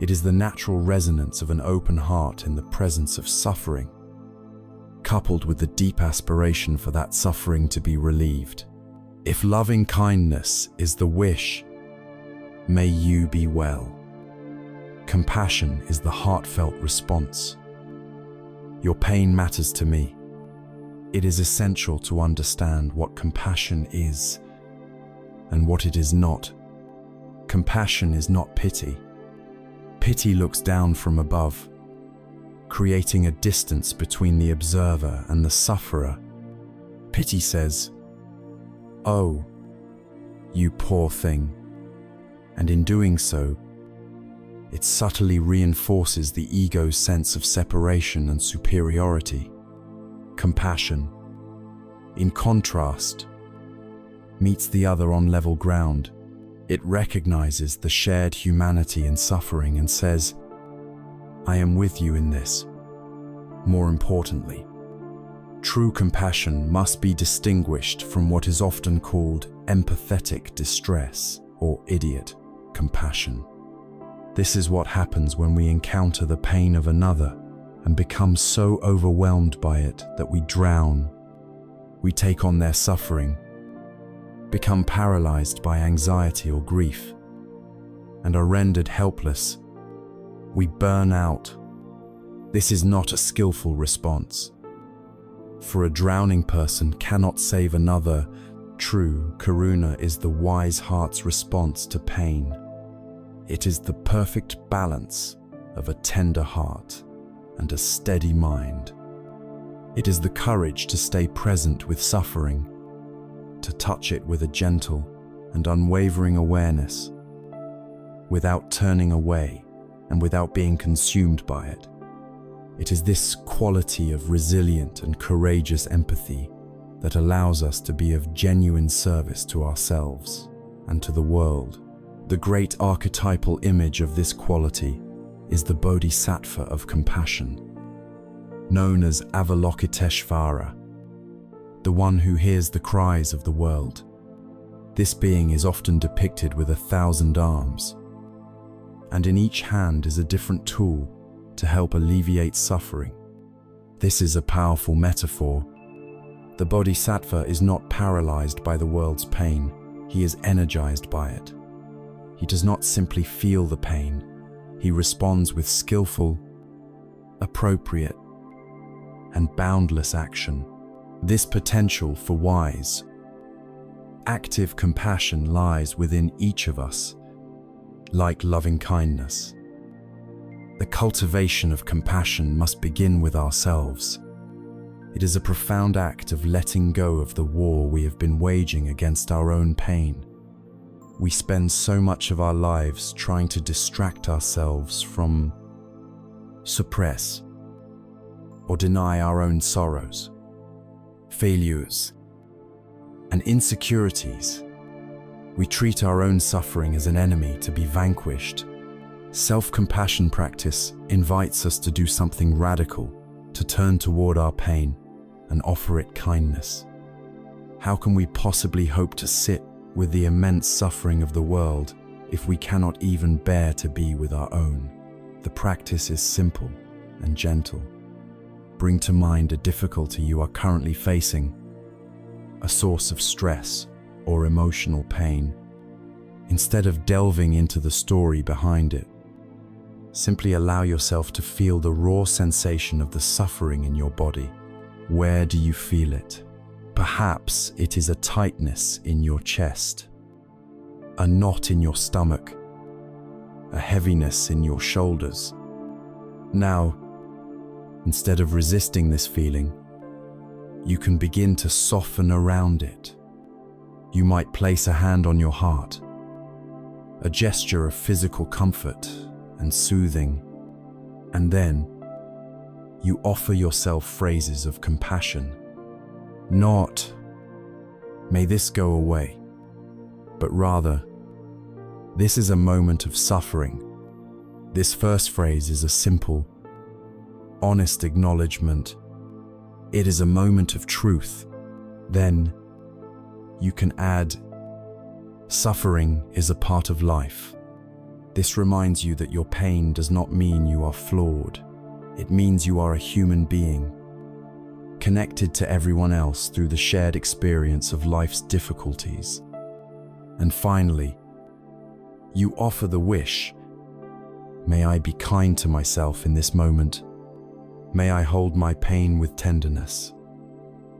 It is the natural resonance of an open heart in the presence of suffering, coupled with the deep aspiration for that suffering to be relieved. If loving kindness is the wish, may you be well. Compassion is the heartfelt response. Your pain matters to me. It is essential to understand what compassion is and what it is not. Compassion is not pity. Pity looks down from above, creating a distance between the observer and the sufferer. Pity says, "Oh, you poor thing," and in doing so, it subtly reinforces the ego's sense of separation and superiority. Compassion, in contrast, meets the other on level ground. It recognizes the shared humanity in suffering and says, "I am with you in this." More importantly, true compassion must be distinguished from what is often called empathetic distress or idiot compassion. This is what happens when we encounter the pain of another and become so overwhelmed by it that we drown. We take on their suffering, become paralyzed by anxiety or grief, and are rendered helpless. We burn out. This is not a skillful response. For a drowning person cannot save another. True karuna is the wise heart's response to pain. It is the perfect balance of a tender heart and a steady mind. It is the courage to stay present with suffering, to touch it with a gentle and unwavering awareness, without turning away and without being consumed by it. It is this quality of resilient and courageous empathy that allows us to be of genuine service to ourselves and to the world. The great archetypal image of this quality is the Bodhisattva of compassion, known as Avalokiteshvara, the one who hears the cries of the world. This being is often depicted with 1,000 arms, and in each hand is a different tool to help alleviate suffering. This is a powerful metaphor. The Bodhisattva is not paralyzed by the world's pain, he is energized by it. He does not simply feel the pain, he responds with skillful, appropriate, and boundless action. This potential for wise, active compassion lies within each of us, like loving kindness. The cultivation of compassion must begin with ourselves. It is a profound act of letting go of the war we have been waging against our own pain. We spend so much of our lives trying to distract ourselves from, suppress, or deny our own sorrows, failures, and insecurities. We treat our own suffering as an enemy to be vanquished. Self-compassion practice invites us to do something radical, to turn toward our pain and offer it kindness. How can we possibly hope to sit with the immense suffering of the world if we cannot even bear to be with our own? The practice is simple and gentle. Bring to mind a difficulty you are currently facing, a source of stress or emotional pain. Instead of delving into the story behind it, simply allow yourself to feel the raw sensation of the suffering in your body. Where do you feel it? Perhaps it is a tightness in your chest, a knot in your stomach, a heaviness in your shoulders. Now, instead of resisting this feeling, you can begin to soften around it. You might place a hand on your heart, a gesture of physical comfort and soothing, and then you offer yourself phrases of compassion. Not, "May this go away," but rather, "This is a moment of suffering." This first phrase is a simple, honest acknowledgement. It is a moment of truth. Then you can add, "Suffering is a part of life." This reminds you that your pain does not mean you are flawed. It means you are a human being, connected to everyone else through the shared experience of life's difficulties. And finally, you offer the wish, "May I be kind to myself in this moment. May I hold my pain with tenderness."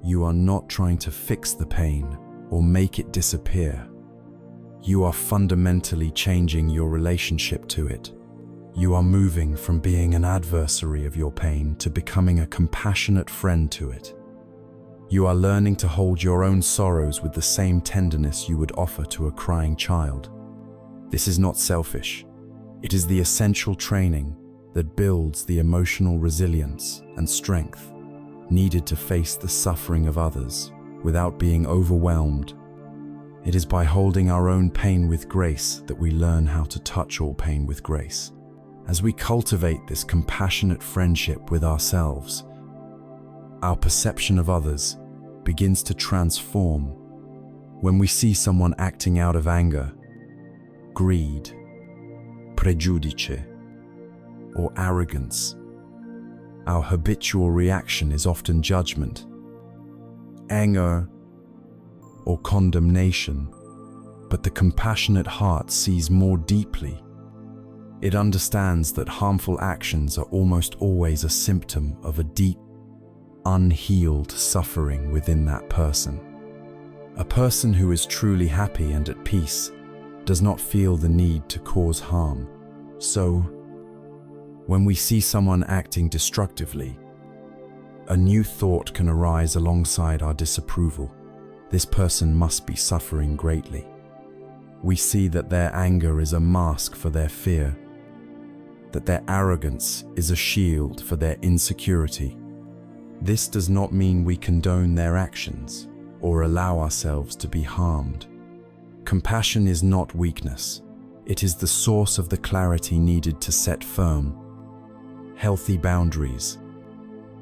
You are not trying to fix the pain or make it disappear. You are fundamentally changing your relationship to it. You are moving from being an adversary of your pain to becoming a compassionate friend to it. You are learning to hold your own sorrows with the same tenderness you would offer to a crying child. This is not selfish. It is the essential training that builds the emotional resilience and strength needed to face the suffering of others without being overwhelmed. It is by holding our own pain with grace that we learn how to touch all pain with grace. As we cultivate this compassionate friendship with ourselves, our perception of others begins to transform. When we see someone acting out of anger, greed, prejudice, or arrogance, our habitual reaction is often judgment. anger, or condemnation, but the compassionate heart sees more deeply. It understands that harmful actions are almost always a symptom of a deep, unhealed suffering within that person. A person who is truly happy and at peace does not feel the need to cause harm. So, when we see someone acting destructively, a new thought can arise alongside our disapproval. This person must be suffering greatly. We see that their anger is a mask for their fear, that their arrogance is a shield for their insecurity. This does not mean we condone their actions or allow ourselves to be harmed. Compassion is not weakness. It is the source of the clarity needed to set firm, healthy boundaries,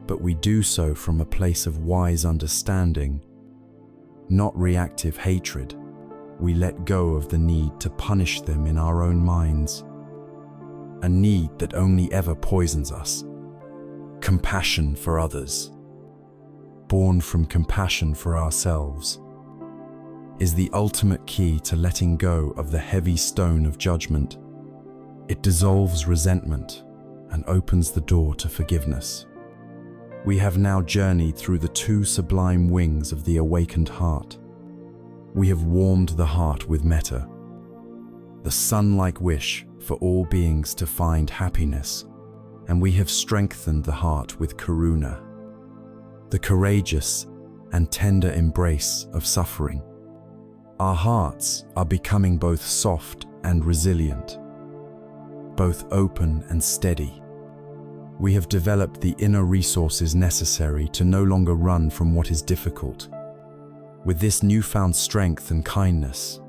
but we do so from a place of wise understanding, not reactive hatred. We let go of the need to punish them in our own minds, a need that only ever poisons us. Compassion for others, born from compassion for ourselves, is the ultimate key to letting go of the heavy stone of judgment. It dissolves resentment and opens the door to forgiveness. We have now journeyed through the two sublime wings of the awakened heart. We have warmed the heart with metta, the sun-like wish for all beings to find happiness, and we have strengthened the heart with karuna, the courageous and tender embrace of suffering. Our hearts are becoming both soft and resilient, both open and steady. We have developed the inner resources necessary to no longer run from what is difficult. With this newfound strength and kindness,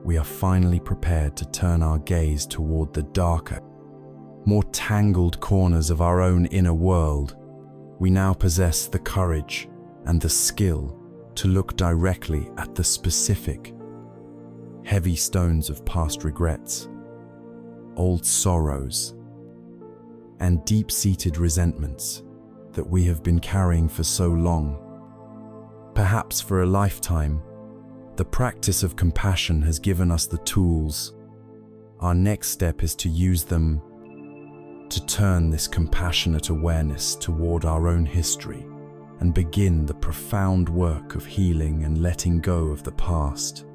we are finally prepared to turn our gaze toward the darker, more tangled corners of our own inner world. We now possess the courage and the skill to look directly at the specific, heavy stones of past regrets, old sorrows, and deep-seated resentments that we have been carrying for so long. Perhaps for a lifetime, the practice of compassion has given us the tools. Our next step is to use them to turn this compassionate awareness toward our own history and begin the profound work of healing and letting go of the past.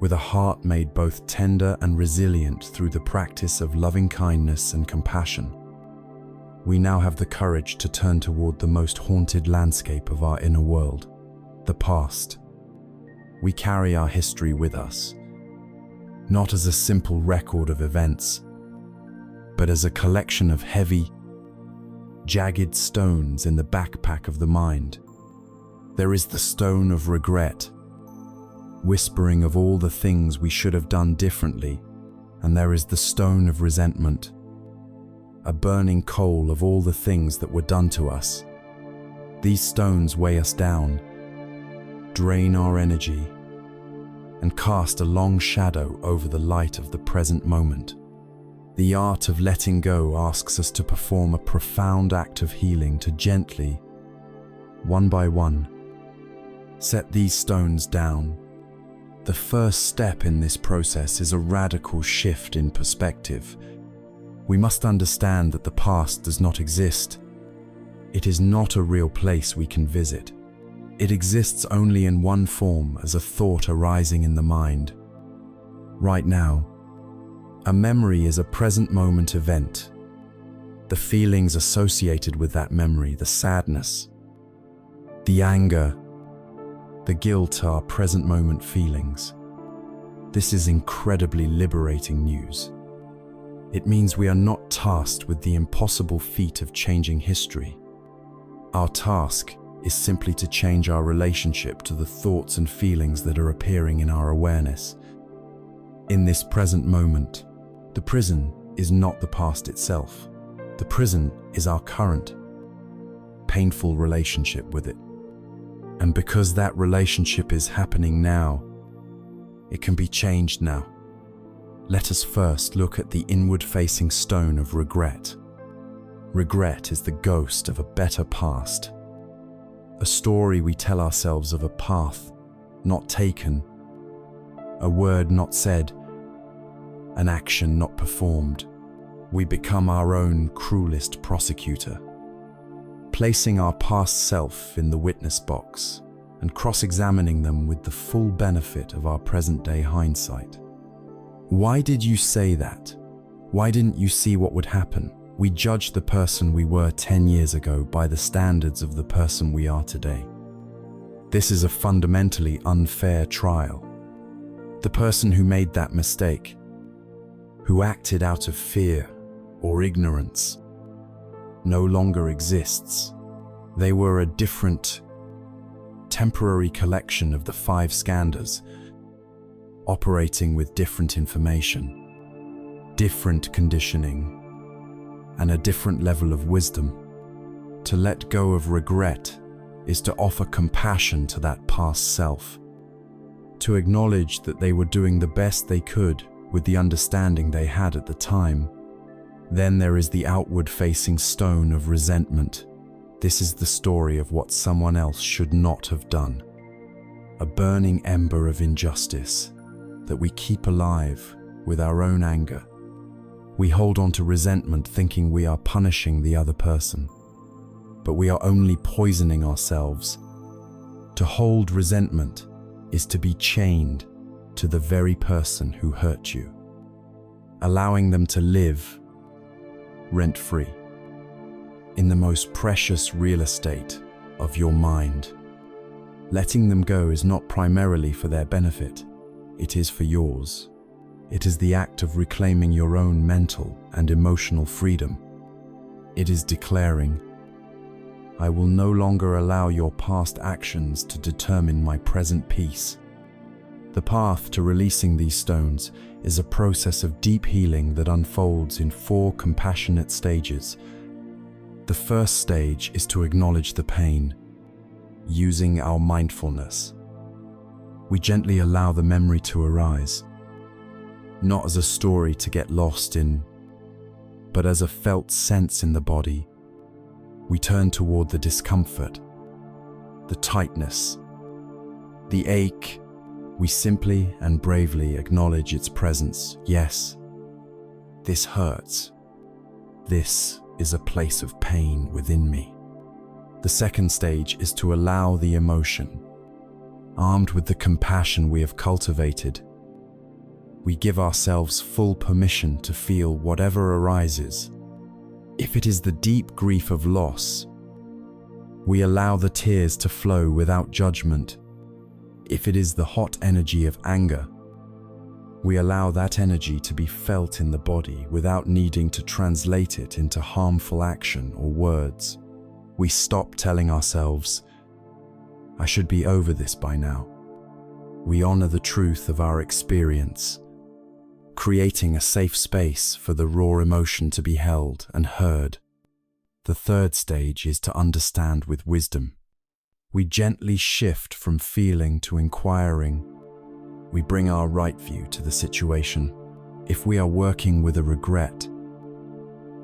With a heart made both tender and resilient through the practice of loving kindness and compassion, we now have the courage to turn toward the most haunted landscape of our inner world, the past. We carry our history with us, not as a simple record of events, but as a collection of heavy, jagged stones in the backpack of the mind. There is the stone of regret, whispering of all the things we should have done differently, and there is the stone of resentment, a burning coal of all the things that were done to us. These stones weigh us down, drain our energy, and cast a long shadow over the light of the present moment. The art of letting go asks us to perform a profound act of healing to gently, one by one, set these stones down. The first step in this process is a radical shift in perspective. We must understand that the past does not exist. It is not a real place we can visit. It exists only in one form, as a thought arising in the mind. Right now, a memory is a present moment event. The feelings associated with that memory, the sadness, the anger, the guilt are present moment feelings. This is incredibly liberating news. It means we are not tasked with the impossible feat of changing history. Our task is simply to change our relationship to the thoughts and feelings that are appearing in our awareness. In this present moment, the prison is not the past itself. The prison is our current, painful relationship with it. And because that relationship is happening now, it can be changed now. Let us first look at the inward-facing stone of regret. Regret is the ghost of a better past, a story we tell ourselves of a path not taken, a word not said, an action not performed. We become our own cruelest prosecutor, placing our past self in the witness box and cross-examining them with the full benefit of our present-day hindsight. Why did you say that? Why didn't you see what would happen? We judge the person we were 10 years ago by the standards of the person we are today. This is a fundamentally unfair trial. The person who made that mistake, who acted out of fear or ignorance, no longer exists. They were a different, temporary collection of the 5 skandhas, operating with different information, different conditioning, and a different level of wisdom. To let go of regret is to offer compassion to that past self, to acknowledge that they were doing the best they could with the understanding they had at the time. Then there is the outward-facing stone of resentment. This is the story of what someone else should not have done, a burning ember of injustice that we keep alive with our own anger. We hold on to resentment thinking we are punishing the other person, but we are only poisoning ourselves. To hold resentment is to be chained to the very person who hurt you, allowing them to live rent-free in the most precious real estate of your mind. Letting them go is not primarily for their benefit, it is for yours. It is the act of reclaiming your own mental and emotional freedom. It is declaring, I will no longer allow your past actions to determine my present peace. The path to releasing these stones is a process of deep healing that unfolds in 4 compassionate stages. The first stage is to acknowledge the pain, using our mindfulness. We gently allow the memory to arise, not as a story to get lost in, but as a felt sense in the body. We turn toward the discomfort, the tightness, the ache. We simply and bravely acknowledge its presence. Yes, this hurts. This is a place of pain within me. The second stage is to allow the emotion. Armed with the compassion we have cultivated, we give ourselves full permission to feel whatever arises. If it is the deep grief of loss, we allow the tears to flow without judgment. If it is the hot energy of anger, we allow that energy to be felt in the body without needing to translate it into harmful action or words. We stop telling ourselves, I should be over this by now. We honor the truth of our experience, creating a safe space for the raw emotion to be held and heard. The third stage is to understand with wisdom. We gently shift from feeling to inquiring. We bring our right view to the situation. If we are working with a regret,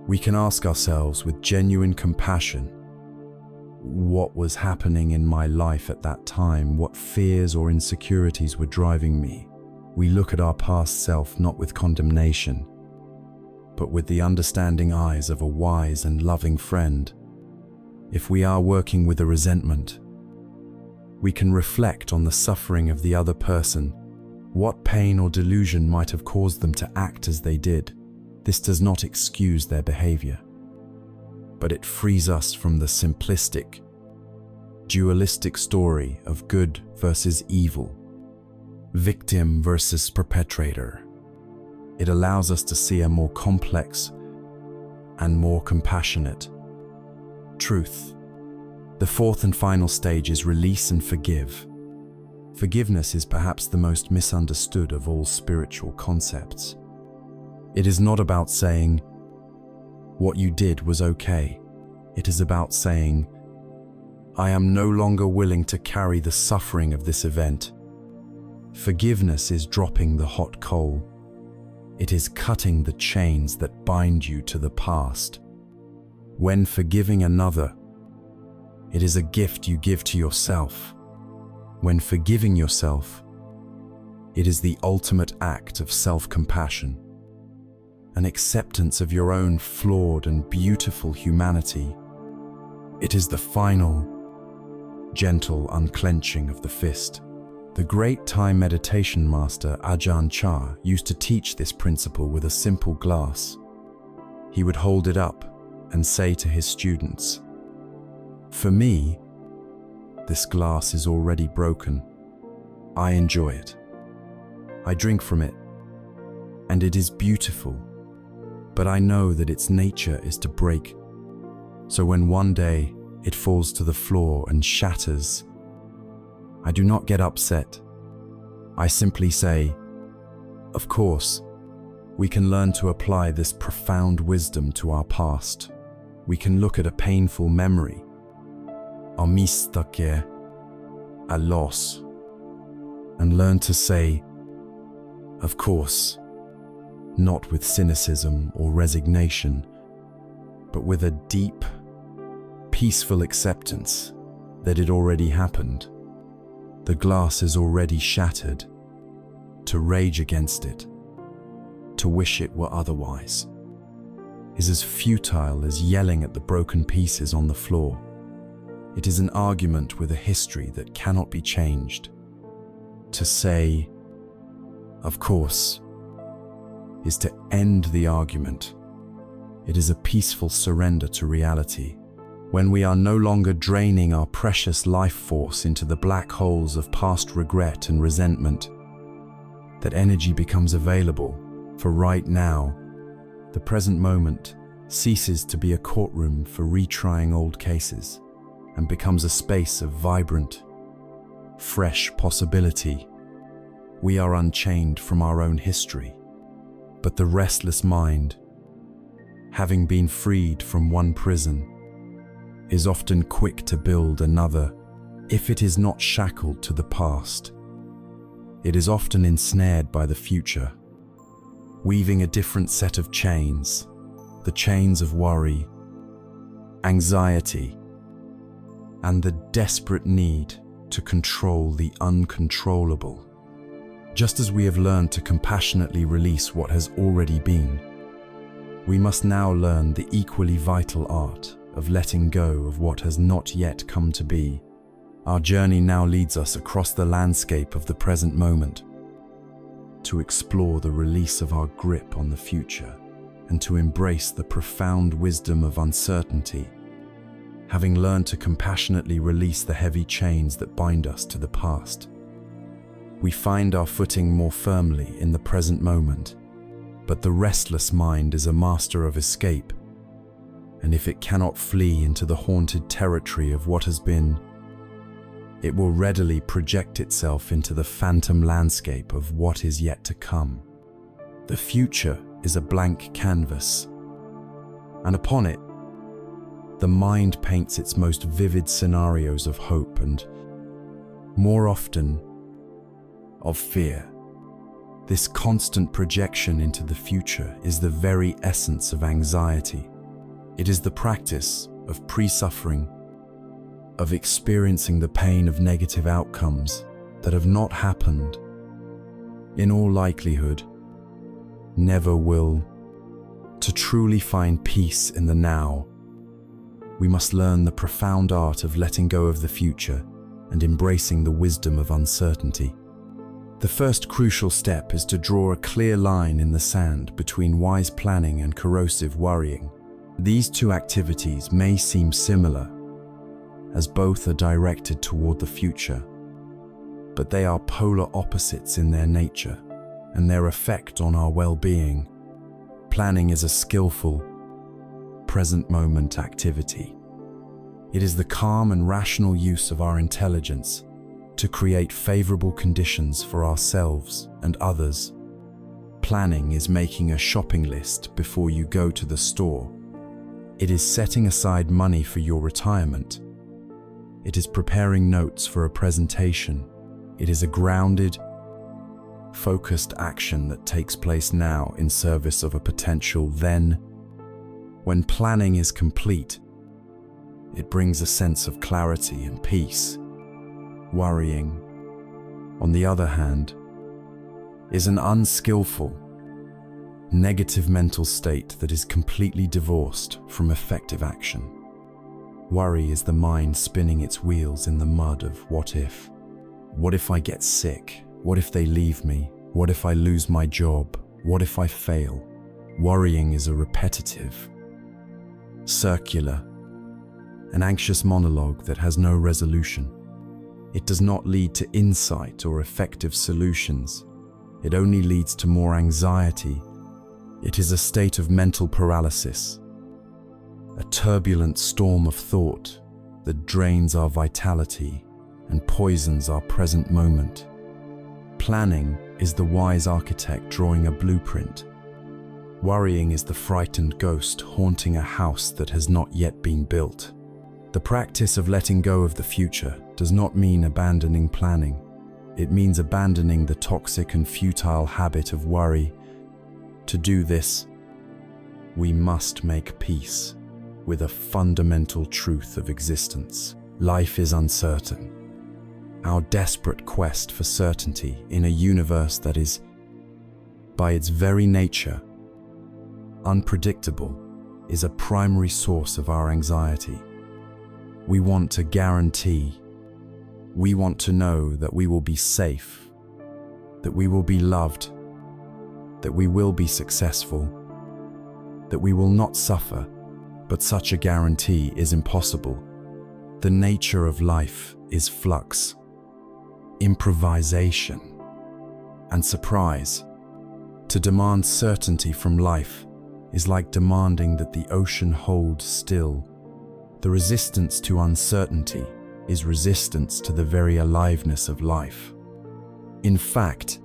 we can ask ourselves with genuine compassion, what was happening in my life at that time? What fears or insecurities were driving me? We look at our past self not with condemnation, but with the understanding eyes of a wise and loving friend. If we are working with a resentment, we can reflect on the suffering of the other person. What pain or delusion might have caused them to act as they did? This does not excuse their behavior, but it frees us from the simplistic, dualistic story of good versus evil, victim versus perpetrator. It allows us to see a more complex and more compassionate truth. The fourth and final stage is release and forgive. Forgiveness is perhaps the most misunderstood of all spiritual concepts. It is not about saying, what you did was okay. It is about saying, I am no longer willing to carry the suffering of this event. Forgiveness is dropping the hot coal. It is cutting the chains that bind you to the past. When forgiving another, It is a gift you give to yourself. When forgiving yourself, it is the ultimate act of self-compassion, an acceptance of your own flawed and beautiful humanity. It is the final, gentle unclenching of the fist. The great Thai meditation master Ajahn Chah used to teach this principle with a simple glass. He would hold it up and say to his students, "For me, this glass is already broken. I enjoy it. I drink from it, and it is beautiful, but I know that its nature is to break. So when one day it falls to the floor and shatters, I do not get upset. I simply say, of course, we can learn to apply this profound wisdom to our past. We can look at a painful memory, a mistake, a loss, and learn to say, of course, not with cynicism or resignation, but with a deep, peaceful acceptance that it already happened. The glass is already shattered. To rage against it, to wish it were otherwise, is as futile as yelling at the broken pieces on the floor. It is an argument with a history that cannot be changed. To say, of course, is to end the argument. It is a peaceful surrender to reality. When we are no longer draining our precious life force into the black holes of past regret and resentment, that energy becomes available for right now. The present moment ceases to be a courtroom for retrying old cases and becomes a space of vibrant, fresh possibility. We are unchained from our own history, but the restless mind, having been freed from one prison, is often quick to build another. If it is not shackled to the past, it is often ensnared by the future, weaving a different set of chains, the chains of worry, anxiety, and the desperate need to control the uncontrollable. Just as we have learned to compassionately release what has already been, we must now learn the equally vital art of letting go of what has not yet come to be. Our journey now leads us across the landscape of the present moment, to explore the release of our grip on the future and to embrace the profound wisdom of uncertainty. Having learned to compassionately release the heavy chains that bind us to the past, we find our footing more firmly in the present moment. But the restless mind is a master of escape, and if it cannot flee into the haunted territory of what has been, it will readily project itself into the phantom landscape of what is yet to come. The future is a blank canvas, and upon it, the mind paints its most vivid scenarios of hope and, more often, of fear. This constant projection into the future is the very essence of anxiety. It is the practice of pre-suffering, of experiencing the pain of negative outcomes that have not happened, in all likelihood, never will. To truly find peace in the now, we must learn the profound art of letting go of the future and embracing the wisdom of uncertainty. The first crucial step is to draw a clear line in the sand between wise planning and corrosive worrying. These two activities may seem similar, as both are directed toward the future, but they are polar opposites in their nature and their effect on our well-being. Planning is a skillful, present-moment activity. It is the calm and rational use of our intelligence to create favorable conditions for ourselves and others. Planning is making a shopping list before you go to the store. It is setting aside money for your retirement. It is preparing notes for a presentation. It is a grounded, focused action that takes place now in service of a potential then. When planning is complete, It brings a sense of clarity and peace. Worrying, on the other hand, is an unskillful, negative mental state that is completely divorced from effective action. Worry is the mind spinning its wheels in the mud of what if. What if I get sick? What if they leave me? What if I lose my job? What if I fail? Worrying is a repetitive, circular, an anxious monologue that has no resolution. It does not lead to insight or effective solutions. It only leads to more anxiety. It is a state of mental paralysis, a turbulent storm of thought that drains our vitality and poisons our present moment. Planning is the wise architect drawing a blueprint. Worrying is the frightened ghost haunting a house that has not yet been built. The practice of letting go of the future does not mean abandoning planning. It means abandoning the toxic and futile habit of worry. To do this, we must make peace with a fundamental truth of existence. Life is uncertain. Our desperate quest for certainty in a universe that is, by its very nature, unpredictable, is a primary source of our anxiety. We want a guarantee. We want to know that we will be safe, that we will be loved, that we will be successful, that we will not suffer. But such a guarantee is impossible. The nature of life is flux, improvisation, and surprise. To demand certainty from life is like demanding that the ocean hold still. The resistance to uncertainty is resistance to the very aliveness of life. In fact,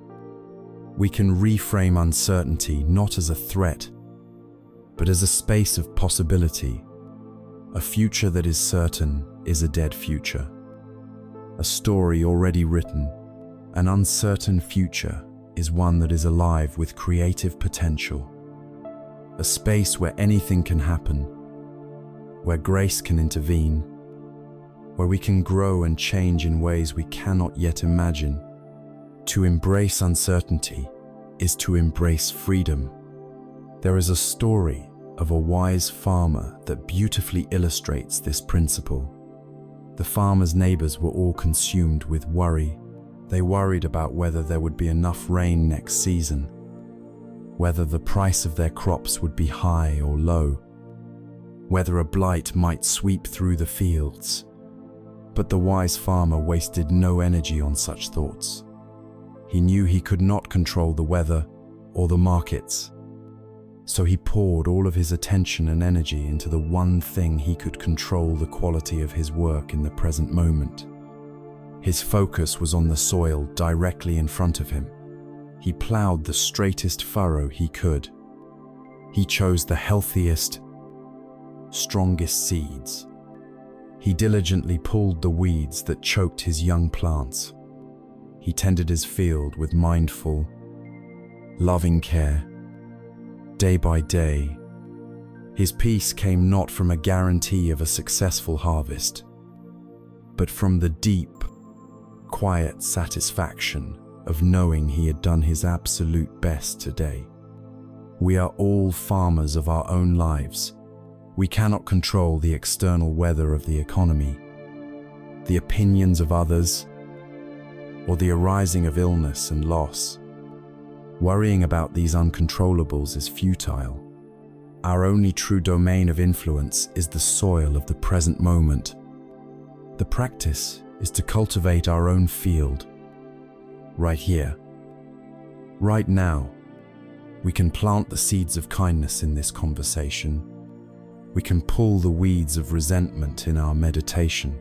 we can reframe uncertainty not as a threat, but as a space of possibility. A future that is certain is a dead future. A story already written. An uncertain future is one that is alive with creative potential. A space where anything can happen, where grace can intervene, where we can grow and change in ways we cannot yet imagine. To embrace uncertainty is to embrace freedom. There is a story of a wise farmer that beautifully illustrates this principle. The farmer's neighbors were all consumed with worry. They worried about whether there would be enough rain next season, whether the price of their crops would be high or low, whether a blight might sweep through the fields. But the wise farmer wasted no energy on such thoughts. He knew he could not control the weather or the markets. So he poured all of his attention and energy into the one thing he could control: the quality of his work in the present moment. His focus was on the soil directly in front of him. He plowed the straightest furrow he could. He chose the healthiest, strongest seeds. He diligently pulled the weeds that choked his young plants. He tended his field with mindful, loving care. Day by day, his peace came not from a guarantee of a successful harvest, but from the deep, quiet satisfaction of knowing he had done his absolute best today. We are all farmers of our own lives. We cannot control the external weather of the economy, the opinions of others, or the arising of illness and loss. Worrying about these uncontrollables is futile. Our only true domain of influence is the soil of the present moment. The practice is to cultivate our own field, right here, right now. We can plant the seeds of kindness in this conversation. We can pull the weeds of resentment in our meditation.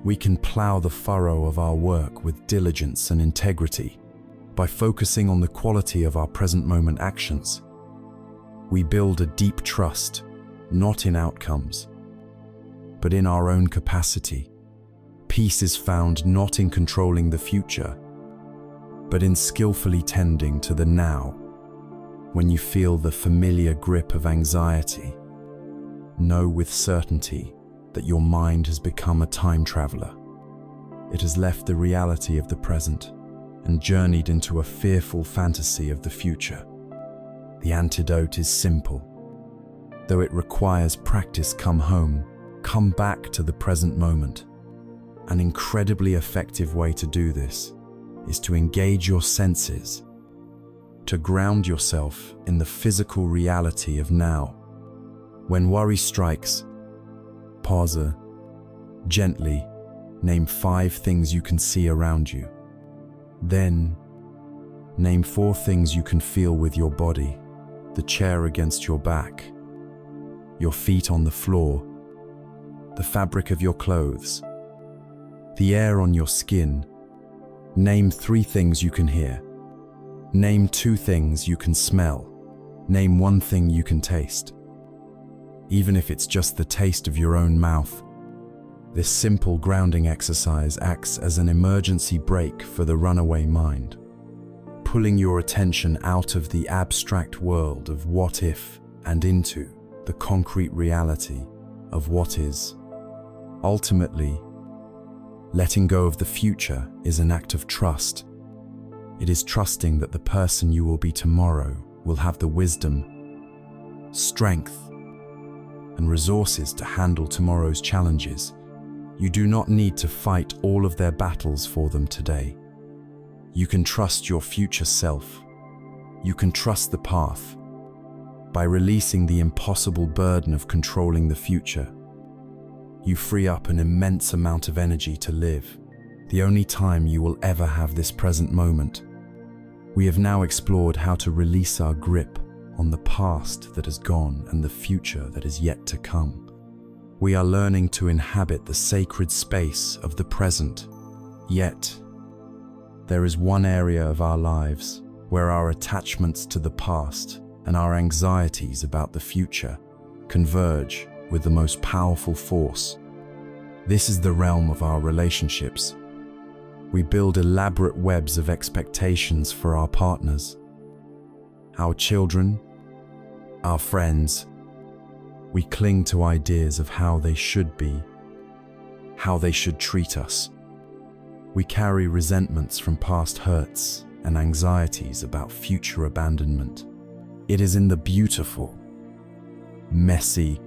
We can plow the furrow of our work with diligence and integrity. By focusing on the quality of our present moment actions, we build a deep trust, not in outcomes, but in our own capacity. Peace is found not in controlling the future, but in skillfully tending to the now. When you feel the familiar grip of anxiety, know with certainty that your mind has become a time traveler. It has left the reality of the present and journeyed into a fearful fantasy of the future. The antidote is simple. Though it requires practice, come back to the present moment. An incredibly effective way to do this is to engage your senses, to ground yourself in the physical reality of now. When worry strikes, pause, gently name 5 things you can see around you. Then, name 4 things you can feel with your body: the chair against your back, your feet on the floor, the fabric of your clothes, the air on your skin. Name 3 things you can hear. Name 2 things you can smell. Name 1 thing you can taste. Even if it's just the taste of your own mouth, this simple grounding exercise acts as an emergency brake for the runaway mind, pulling your attention out of the abstract world of what if and into the concrete reality of what is. Ultimately, letting go of the future is an act of trust. It is trusting that the person you will be tomorrow will have the wisdom, strength, and resources to handle tomorrow's challenges. You do not need to fight all of their battles for them today. You can trust your future self. You can trust the path. By releasing the impossible burden of controlling the future, you free up an immense amount of energy to live, the only time you will ever have this present moment. We have now explored how to release our grip on the past that has gone and the future that is yet to come. We are learning to inhabit the sacred space of the present. Yet, there is one area of our lives where our attachments to the past and our anxieties about the future converge with the most powerful force. This is the realm of our relationships. We build elaborate webs of expectations for our partners, our children, our friends. We cling to ideas of how they should be, how they should treat us. We carry resentments from past hurts and anxieties about future abandonment. It is in the beautiful, messy,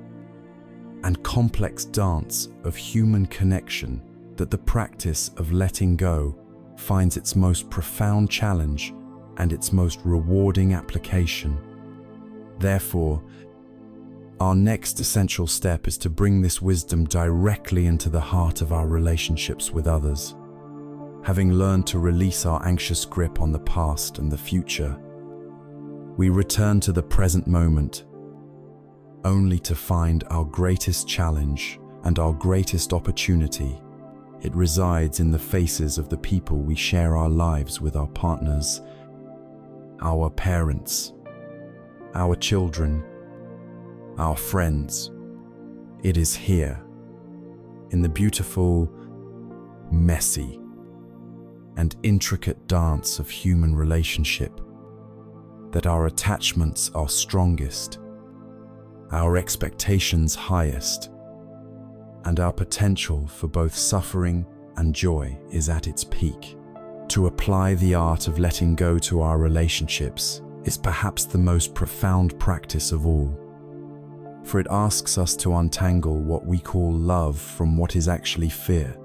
and complex dance of human connection that the practice of letting go finds its most profound challenge and its most rewarding application. Therefore, our next essential step is to bring this wisdom directly into the heart of our relationships with others. Having learned to release our anxious grip on the past and the future, we return to the present moment, only to find our greatest challenge and our greatest opportunity. It resides in the faces of the people we share our lives with: our partners, our parents, our children, our friends. It is here, in the beautiful, messy, and intricate dance of human relationship, that our attachments are strongest, our expectations highest, and our potential for both suffering and joy is at its peak. To apply the art of letting go to our relationships is perhaps the most profound practice of all, for it asks us to untangle what we call love from what is actually fear,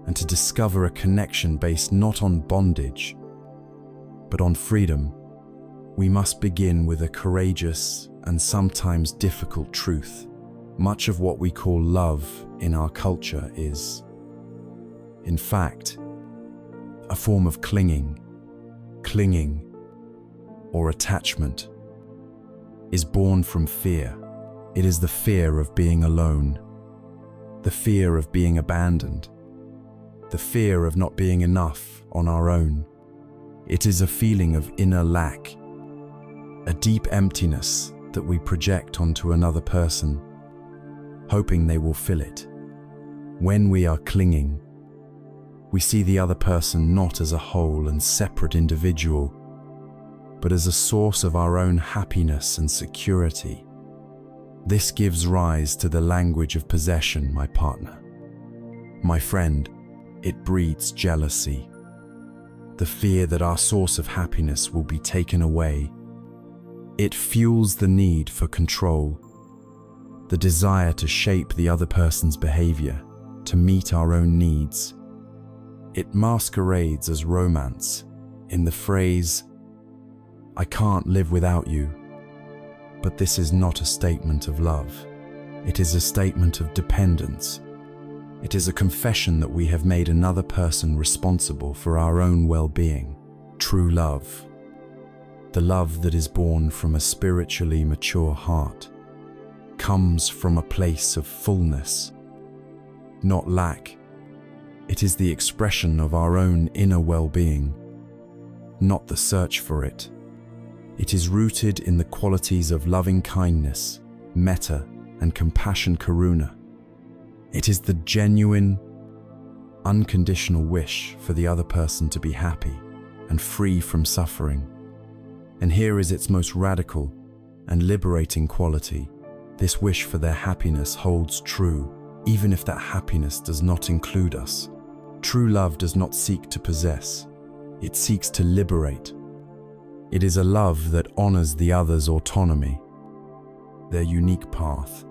and to discover a connection based not on bondage, but on freedom. We must begin with a courageous and sometimes difficult truth. Much of what we call love in our culture is, in fact, a form of clinging, or attachment, is born from fear. It is the fear of being alone, the fear of being abandoned, the fear of not being enough on our own. It is a feeling of inner lack, a deep emptiness that we project onto another person, hoping they will fill it. When we are clinging, we see the other person not as a whole and separate individual, but as a source of our own happiness and security. This gives rise to the language of possession, my partner. My friend, it breeds jealousy. The fear that our source of happiness will be taken away. It fuels the need for control, the desire to shape the other person's behavior, to meet our own needs. It masquerades as romance in the phrase, "I can't live without you." But this is not a statement of love. It is a statement of dependence. It is a confession that we have made another person responsible for our own well-being. True love, the love that is born from a spiritually mature heart, comes from a place of fullness, not lack. It is the expression of our own inner well-being, not the search for it. It is rooted in the qualities of loving kindness, metta, and compassion karuna. It is the genuine, unconditional wish for the other person to be happy and free from suffering. And here is its most radical and liberating quality. This wish for their happiness holds true, even if that happiness does not include us. True love does not seek to possess, it seeks to liberate. It is a love that honors the other's autonomy, their unique path,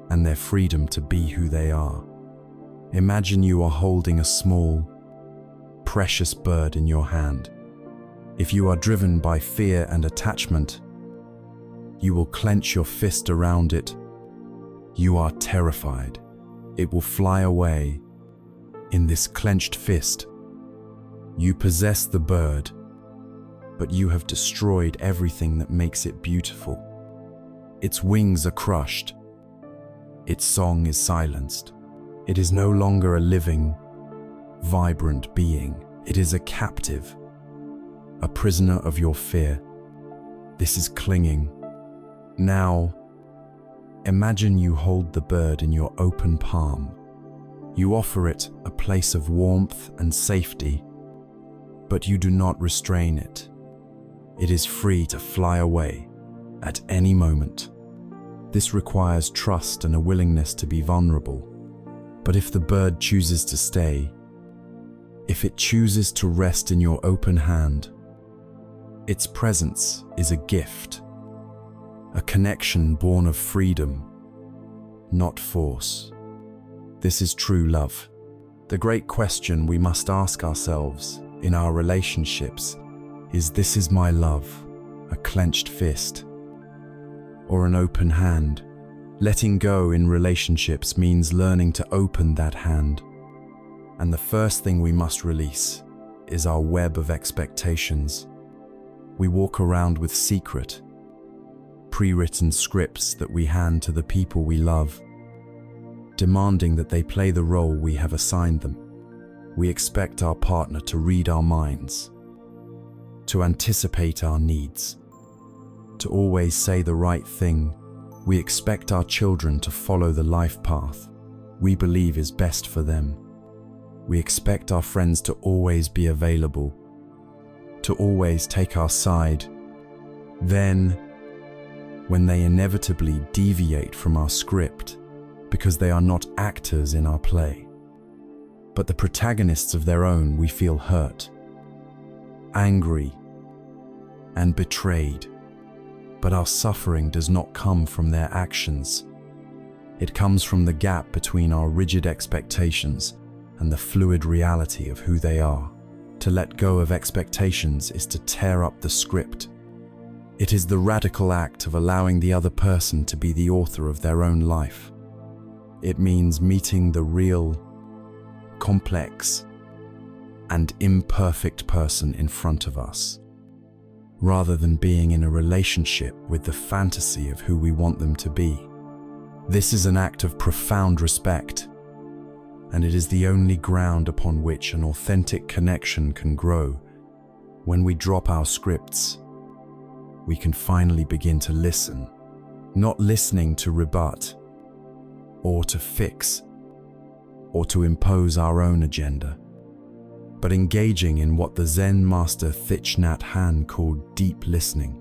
and their freedom to be who they are. Imagine you are holding a small, precious bird in your hand. If you are driven by fear and attachment, you will clench your fist around it. You are terrified. It will fly away. In this clenched fist, you possess the bird, but you have destroyed everything that makes it beautiful. Its wings are crushed. Its song is silenced. It is no longer a living, vibrant being. It is a captive, a prisoner of your fear. This is clinging. Now, imagine you hold the bird in your open palm. You offer it a place of warmth and safety, but you do not restrain it. It is free to fly away at any moment. This requires trust and a willingness to be vulnerable. But if the bird chooses to stay, if it chooses to rest in your open hand, its presence is a gift, a connection born of freedom, not force. This is true love. The great question we must ask ourselves in our relationships is, this is my love, a clenched fist, or an open hand? Letting go in relationships means learning to open that hand. And the first thing we must release is our web of expectations. We walk around with secret, pre-written scripts that we hand to the people we love, demanding that they play the role we have assigned them. We expect our partner to read our minds, to anticipate our needs, to always say the right thing. We expect our children to follow the life path we believe is best for them. We expect our friends to always be available, to always take our side. Then, when they inevitably deviate from our script because they are not actors in our play, but the protagonists of their own, we feel hurt, angry, and betrayed. But our suffering does not come from their actions. It comes from the gap between our rigid expectations and the fluid reality of who they are. To let go of expectations is to tear up the script. It is the radical act of allowing the other person to be the author of their own life. It means meeting the real, complex, and imperfect person in front of us, rather than being in a relationship with the fantasy of who we want them to be. This is an act of profound respect, and it is the only ground upon which an authentic connection can grow. When we drop our scripts, we can finally begin to listen, not listening to rebut, or to fix, or to impose our own agenda, but engaging in what the Zen master Thich Nhat Hanh called deep listening.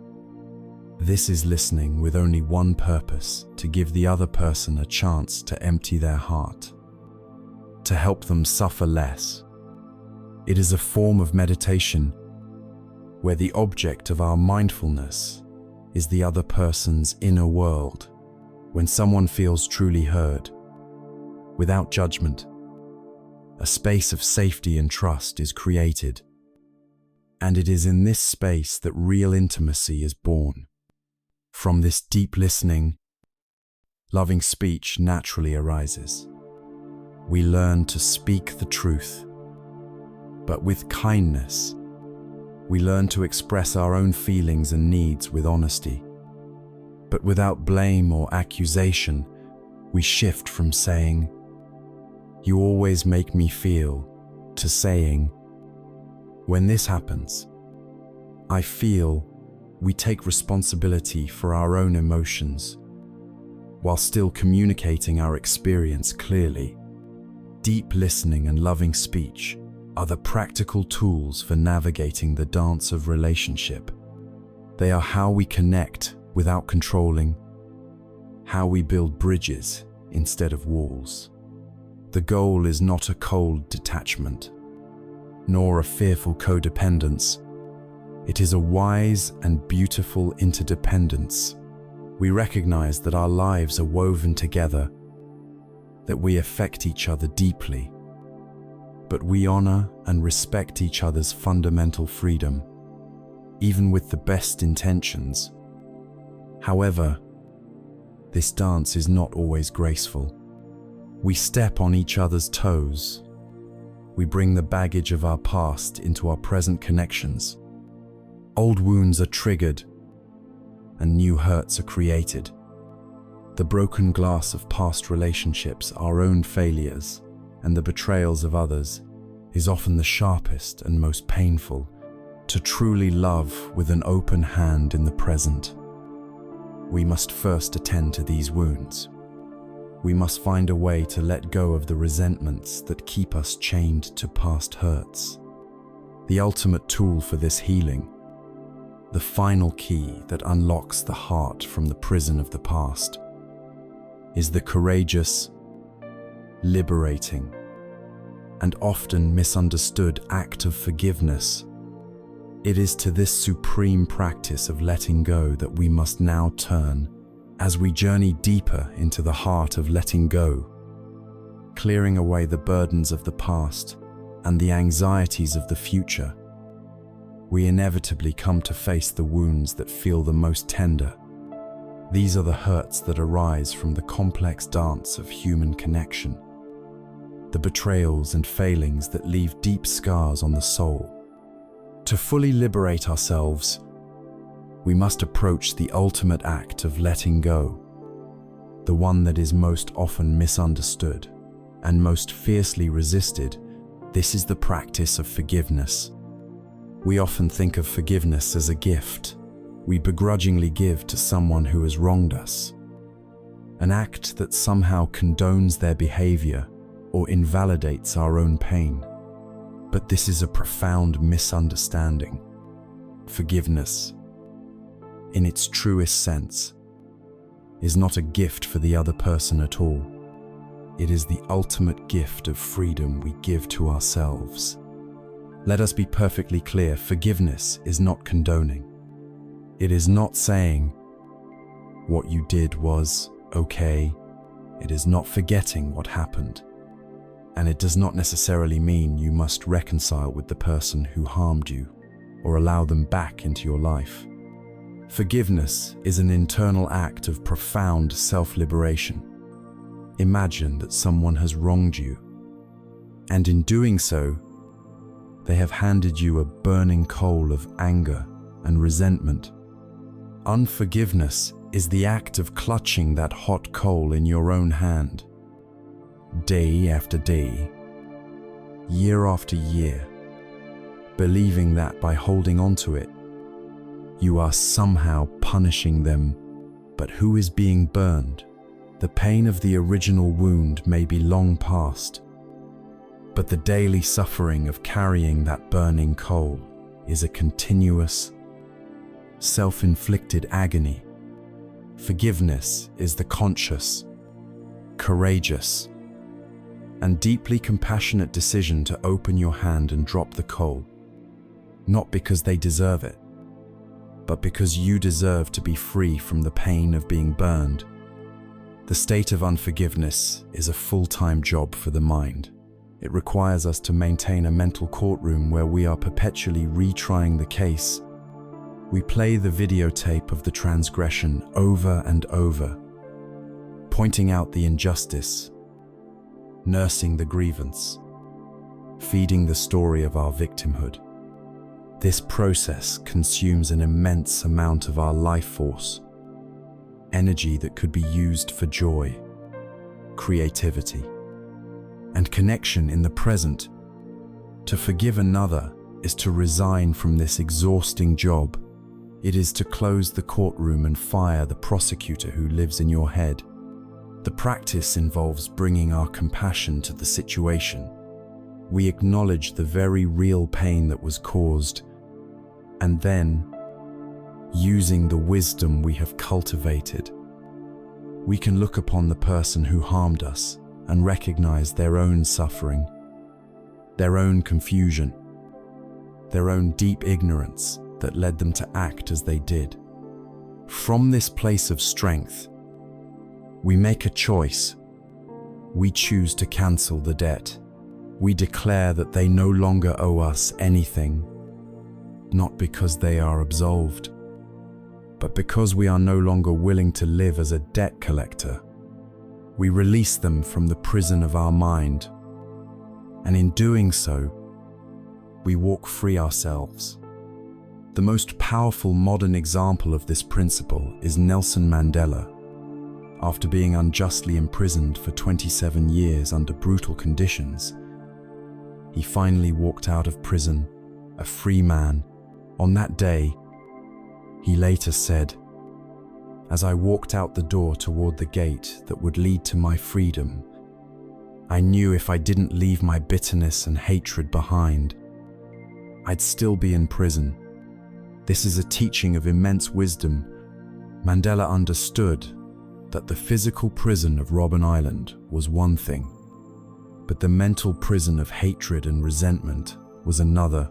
This is listening with only one purpose: to give the other person a chance to empty their heart, to help them suffer less. It is a form of meditation where the object of our mindfulness is the other person's inner world. When someone feels truly heard, without judgment, a space of safety and trust is created. And it is in this space that real intimacy is born. From this deep listening, loving speech naturally arises. We learn to speak the truth, but with kindness. We learn to express our own feelings and needs with honesty. But without blame or accusation, we shift from saying, "You always make me feel," to saying, "When this happens, I feel." We take responsibility for our own emotions, while still communicating our experience clearly. Deep listening and loving speech are the practical tools for navigating the dance of relationship. They are how we connect without controlling, how we build bridges instead of walls. The goal is not a cold detachment, nor a fearful codependence. It is a wise and beautiful interdependence. We recognize that our lives are woven together, that we affect each other deeply, but we honor and respect each other's fundamental freedom, even with the best intentions. However, this dance is not always graceful. We step on each other's toes. We bring the baggage of our past into our present connections. Old wounds are triggered, and new hurts are created. The broken glass of past relationships, our own failures, and the betrayals of others is often the sharpest and most painful. To truly love with an open hand in the present, we must first attend to these wounds. We must find a way to let go of the resentments that keep us chained to past hurts. The ultimate tool for this healing, the final key that unlocks the heart from the prison of the past, is the courageous, liberating, and often misunderstood act of forgiveness. It is to this supreme practice of letting go that we must now turn as we journey deeper into the heart of letting go, clearing away the burdens of the past and the anxieties of the future. We inevitably come to face the wounds that feel the most tender. These are the hurts that arise from the complex dance of human connection, the betrayals and failings that leave deep scars on the soul. To fully liberate ourselves, we must approach the ultimate act of letting go, the one that is most often misunderstood and most fiercely resisted. This is the practice of forgiveness. We often think of forgiveness as a gift we begrudgingly give to someone who has wronged us, an act that somehow condones their behavior or invalidates our own pain. But this is a profound misunderstanding. Forgiveness, in its truest sense, is not a gift for the other person at all. It is the ultimate gift of freedom we give to ourselves. Let us be perfectly clear, forgiveness is not condoning. It is not saying, "What you did was okay." It is not forgetting what happened. And it does not necessarily mean you must reconcile with the person who harmed you or allow them back into your life. Forgiveness is an internal act of profound self-liberation. Imagine that someone has wronged you, and in doing so, they have handed you a burning coal of anger and resentment. Unforgiveness is the act of clutching that hot coal in your own hand, day after day, year after year, believing that by holding on to it, you are somehow punishing them. But who is being burned? The pain of the original wound may be long past, but the daily suffering of carrying that burning coal is a continuous, self-inflicted agony. Forgiveness is the conscious, courageous, and deeply compassionate decision to open your hand and drop the coal, not because they deserve it, but because you deserve to be free from the pain of being burned. The state of unforgiveness is a full-time job for the mind. It requires us to maintain a mental courtroom where we are perpetually retrying the case. We play the videotape of the transgression over and over, pointing out the injustice, nursing the grievance, feeding the story of our victimhood. This process consumes an immense amount of our life force, energy that could be used for joy, creativity, and connection in the present. To forgive another is to resign from this exhausting job. It is to close the courtroom and fire the prosecutor who lives in your head. The practice involves bringing our compassion to the situation. We acknowledge the very real pain that was caused, and then, using the wisdom we have cultivated, we can look upon the person who harmed us and recognize their own suffering, their own confusion, their own deep ignorance that led them to act as they did. From this place of strength, we make a choice. We choose to cancel the debt. We declare that they no longer owe us anything, not because they are absolved, but because we are no longer willing to live as a debt collector. We release them from the prison of our mind, and in doing so, we walk free ourselves. The most powerful modern example of this principle is Nelson Mandela. After being unjustly imprisoned for 27 years under brutal conditions, he finally walked out of prison, a free man. On that day, he later said, "As I walked out the door toward the gate that would lead to my freedom, I knew if I didn't leave my bitterness and hatred behind, I'd still be in prison." This is a teaching of immense wisdom. Mandela understood that the physical prison of Robben Island was one thing, but the mental prison of hatred and resentment was another,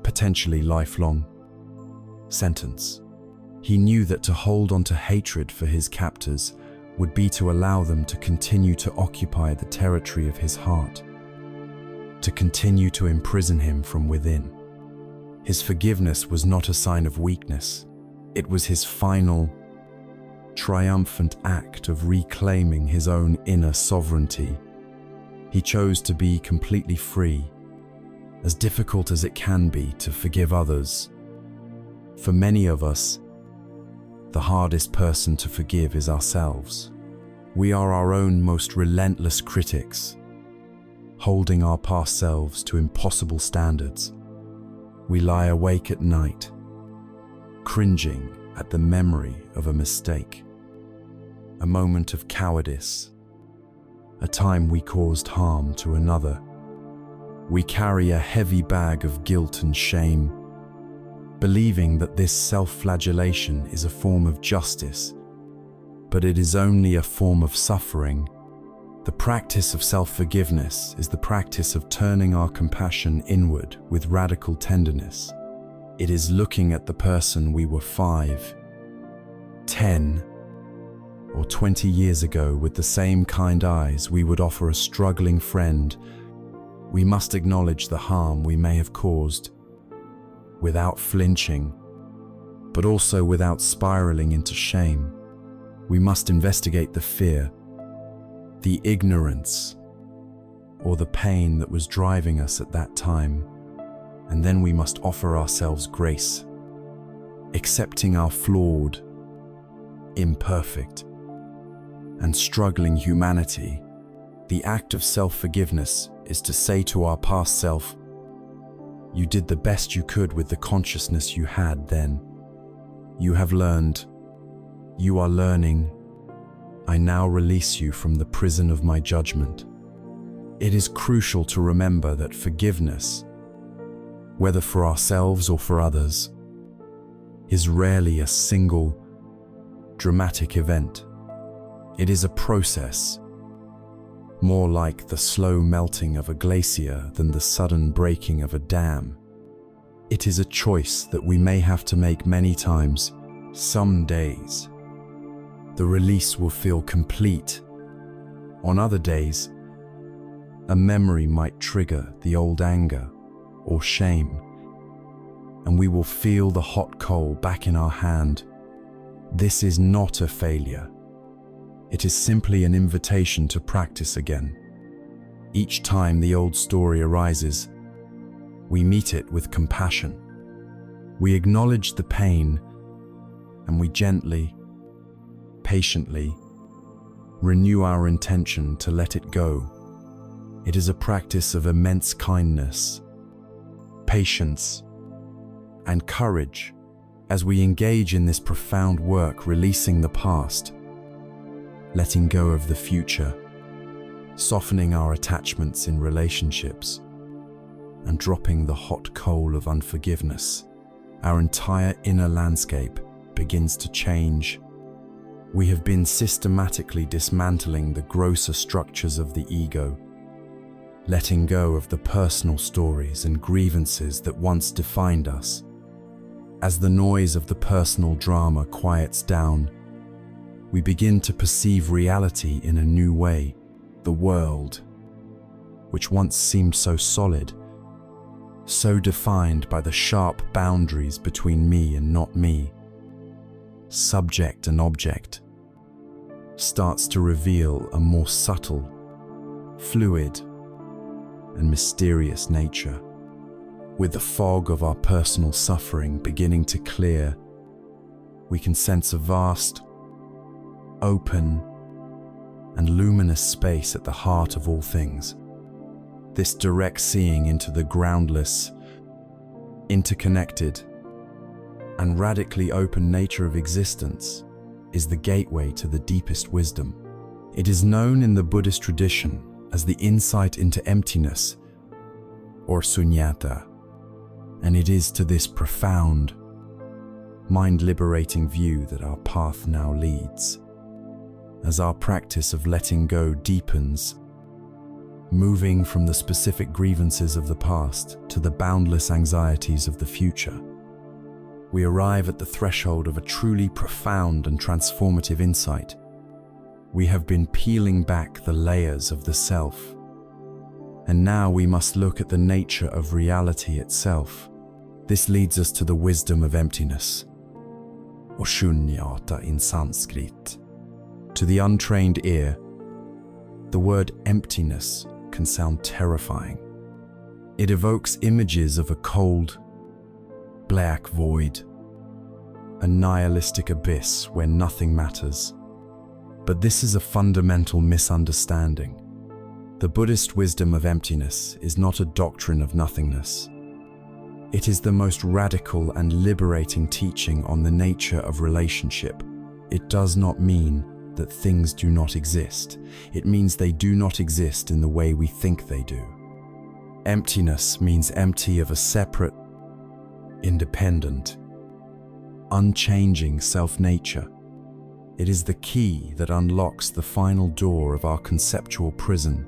potentially lifelong sentence. He knew that to hold on to hatred for his captors would be to allow them to continue to occupy the territory of his heart, to continue to imprison him from within. His forgiveness was not a sign of weakness. It was his final, triumphant act of reclaiming his own inner sovereignty. He chose to be completely free, as difficult as it can be to forgive others. For many of us, the hardest person to forgive is ourselves. We are our own most relentless critics, holding our past selves to impossible standards. We lie awake at night, cringing at the memory of a mistake, a moment of cowardice, a time we caused harm to another. We carry a heavy bag of guilt and shame, believing that this self-flagellation is a form of justice, but it is only a form of suffering. The practice of self-forgiveness is the practice of turning our compassion inward with radical tenderness. It is looking at the person we were 5, 10, or 20 years ago with the same kind eyes we would offer a struggling friend. We must acknowledge the harm we may have caused, without flinching, but also without spiraling into shame. We must investigate the fear, the ignorance, or the pain that was driving us at that time, and then we must offer ourselves grace, accepting our flawed, imperfect, and struggling humanity. The act of self-forgiveness is to say to our past self, "You did the best you could with the consciousness you had then. You have learned. You are learning. I now release you from the prison of my judgment." It is crucial to remember that forgiveness, whether for ourselves or for others, is rarely a single, dramatic event. It is a process, more like the slow melting of a glacier than the sudden breaking of a dam. It is a choice that we may have to make many times. Some days, the release will feel complete. On other days, a memory might trigger the old anger or shame, and we will feel the hot coal back in our hand. This is not a failure. It is simply an invitation to practice again. Each time the old story arises, we meet it with compassion. We acknowledge the pain, and we gently, patiently, renew our intention to let it go. It is a practice of immense kindness, patience, and courage as we engage in this profound work, releasing the past, letting go of the future, softening our attachments in relationships, and dropping the hot coal of unforgiveness. Our entire inner landscape begins to change. We have been systematically dismantling the grosser structures of the ego, letting go of the personal stories and grievances that once defined us. As the noise of the personal drama quiets down, we begin to perceive reality in a new way. The world, which once seemed so solid, so defined by the sharp boundaries between me and not me, subject and object, starts to reveal a more subtle, fluid, and mysterious nature. With the fog of our personal suffering beginning to clear, we can sense a vast, open, and luminous space at the heart of all things. This direct seeing into the groundless, interconnected, and radically open nature of existence is the gateway to the deepest wisdom. It is known in the Buddhist tradition as the insight into emptiness, or sunyata, and it is to this profound, mind-liberating view that our path now leads. As our practice of letting go deepens, moving from the specific grievances of the past to the boundless anxieties of the future, we arrive at the threshold of a truly profound and transformative insight. We have been peeling back the layers of the self, and now we must look at the nature of reality itself. This leads us to the wisdom of emptiness, or shunyata in Sanskrit. To the untrained ear, the word emptiness can sound terrifying. It evokes images of a cold, black void, a nihilistic abyss where nothing matters. But this is a fundamental misunderstanding. The Buddhist wisdom of emptiness is not a doctrine of nothingness. It is the most radical and liberating teaching on the nature of relationship. It does not mean that things do not exist. It means they do not exist in the way we think they do. Emptiness means empty of a separate, independent, unchanging self-nature. It is the key that unlocks the final door of our conceptual prison.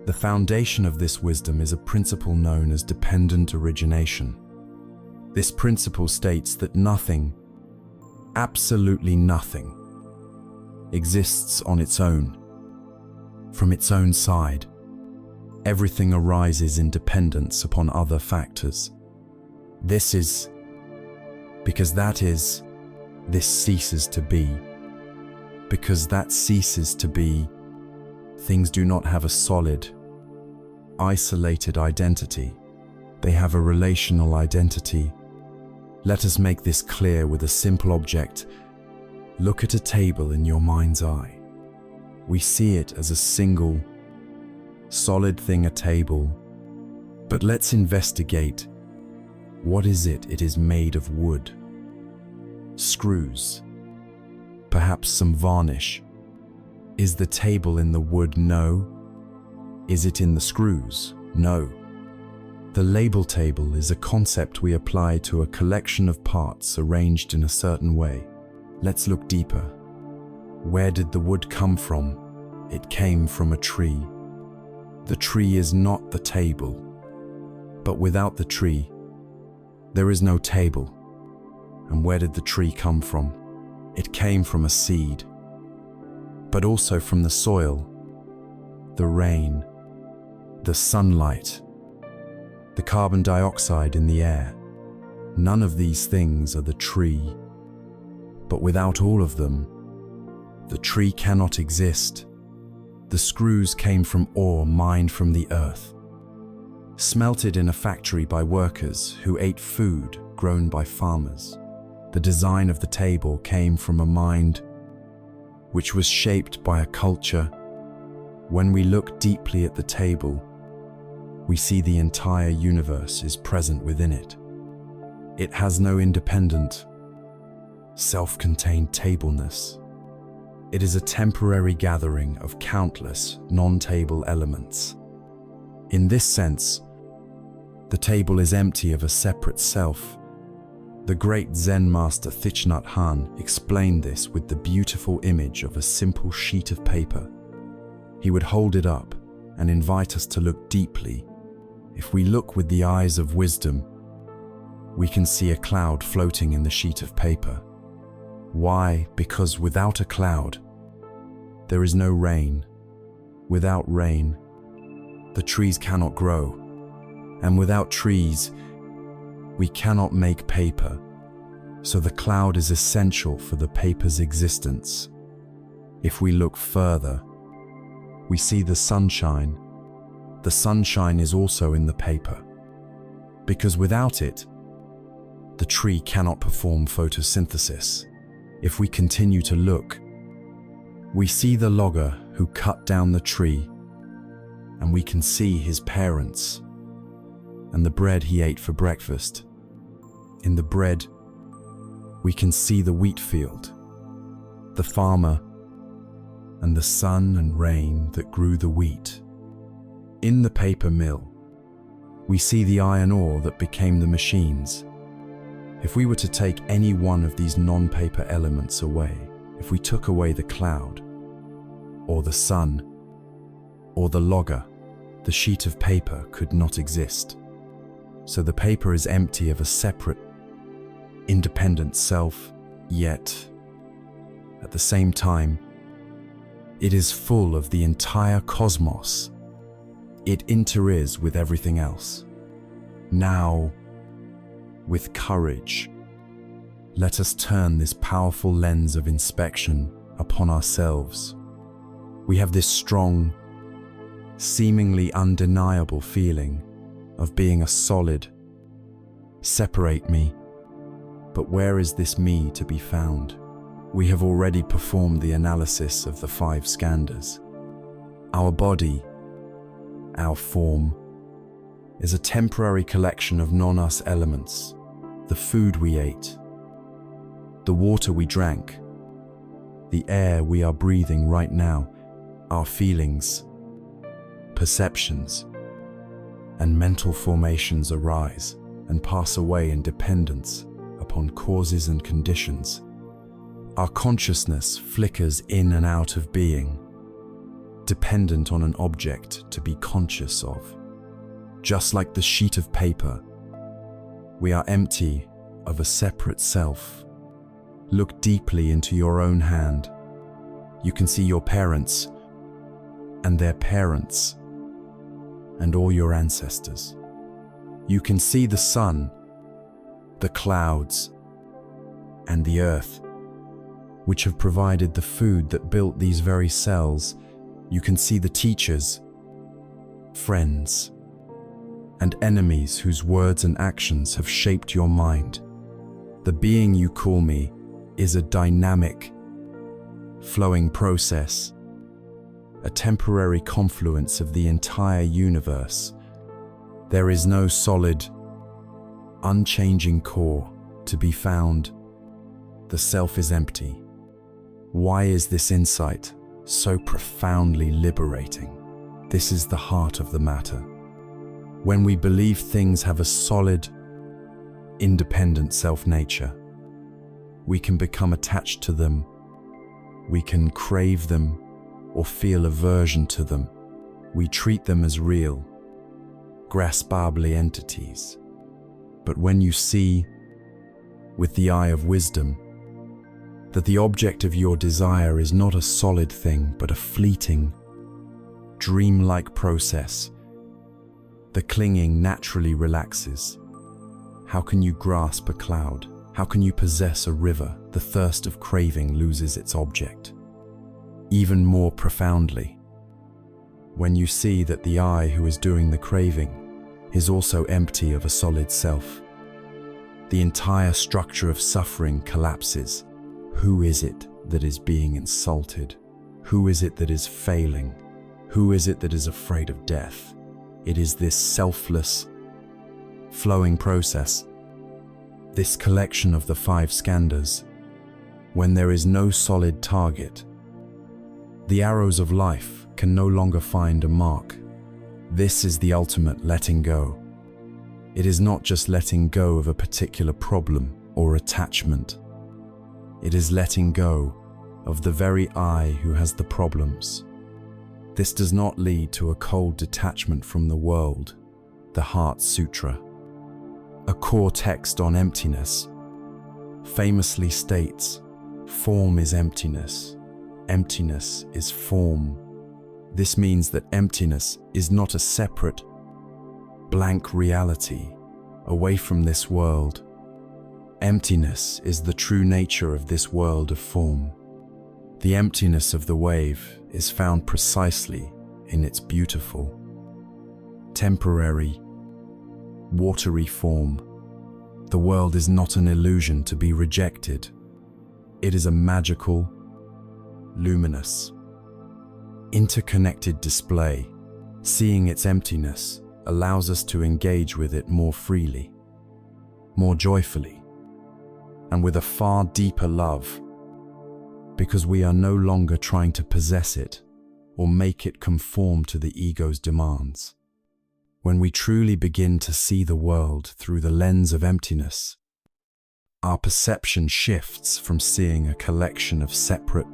The foundation of this wisdom is a principle known as dependent origination. This principle states that nothing, absolutely nothing, exists on its own, from its own side. Everything arises in dependence upon other factors. This ceases to be. Because that ceases to be, things do not have a solid, isolated identity. They have a relational identity. Let us make this clear with a simple object. Look at a table in your mind's eye. We see it as a single, solid thing, a table. But let's investigate. What is it? It is made of wood, screws, perhaps some varnish. Is the table in the wood? No. Is it in the screws? No. The label table is a concept we apply to a collection of parts arranged in a certain way. Let's look deeper. Where did the wood come from? It came from a tree. The tree is not the table, but without the tree, there is no table. And where did the tree come from? It came from a seed, but also from the soil, the rain, the sunlight, the carbon dioxide in the air. None of these things are the tree, but without all of them, the tree cannot exist. The screws came from ore mined from the earth, smelted in a factory by workers who ate food grown by farmers. The design of the table came from a mind which was shaped by a culture. When we look deeply at the table, we see the entire universe is present within it. It has no independent, self-contained tableness. It is a temporary gathering of countless non-table elements. In this sense, the table is empty of a separate self. The great Zen master Thich Nhat Hanh explained this with the beautiful image of a simple sheet of paper. He would hold it up and invite us to look deeply. If we look with the eyes of wisdom, we can see a cloud floating in the sheet of paper. Why? Because without a cloud, there is no rain. Without rain, the trees cannot grow. And without trees, we cannot make paper. So the cloud is essential for the paper's existence. If we look further, we see the sunshine. The sunshine is also in the paper, because without it, the tree cannot perform photosynthesis. If we continue to look, we see the logger who cut down the tree, and we can see his parents and the bread he ate for breakfast. In the bread, we can see the wheat field, the farmer, and the sun and rain that grew the wheat. In the paper mill, we see the iron ore that became the machines. If we were to take any one of these non-paper elements away, if we took away the cloud, or the sun, or the logger, the sheet of paper could not exist. So the paper is empty of a separate, independent self, yet, at the same time, it is full of the entire cosmos. It inter-is with everything else. Now, with courage, let us turn this powerful lens of inspection upon ourselves. We have this strong, seemingly undeniable feeling of being a solid. Separate me. But where is this me to be found? We have already performed the analysis of the 5 skandhas. Our body, our form, is a temporary collection of non-us elements. The food we ate, the water we drank, the air we are breathing right now, our feelings, perceptions, and mental formations arise and pass away in dependence upon causes and conditions. Our consciousness flickers in and out of being, dependent on an object to be conscious of. Just like the sheet of paper, we are empty of a separate self. Look deeply into your own hand. You can see your parents and their parents and all your ancestors. You can see the sun, the clouds, and the earth, which have provided the food that built these very cells. You can see the teachers, friends, and enemies whose words and actions have shaped your mind. The being you call me is a dynamic, flowing process, a temporary confluence of the entire universe. There is no solid, unchanging core to be found. The self is empty. Why is this insight so profoundly liberating? This is the heart of the matter. When we believe things have a solid, independent self-nature, we can become attached to them, we can crave them or feel aversion to them. We treat them as real, graspable entities. But when you see, with the eye of wisdom, that the object of your desire is not a solid thing, but a fleeting, dreamlike process, the clinging naturally relaxes. How can you grasp a cloud? How can you possess a river? The thirst of craving loses its object. Even more profoundly, when you see that the I who is doing the craving is also empty of a solid self, the entire structure of suffering collapses. Who is it that is being insulted? Who is it that is failing? Who is it that is afraid of death? It is this selfless, flowing process, this collection of the five skandhas. When there is no solid target, the arrows of life can no longer find a mark. This is the ultimate letting go. It is not just letting go of a particular problem or attachment. It is letting go of the very I who has the problems. This does not lead to a cold detachment from the world. The Heart Sutra, a core text on emptiness, famously states, "Form is emptiness. Emptiness is form." This means that emptiness is not a separate, blank reality away from this world. Emptiness is the true nature of this world of form. The emptiness of the wave is found precisely in its beautiful, temporary, watery form. The world is not an illusion to be rejected. It is a magical, luminous, interconnected display. Seeing its emptiness allows us to engage with it more freely, more joyfully, and with a far deeper love, because we are no longer trying to possess it or make it conform to the ego's demands. When we truly begin to see the world through the lens of emptiness, our perception shifts from seeing a collection of separate,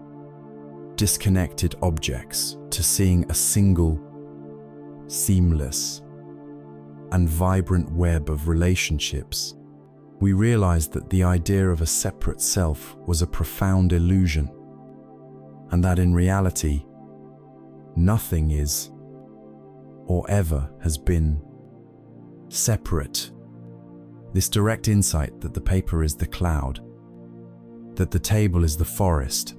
disconnected objects to seeing a single, seamless, and vibrant web of relationships. We realized that the idea of a separate self was a profound illusion, and that in reality, nothing is, or ever has been, separate. This direct insight that the paper is the cloud, that the table is the forest,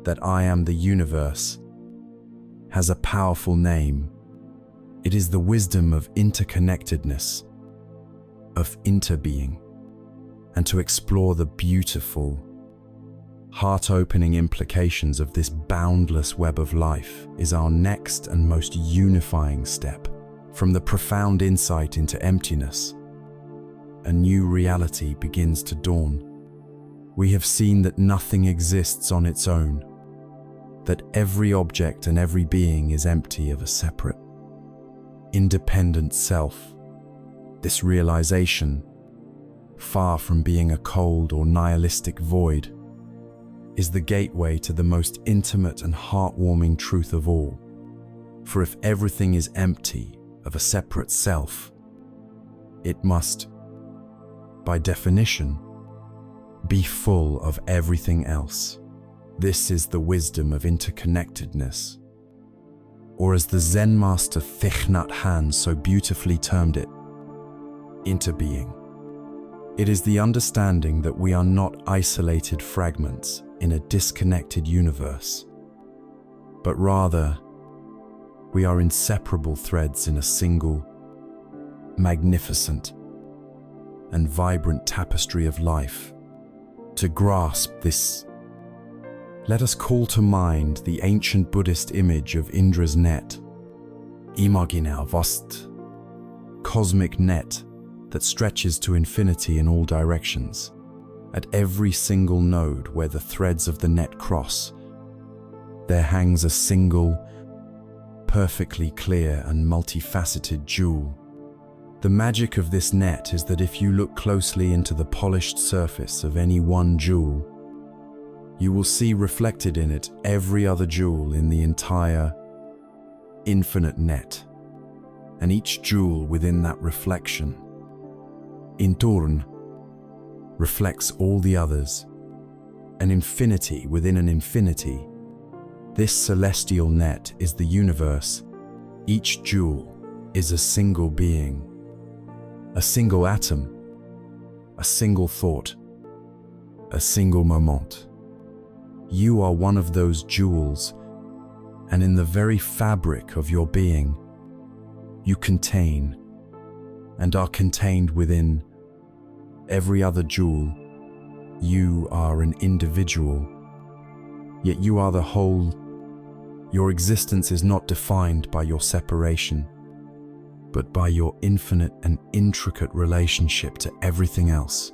that I am the universe, has a powerful name. It is the wisdom of interconnectedness, of interbeing, and to explore the beautiful, heart-opening implications of this boundless web of life is our next and most unifying step. From the profound insight into emptiness, a new reality begins to dawn. We have seen that nothing exists on its own, that every object and every being is empty of a separate, independent self. This realization, far from being a cold or nihilistic void, is the gateway to the most intimate and heartwarming truth of all. For if everything is empty of a separate self, it must, by definition, be full of everything else. This is the wisdom of interconnectedness, or as the Zen master Thich Nhat Hanh so beautifully termed it, interbeing. It is the understanding that we are not isolated fragments in a disconnected universe, but rather we are inseparable threads in a single, magnificent, and vibrant tapestry of life. To grasp this, let us call to mind the ancient Buddhist image of Indra's net, imaginär vast, cosmic net that stretches to infinity in all directions. At every single node where the threads of the net cross, there hangs a single, perfectly clear and multifaceted jewel. The magic of this net is that if you look closely into the polished surface of any one jewel, you will see reflected in it every other jewel in the entire infinite net. And each jewel within that reflection, in turn, reflects all the others. An infinity within an infinity. This celestial net is the universe. Each jewel is a single being, a single atom, a single thought, a single moment. You are one of those jewels, and in the very fabric of your being, you contain and are contained within every other jewel. You are an individual, yet you are the whole. Your existence is not defined by your separation, but by your infinite and intricate relationship to everything else.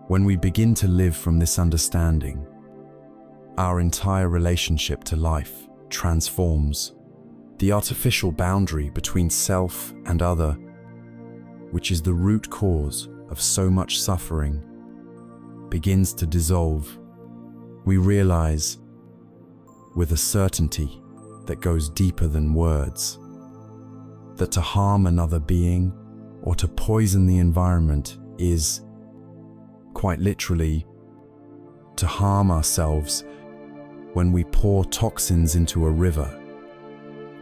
When we begin to live from this understanding, our entire relationship to life transforms. The artificial boundary between self and other, which is the root cause of so much suffering, begins to dissolve. We realize, with a certainty that goes deeper than words, that to harm another being or to poison the environment is, quite literally, to harm ourselves. When we pour toxins into a river,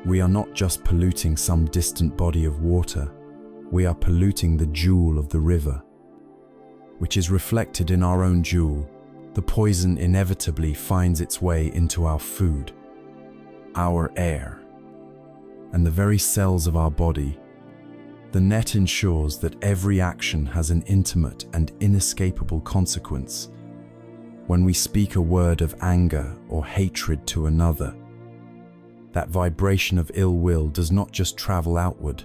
we are not just polluting some distant body of water, we are polluting the jewel of the river, which is reflected in our own jewel. The poison inevitably finds its way into our food, our air, and the very cells of our body. The net ensures that every action has an intimate and inescapable consequence. When we speak a word of anger or hatred to another, that vibration of ill will does not just travel outward,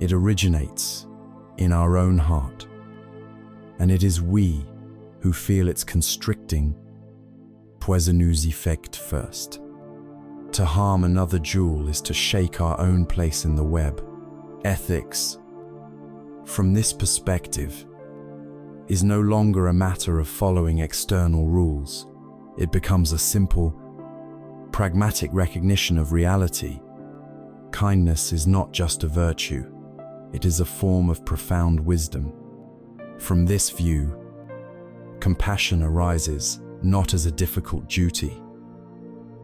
it originates in our own heart, and it is we who feel its constricting, poisonous effect first. To harm another jewel is to shake our own place in the web. Ethics, from this perspective, is no longer a matter of following external rules. It becomes a simple, pragmatic recognition of reality. Kindness is not just a virtue, it is a form of profound wisdom. From this view, compassion arises not as a difficult duty,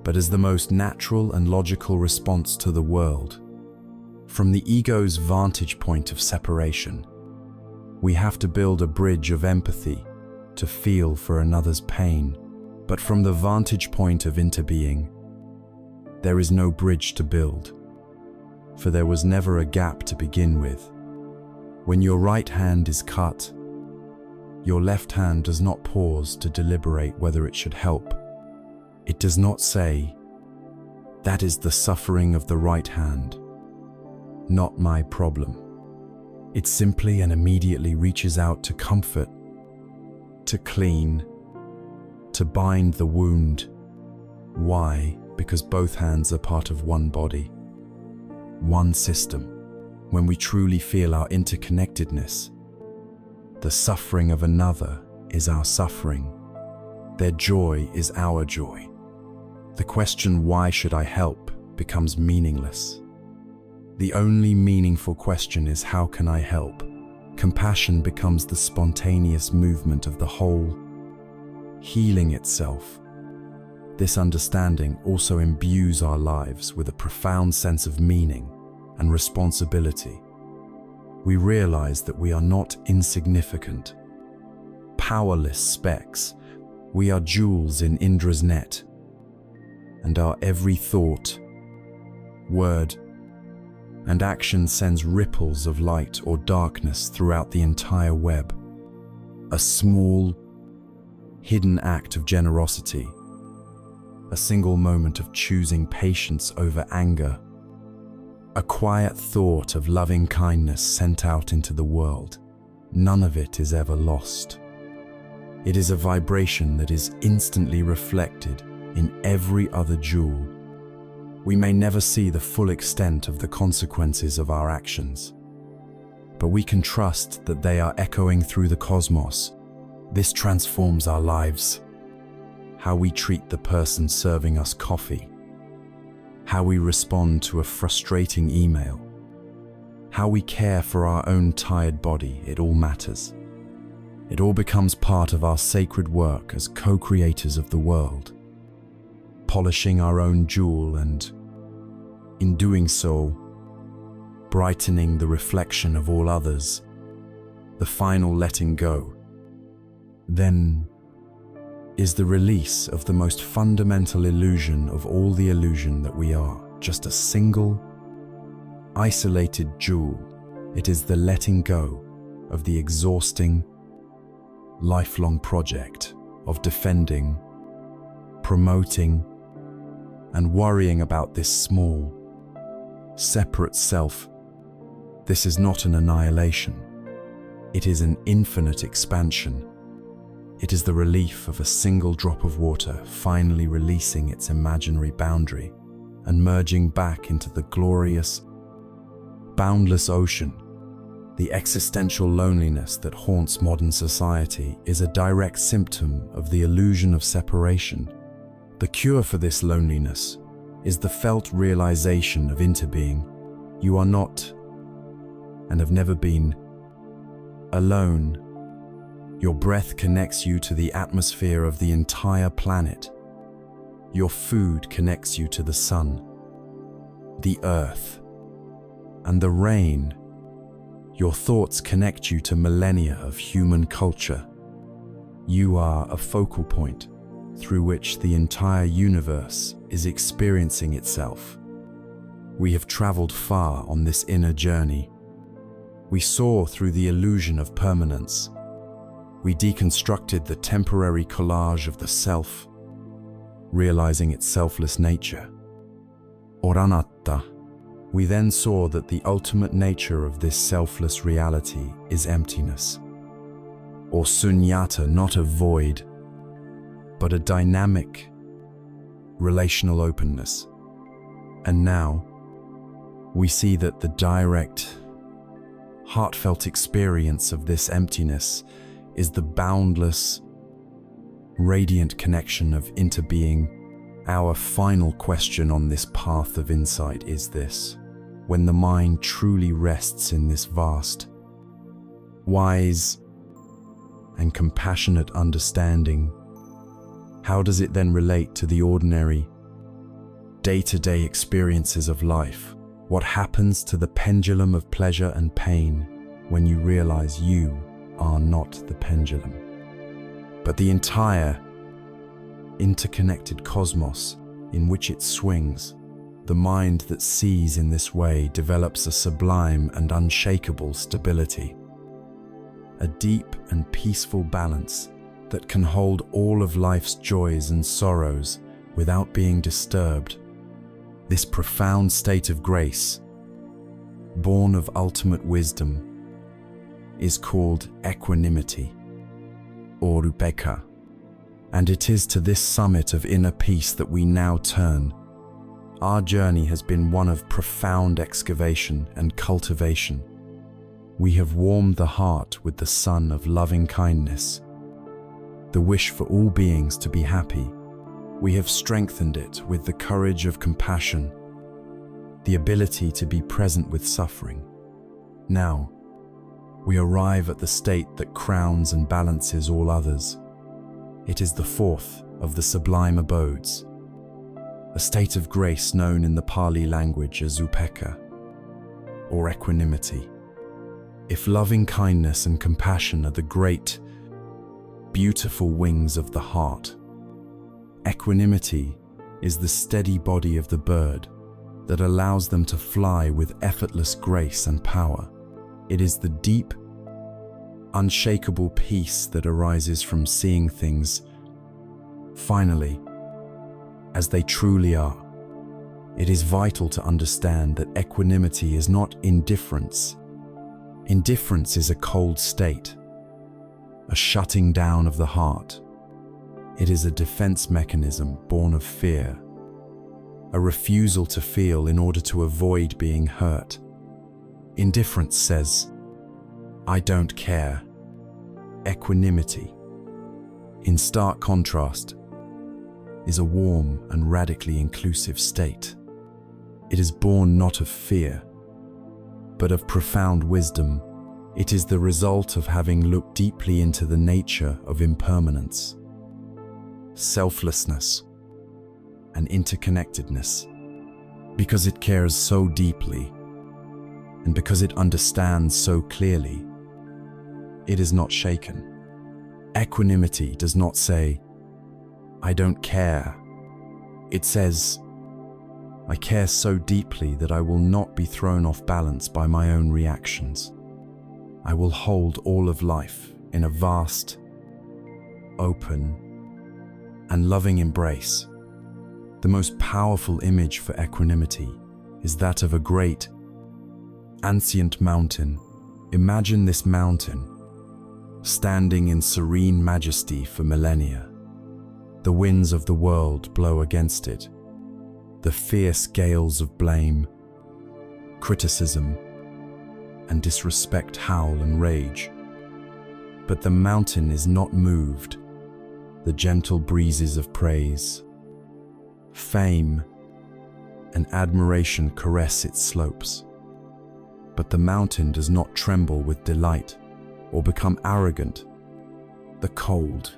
but as the most natural and logical response to the world. From the ego's vantage point of separation, we have to build a bridge of empathy to feel for another's pain. But from the vantage point of interbeing, there is no bridge to build, for there was never a gap to begin with. When your right hand is cut, your left hand does not pause to deliberate whether it should help. It does not say, "That is the suffering of the right hand, not my problem." It simply and immediately reaches out to comfort, to clean, to bind the wound. Why? Because both hands are part of one body, one system. When we truly feel our interconnectedness, the suffering of another is our suffering. Their joy is our joy. The question, "Why should I help?" becomes meaningless. The only meaningful question is, "How can I help?" Compassion becomes the spontaneous movement of the whole, healing itself. This understanding also imbues our lives with a profound sense of meaning and responsibility. We realize that we are not insignificant, powerless specks. We are jewels in Indra's net, and our every thought, word, and action sends ripples of light or darkness throughout the entire web. A small, hidden act of generosity, a single moment of choosing patience over anger, a quiet thought of loving kindness sent out into the world. None of it is ever lost. It is a vibration that is instantly reflected in every other jewel. We may never see the full extent of the consequences of our actions, but we can trust that they are echoing through the cosmos. This transforms our lives. How we treat the person serving us coffee, how we respond to a frustrating email, how we care for our own tired body, it all matters. It all becomes part of our sacred work as co-creators of the world, polishing our own jewel and, in doing so, brightening the reflection of all others, the final letting go. Then is the release of the most fundamental illusion of all the illusion that we are, just a single, isolated jewel. It is the letting go of the exhausting, lifelong project of defending, promoting, and worrying about this small, separate self. This is not an annihilation. It is an infinite expansion. It is the relief of a single drop of water finally releasing its imaginary boundary and merging back into the glorious, boundless ocean. The existential loneliness that haunts modern society is a direct symptom of the illusion of separation. The cure for this loneliness is the felt realization of interbeing. You are not, and have never been, alone. Your breath connects you to the atmosphere of the entire planet. Your food connects you to the sun, the earth, and the rain. Your thoughts connect you to millennia of human culture. You are a focal point through which the entire universe is experiencing itself. We have traveled far on this inner journey. We saw through the illusion of permanence. We deconstructed the temporary collage of the self, realizing its selfless nature. Oranatta. We then saw that the ultimate nature of this selfless reality is emptiness, or sunyata, not a void, but a dynamic, relational openness. And now, we see that the direct, heartfelt experience of this emptiness is the boundless, radiant connection of interbeing. Our final question on this path of insight is this: when the mind truly rests in this vast, wise, and compassionate understanding, how does it then relate to the ordinary, day-to-day experiences of life? What happens to the pendulum of pleasure and pain when you realize you are not the pendulum, but the entire interconnected cosmos in which it swings? The mind that sees in this way develops a sublime and unshakable stability, a deep and peaceful balance that can hold all of life's joys and sorrows without being disturbed. This profound state of grace, born of ultimate wisdom, is called equanimity, or upekkha, and it is to this summit of inner peace that we now turn. Our journey has been one of profound excavation and cultivation. We have warmed the heart with the sun of loving kindness, the wish for all beings to be happy. We have strengthened it with the courage of compassion, the ability to be present with suffering. Now, we arrive at the state that crowns and balances all others. It is the fourth of the sublime abodes, a state of grace known in the Pali language as upekkha, or equanimity. If loving kindness and compassion are the great, beautiful wings of the heart, equanimity is the steady body of the bird that allows them to fly with effortless grace and power. It is the deep, unshakable peace that arises from seeing things, finally, as they truly are. It is vital to understand that equanimity is not indifference. Indifference is a cold state, a shutting down of the heart. It is a defense mechanism born of fear, a refusal to feel in order to avoid being hurt. Indifference says, "I don't care." Equanimity, in stark contrast, is a warm and radically inclusive state. It is born not of fear, but of profound wisdom. It is the result of having looked deeply into the nature of impermanence, selflessness, and interconnectedness. Because it cares so deeply, and because it understands so clearly, it is not shaken. Equanimity does not say, "I don't care." It says, "I care so deeply that I will not be thrown off balance by my own reactions. I will hold all of life in a vast, open, and loving embrace." The most powerful image for equanimity is that of a great, ancient mountain. Imagine this mountain, standing in serene majesty for millennia. The winds of the world blow against it. The fierce gales of blame, criticism, and disrespect howl and rage. But the mountain is not moved. The gentle breezes of praise, fame, and admiration caress its slopes. But the mountain does not tremble with delight or become arrogant. The cold,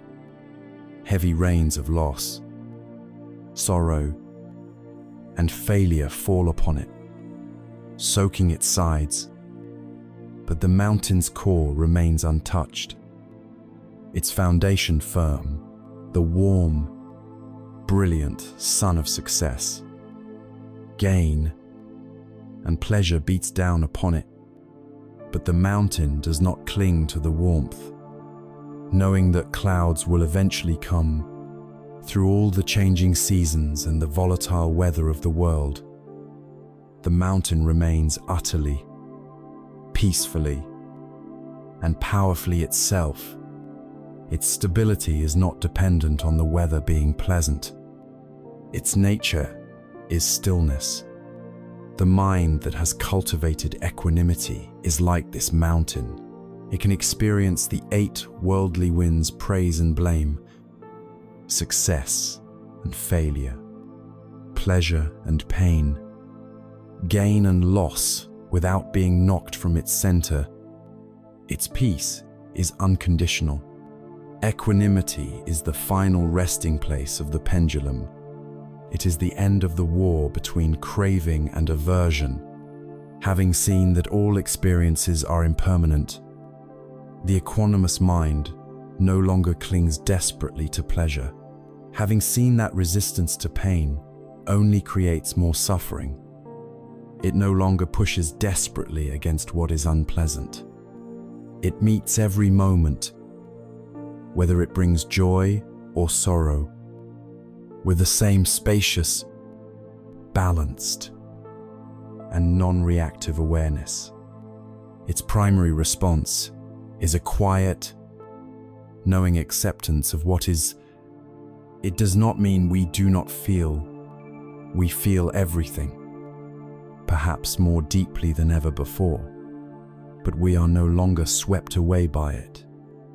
heavy rains of loss, sorrow, and failure fall upon it, soaking its sides. But the mountain's core remains untouched, its foundation firm. The warm, brilliant sun of success, gain, and pleasure beats down upon it. But the mountain does not cling to the warmth, knowing that clouds will eventually come. Through all the changing seasons and the volatile weather of the world, the mountain remains utterly, peacefully, and powerfully itself. Its stability is not dependent on the weather being pleasant. Its nature is stillness. The mind that has cultivated equanimity is like this mountain. It can experience the 8 worldly winds, praise and blame, success and failure, pleasure and pain, gain and loss without being knocked from its center. Its peace is unconditional. Equanimity is the final resting place of the pendulum. It is the end of the war between craving and aversion. Having seen that all experiences are impermanent, the equanimous mind no longer clings desperately to pleasure. Having seen that resistance to pain only creates more suffering, it no longer pushes desperately against what is unpleasant. It meets every moment, whether it brings joy or sorrow, with the same spacious, balanced, and non-reactive awareness. Its primary response is a quiet, knowing acceptance of what is. It does not mean we do not feel. We feel everything, perhaps more deeply than ever before, but we are no longer swept away by it.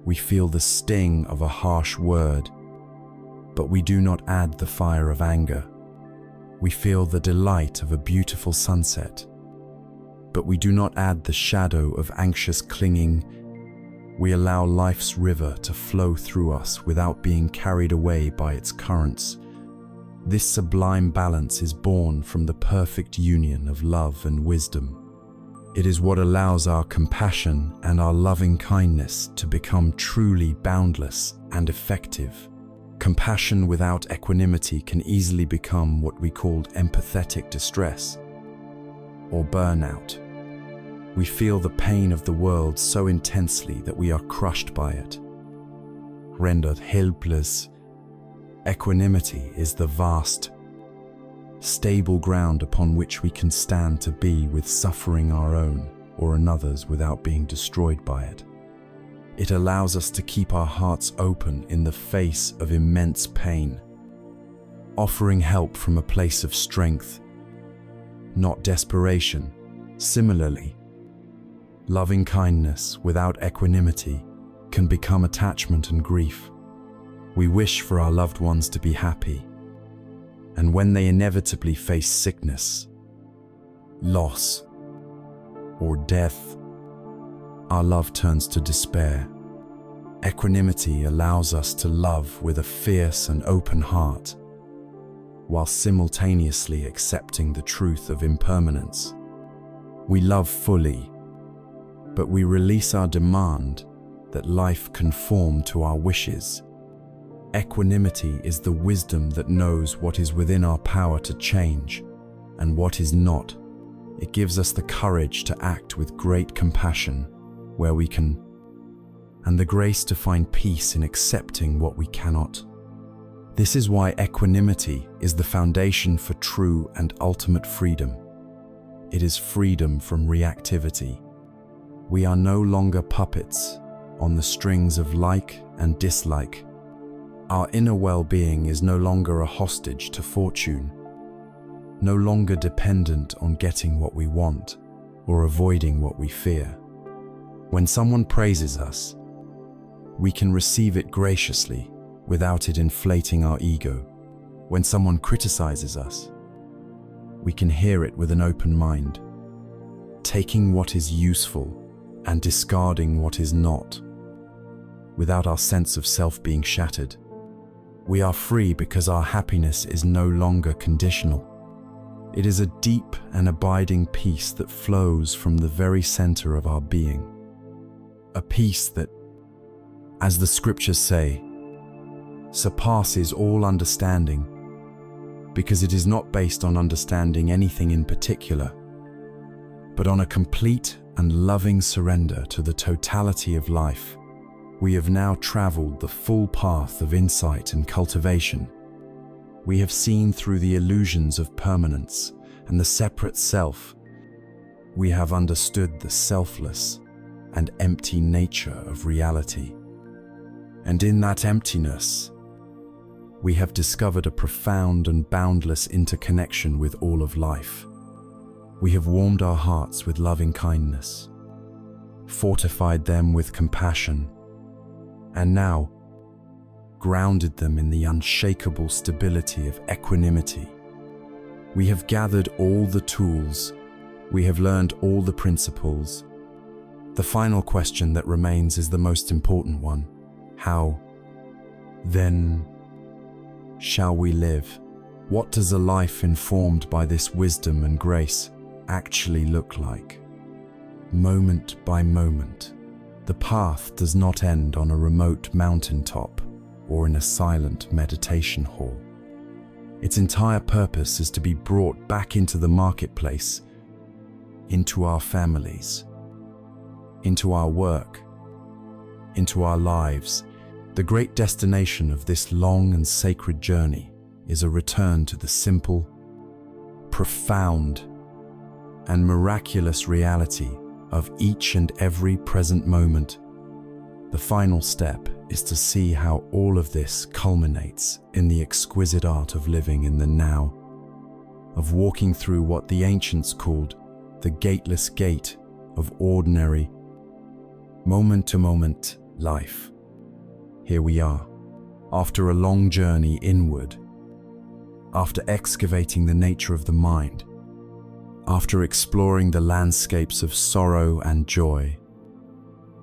We feel the sting of a harsh word, but we do not add the fire of anger. We feel the delight of a beautiful sunset, but we do not add the shadow of anxious clinging. We allow life's river to flow through us without being carried away by its currents. This sublime balance is born from the perfect union of love and wisdom. It is what allows our compassion and our loving kindness to become truly boundless and effective. Compassion without equanimity can easily become what we called empathetic distress or burnout. We feel the pain of the world so intensely that we are crushed by it, rendered helpless. Equanimity is the vast, stable ground upon which we can stand to be with suffering our own or another's without being destroyed by it. It allows us to keep our hearts open in the face of immense pain, offering help from a place of strength, not desperation. Similarly, loving kindness without equanimity can become attachment and grief. We wish for our loved ones to be happy, and when they inevitably face sickness, loss, or death, our love turns to despair. Equanimity allows us to love with a fierce and open heart, while simultaneously accepting the truth of impermanence. We love fully, but we release our demand that life conform to our wishes. Equanimity is the wisdom that knows what is within our power to change and what is not. It gives us the courage to act with great compassion where we can, and the grace to find peace in accepting what we cannot. This is why equanimity is the foundation for true and ultimate freedom. It is freedom from reactivity. We are no longer puppets on the strings of like and dislike. Our inner well-being is no longer a hostage to fortune, no longer dependent on getting what we want or avoiding what we fear. When someone praises us, we can receive it graciously without it inflating our ego. When someone criticizes us, we can hear it with an open mind, taking what is useful and discarding what is not, without our sense of self being shattered. We are free because our happiness is no longer conditional. It is a deep and abiding peace that flows from the very center of our being. A peace that, as the scriptures say, surpasses all understanding, because it is not based on understanding anything in particular, but on a complete and loving surrender to the totality of life. We have now traveled the full path of insight and cultivation. We have seen through the illusions of permanence and the separate self. We have understood the selfless and empty nature of reality. And in that emptiness, we have discovered a profound and boundless interconnection with all of life. We have warmed our hearts with loving kindness, fortified them with compassion, and now grounded them in the unshakable stability of equanimity. We have gathered all the tools, we have learned all the principles. The final question that remains is the most important one. How, then, shall we live? What does a life informed by this wisdom and grace actually look like? Moment by moment. The path does not end on a remote mountaintop or in a silent meditation hall. Its entire purpose is to be brought back into the marketplace, into our families, into our work, into our lives. The great destination of this long and sacred journey is a return to the simple, profound, and miraculous reality of each and every present moment. The final step is to see how all of this culminates in the exquisite art of living in the now, of walking through what the ancients called the gateless gate of ordinary, moment-to-moment life. Here we are, after a long journey inward, after excavating the nature of the mind, after exploring the landscapes of sorrow and joy,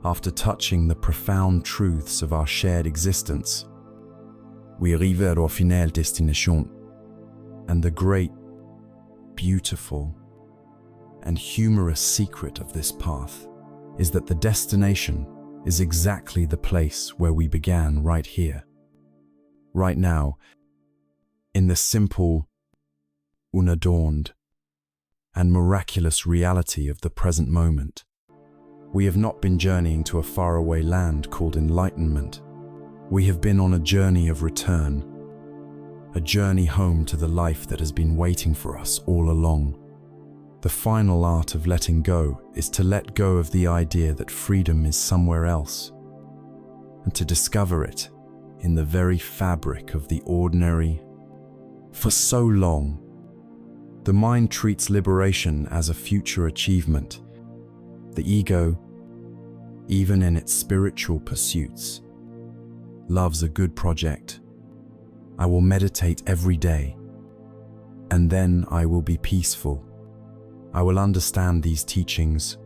after touching the profound truths of our shared existence. We arrive à our final destination, and the great, beautiful, and humorous secret of this path is that the destination is exactly the place where we began, right here, right now, in the simple, unadorned, and miraculous reality of the present moment. We have not been journeying to a faraway land called enlightenment. We have been on a journey of return, a journey home to the life that has been waiting for us all along. The final art of letting go is to let go of the idea that freedom is somewhere else, and to discover it in the very fabric of the ordinary, For so long, the mind treats liberation as a future achievement. The ego, even in its spiritual pursuits, loves a good project. I will meditate every day, and then I will be peaceful. I will understand these teachings,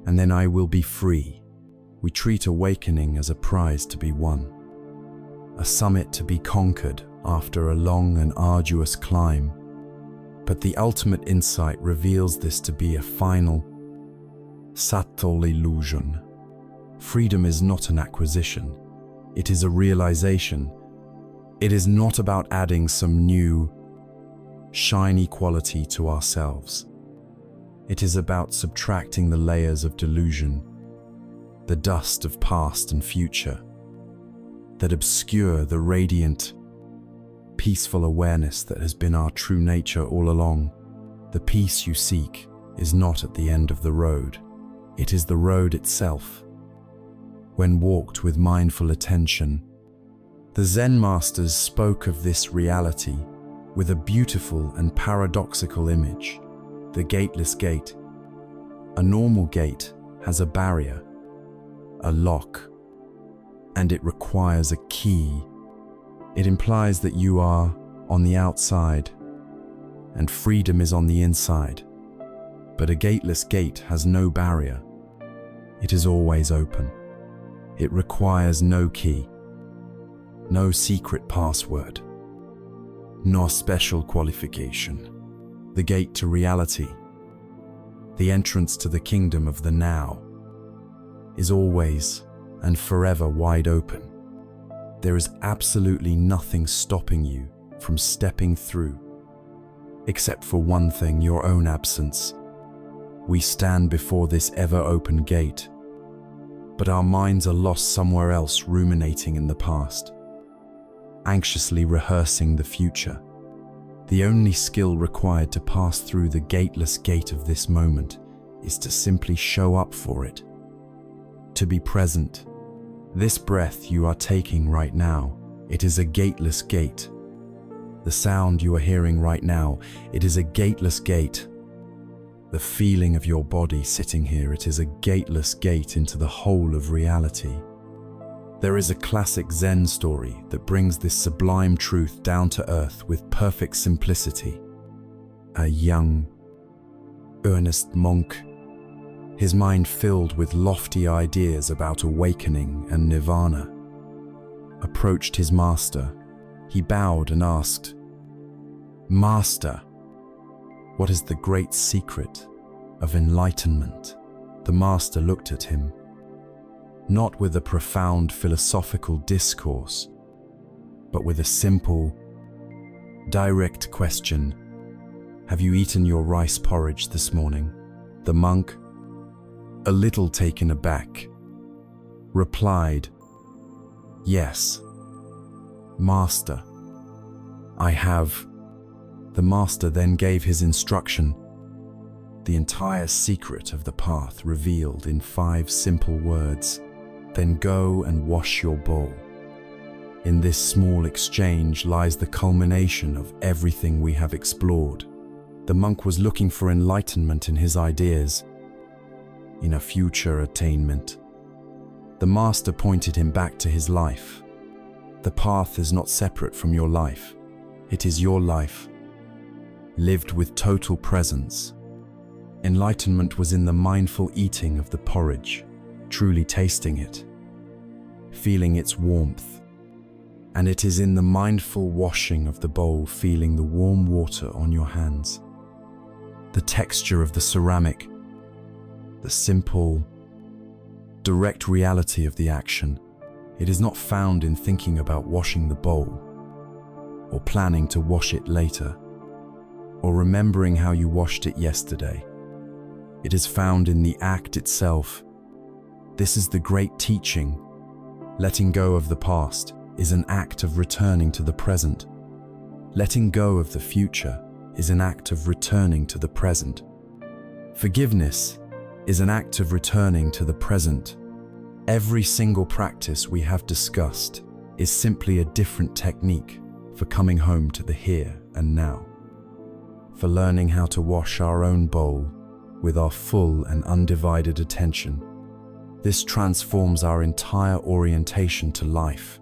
and then I will be free. We treat awakening as a prize to be won, a summit to be conquered after a long and arduous climb. But the ultimate insight reveals this to be a final, subtle illusion. Freedom is not an acquisition. It is a realization. It is not about adding some new, shiny quality to ourselves. It is about subtracting the layers of delusion, the dust of past and future, that obscure the radiant, peaceful awareness that has been our true nature all along. The peace you seek is not at the end of the road. It is the road itself. When walked with mindful attention, the Zen masters spoke of this reality with a beautiful and paradoxical image: the gateless gate. A normal gate has a barrier, a lock, and it requires a key. It implies that you are on the outside and freedom is on the inside. But a gateless gate has no barrier. It is always open. It requires no key, no secret password, no special qualification. The gate to reality, the entrance to the kingdom of the now, is always and forever wide open. There is absolutely nothing stopping you from stepping through, except for one thing: your own absence. We stand before this ever-open gate, but our minds are lost somewhere else, ruminating in the past, anxiously rehearsing the future. The only skill required to pass through the gateless gate of this moment is to simply show up for it, to be present. This breath you are taking right now, it is a gateless gate. The sound you are hearing right now, it is a gateless gate. The feeling of your body sitting here, it is a gateless gate into the whole of reality. There is a classic Zen story that brings this sublime truth down to earth with perfect simplicity. A young, earnest monk, his mind filled with lofty ideas about awakening and nirvana, approached his master. He bowed and asked, "Master, what is the great secret of enlightenment?" The master looked at him, not with a profound philosophical discourse, but with a simple, direct question. "Have you eaten your rice porridge this morning?" The monk, a little taken aback, replied, "Yes, Master, I have." The master then gave his instruction, the entire secret of the path revealed in 5 simple words: "Then go and wash your bowl." In this small exchange lies the culmination of everything we have explored. The monk was looking for enlightenment in his ideas, in a future attainment. The master pointed him back to his life. The path is not separate from your life. It is your life, lived with total presence. Enlightenment was in the mindful eating of the porridge, truly tasting it, feeling its warmth. And it is in the mindful washing of the bowl, feeling the warm water on your hands, the texture of the ceramic, the simple, direct reality of the action. It is not found in thinking about washing the bowl, or planning to wash it later, or remembering how you washed it yesterday. It is found in the act itself. This is the great teaching. Letting go of the past is an act of returning to the present. Letting go of the future is an act of returning to the present. Forgiveness is an act of returning to the present. Every single practice we have discussed is simply a different technique for coming home to the here and now, for learning how to wash our own bowl with our full and undivided attention. This transforms our entire orientation to life.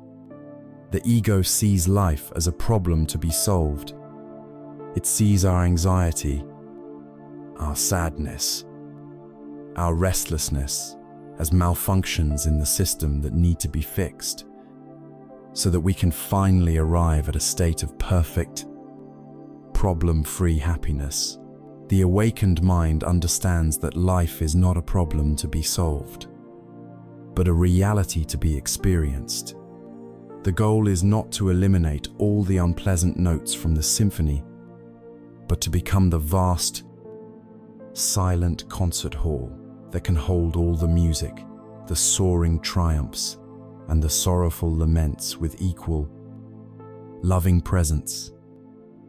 The ego sees life as a problem to be solved. It sees our anxiety, our sadness, our restlessness as malfunctions in the system that need to be fixed, so that we can finally arrive at a state of perfect, problem-free happiness. The awakened mind understands that life is not a problem to be solved, but a reality to be experienced. The goal is not to eliminate all the unpleasant notes from the symphony, but to become the vast, silent concert hall that can hold all the music, the soaring triumphs, and the sorrowful laments with equal, loving presence.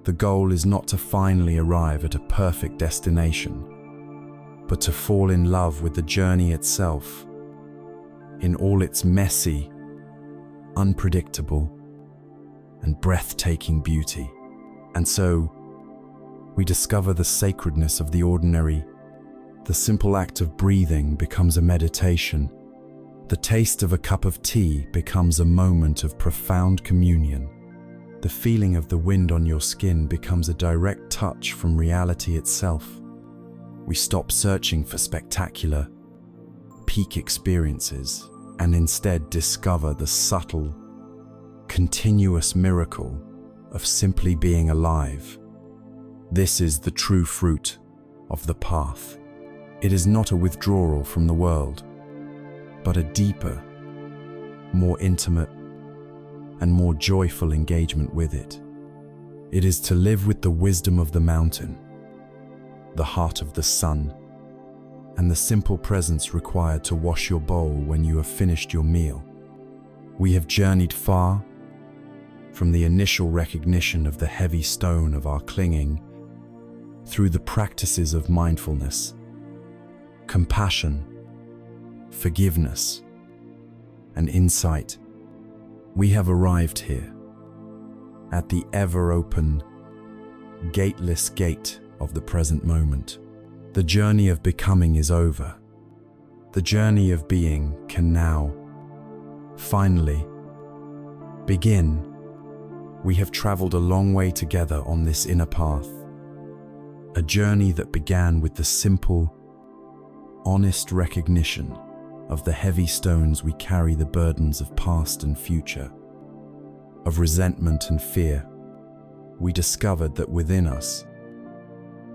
The goal is not to finally arrive at a perfect destination, but to fall in love with the journey itself, in all its messy, unpredictable, and breathtaking beauty. And so, we discover the sacredness of the ordinary. The simple act of breathing becomes a meditation. The taste of a cup of tea becomes a moment of profound communion. The feeling of the wind on your skin becomes a direct touch from reality itself. We stop searching for spectacular, peak experiences and instead discover the subtle, continuous miracle of simply being alive. This is the true fruit of the path. It is not a withdrawal from the world, but a deeper, more intimate, and more joyful engagement with it. It is to live with the wisdom of the mountain, the heart of the sun, and the simple presence required to wash your bowl when you have finished your meal. We have journeyed far from the initial recognition of the heavy stone of our clinging through the practices of mindfulness, compassion, forgiveness, and insight. We have arrived here, at the ever-open, gateless gate of the present moment. The journey of becoming is over. The journey of being can now, finally, begin. We have traveled a long way together on this inner path, a journey that began with the simple, honest recognition of the heavy stones we carry, the burdens of past and future, of resentment and fear. We discovered that within us,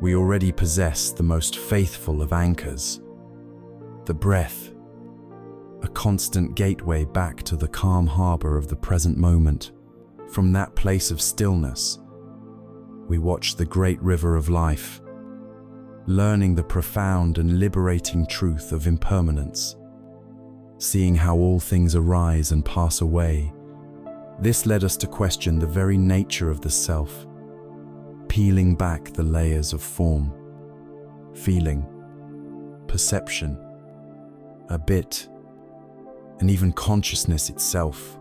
we already possess the most faithful of anchors, the breath, a constant gateway back to the calm harbor of the present moment. From that place of stillness, we watch the great river of life, learning the profound and liberating truth of impermanence, seeing how all things arise and pass away. This led us to question the very nature of the self, peeling back the layers of form, feeling, perception, a bit, and even consciousness itself,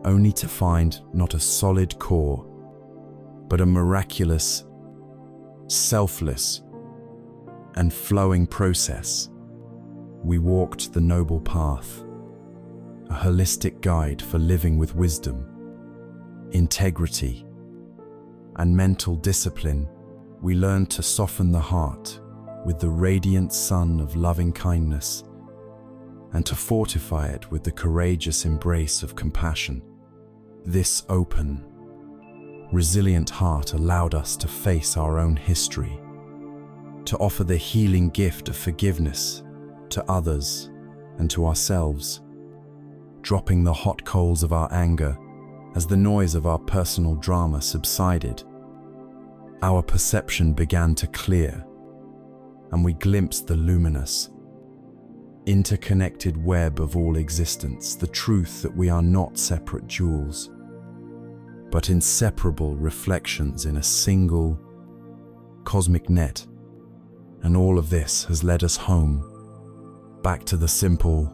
only to find not a solid core, but a miraculous, selfless, and flowing process. We walked the noble path, a holistic guide for living with wisdom, integrity, and mental discipline. We learned to soften the heart with the radiant sun of loving kindness, and to fortify it with the courageous embrace of compassion. This open, resilient heart allowed us to face our own history, to offer the healing gift of forgiveness to others and to ourselves, dropping the hot coals of our anger as the noise of our personal drama subsided. Our perception began to clear, and we glimpsed the luminous, interconnected web of all existence, the truth that we are not separate jewels, but inseparable reflections in a single cosmic net. And all of this has led us home, back to the simple,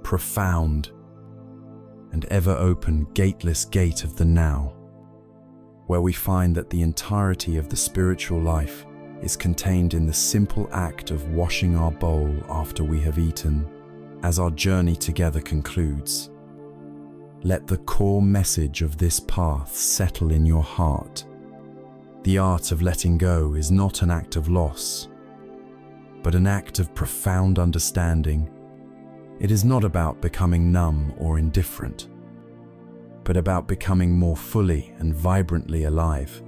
profound, and ever-open, gateless gate of the now, where we find that the entirety of the spiritual life is contained in the simple act of washing our bowl after we have eaten. As our journey together concludes, let the core message of this path settle in your heart. The art of letting go is not an act of loss, but an act of profound understanding. It is not about becoming numb or indifferent, but about becoming more fully and vibrantly alive,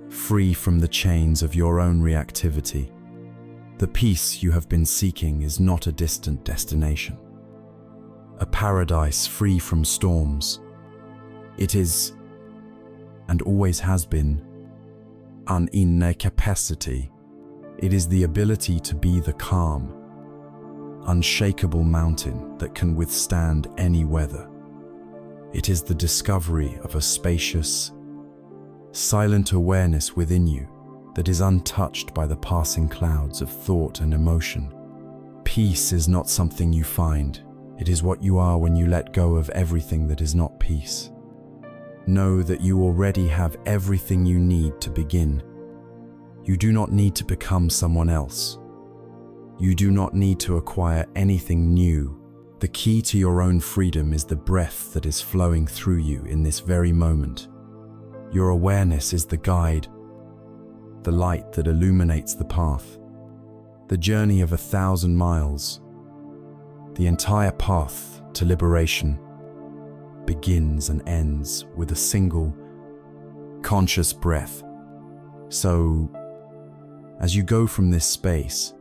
free from the chains of your own reactivity. The peace you have been seeking is not a distant destination, a paradise free from storms. It is, and always has been, an inner capacity. It is the ability to be the calm, unshakable mountain that can withstand any weather. It is the discovery of a spacious, silent awareness within you that is untouched by the passing clouds of thought and emotion. Peace is not something you find. It is what you are when you let go of everything that is not peace. Know that you already have everything you need to begin. You do not need to become someone else. You do not need to acquire anything new. The key to your own freedom is the breath that is flowing through you in this very moment. Your awareness is the guide, the light that illuminates the path. The journey of 1,000 miles, the entire path to liberation, begins and ends with a single, conscious breath. So, as you go from this space,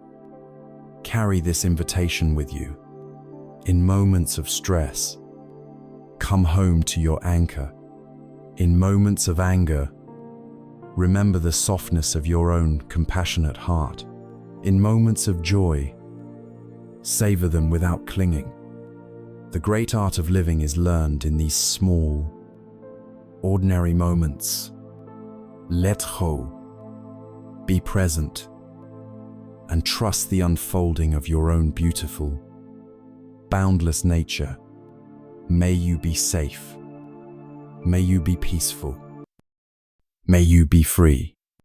carry this invitation with you. In moments of stress, come home to your anchor. In moments of anger, remember the softness of your own compassionate heart. In moments of joy, savor them without clinging. The great art of living is learned in these small, ordinary moments. Let go, be present, and trust the unfolding of your own beautiful, boundless nature. May you be safe. May you be peaceful. May you be free.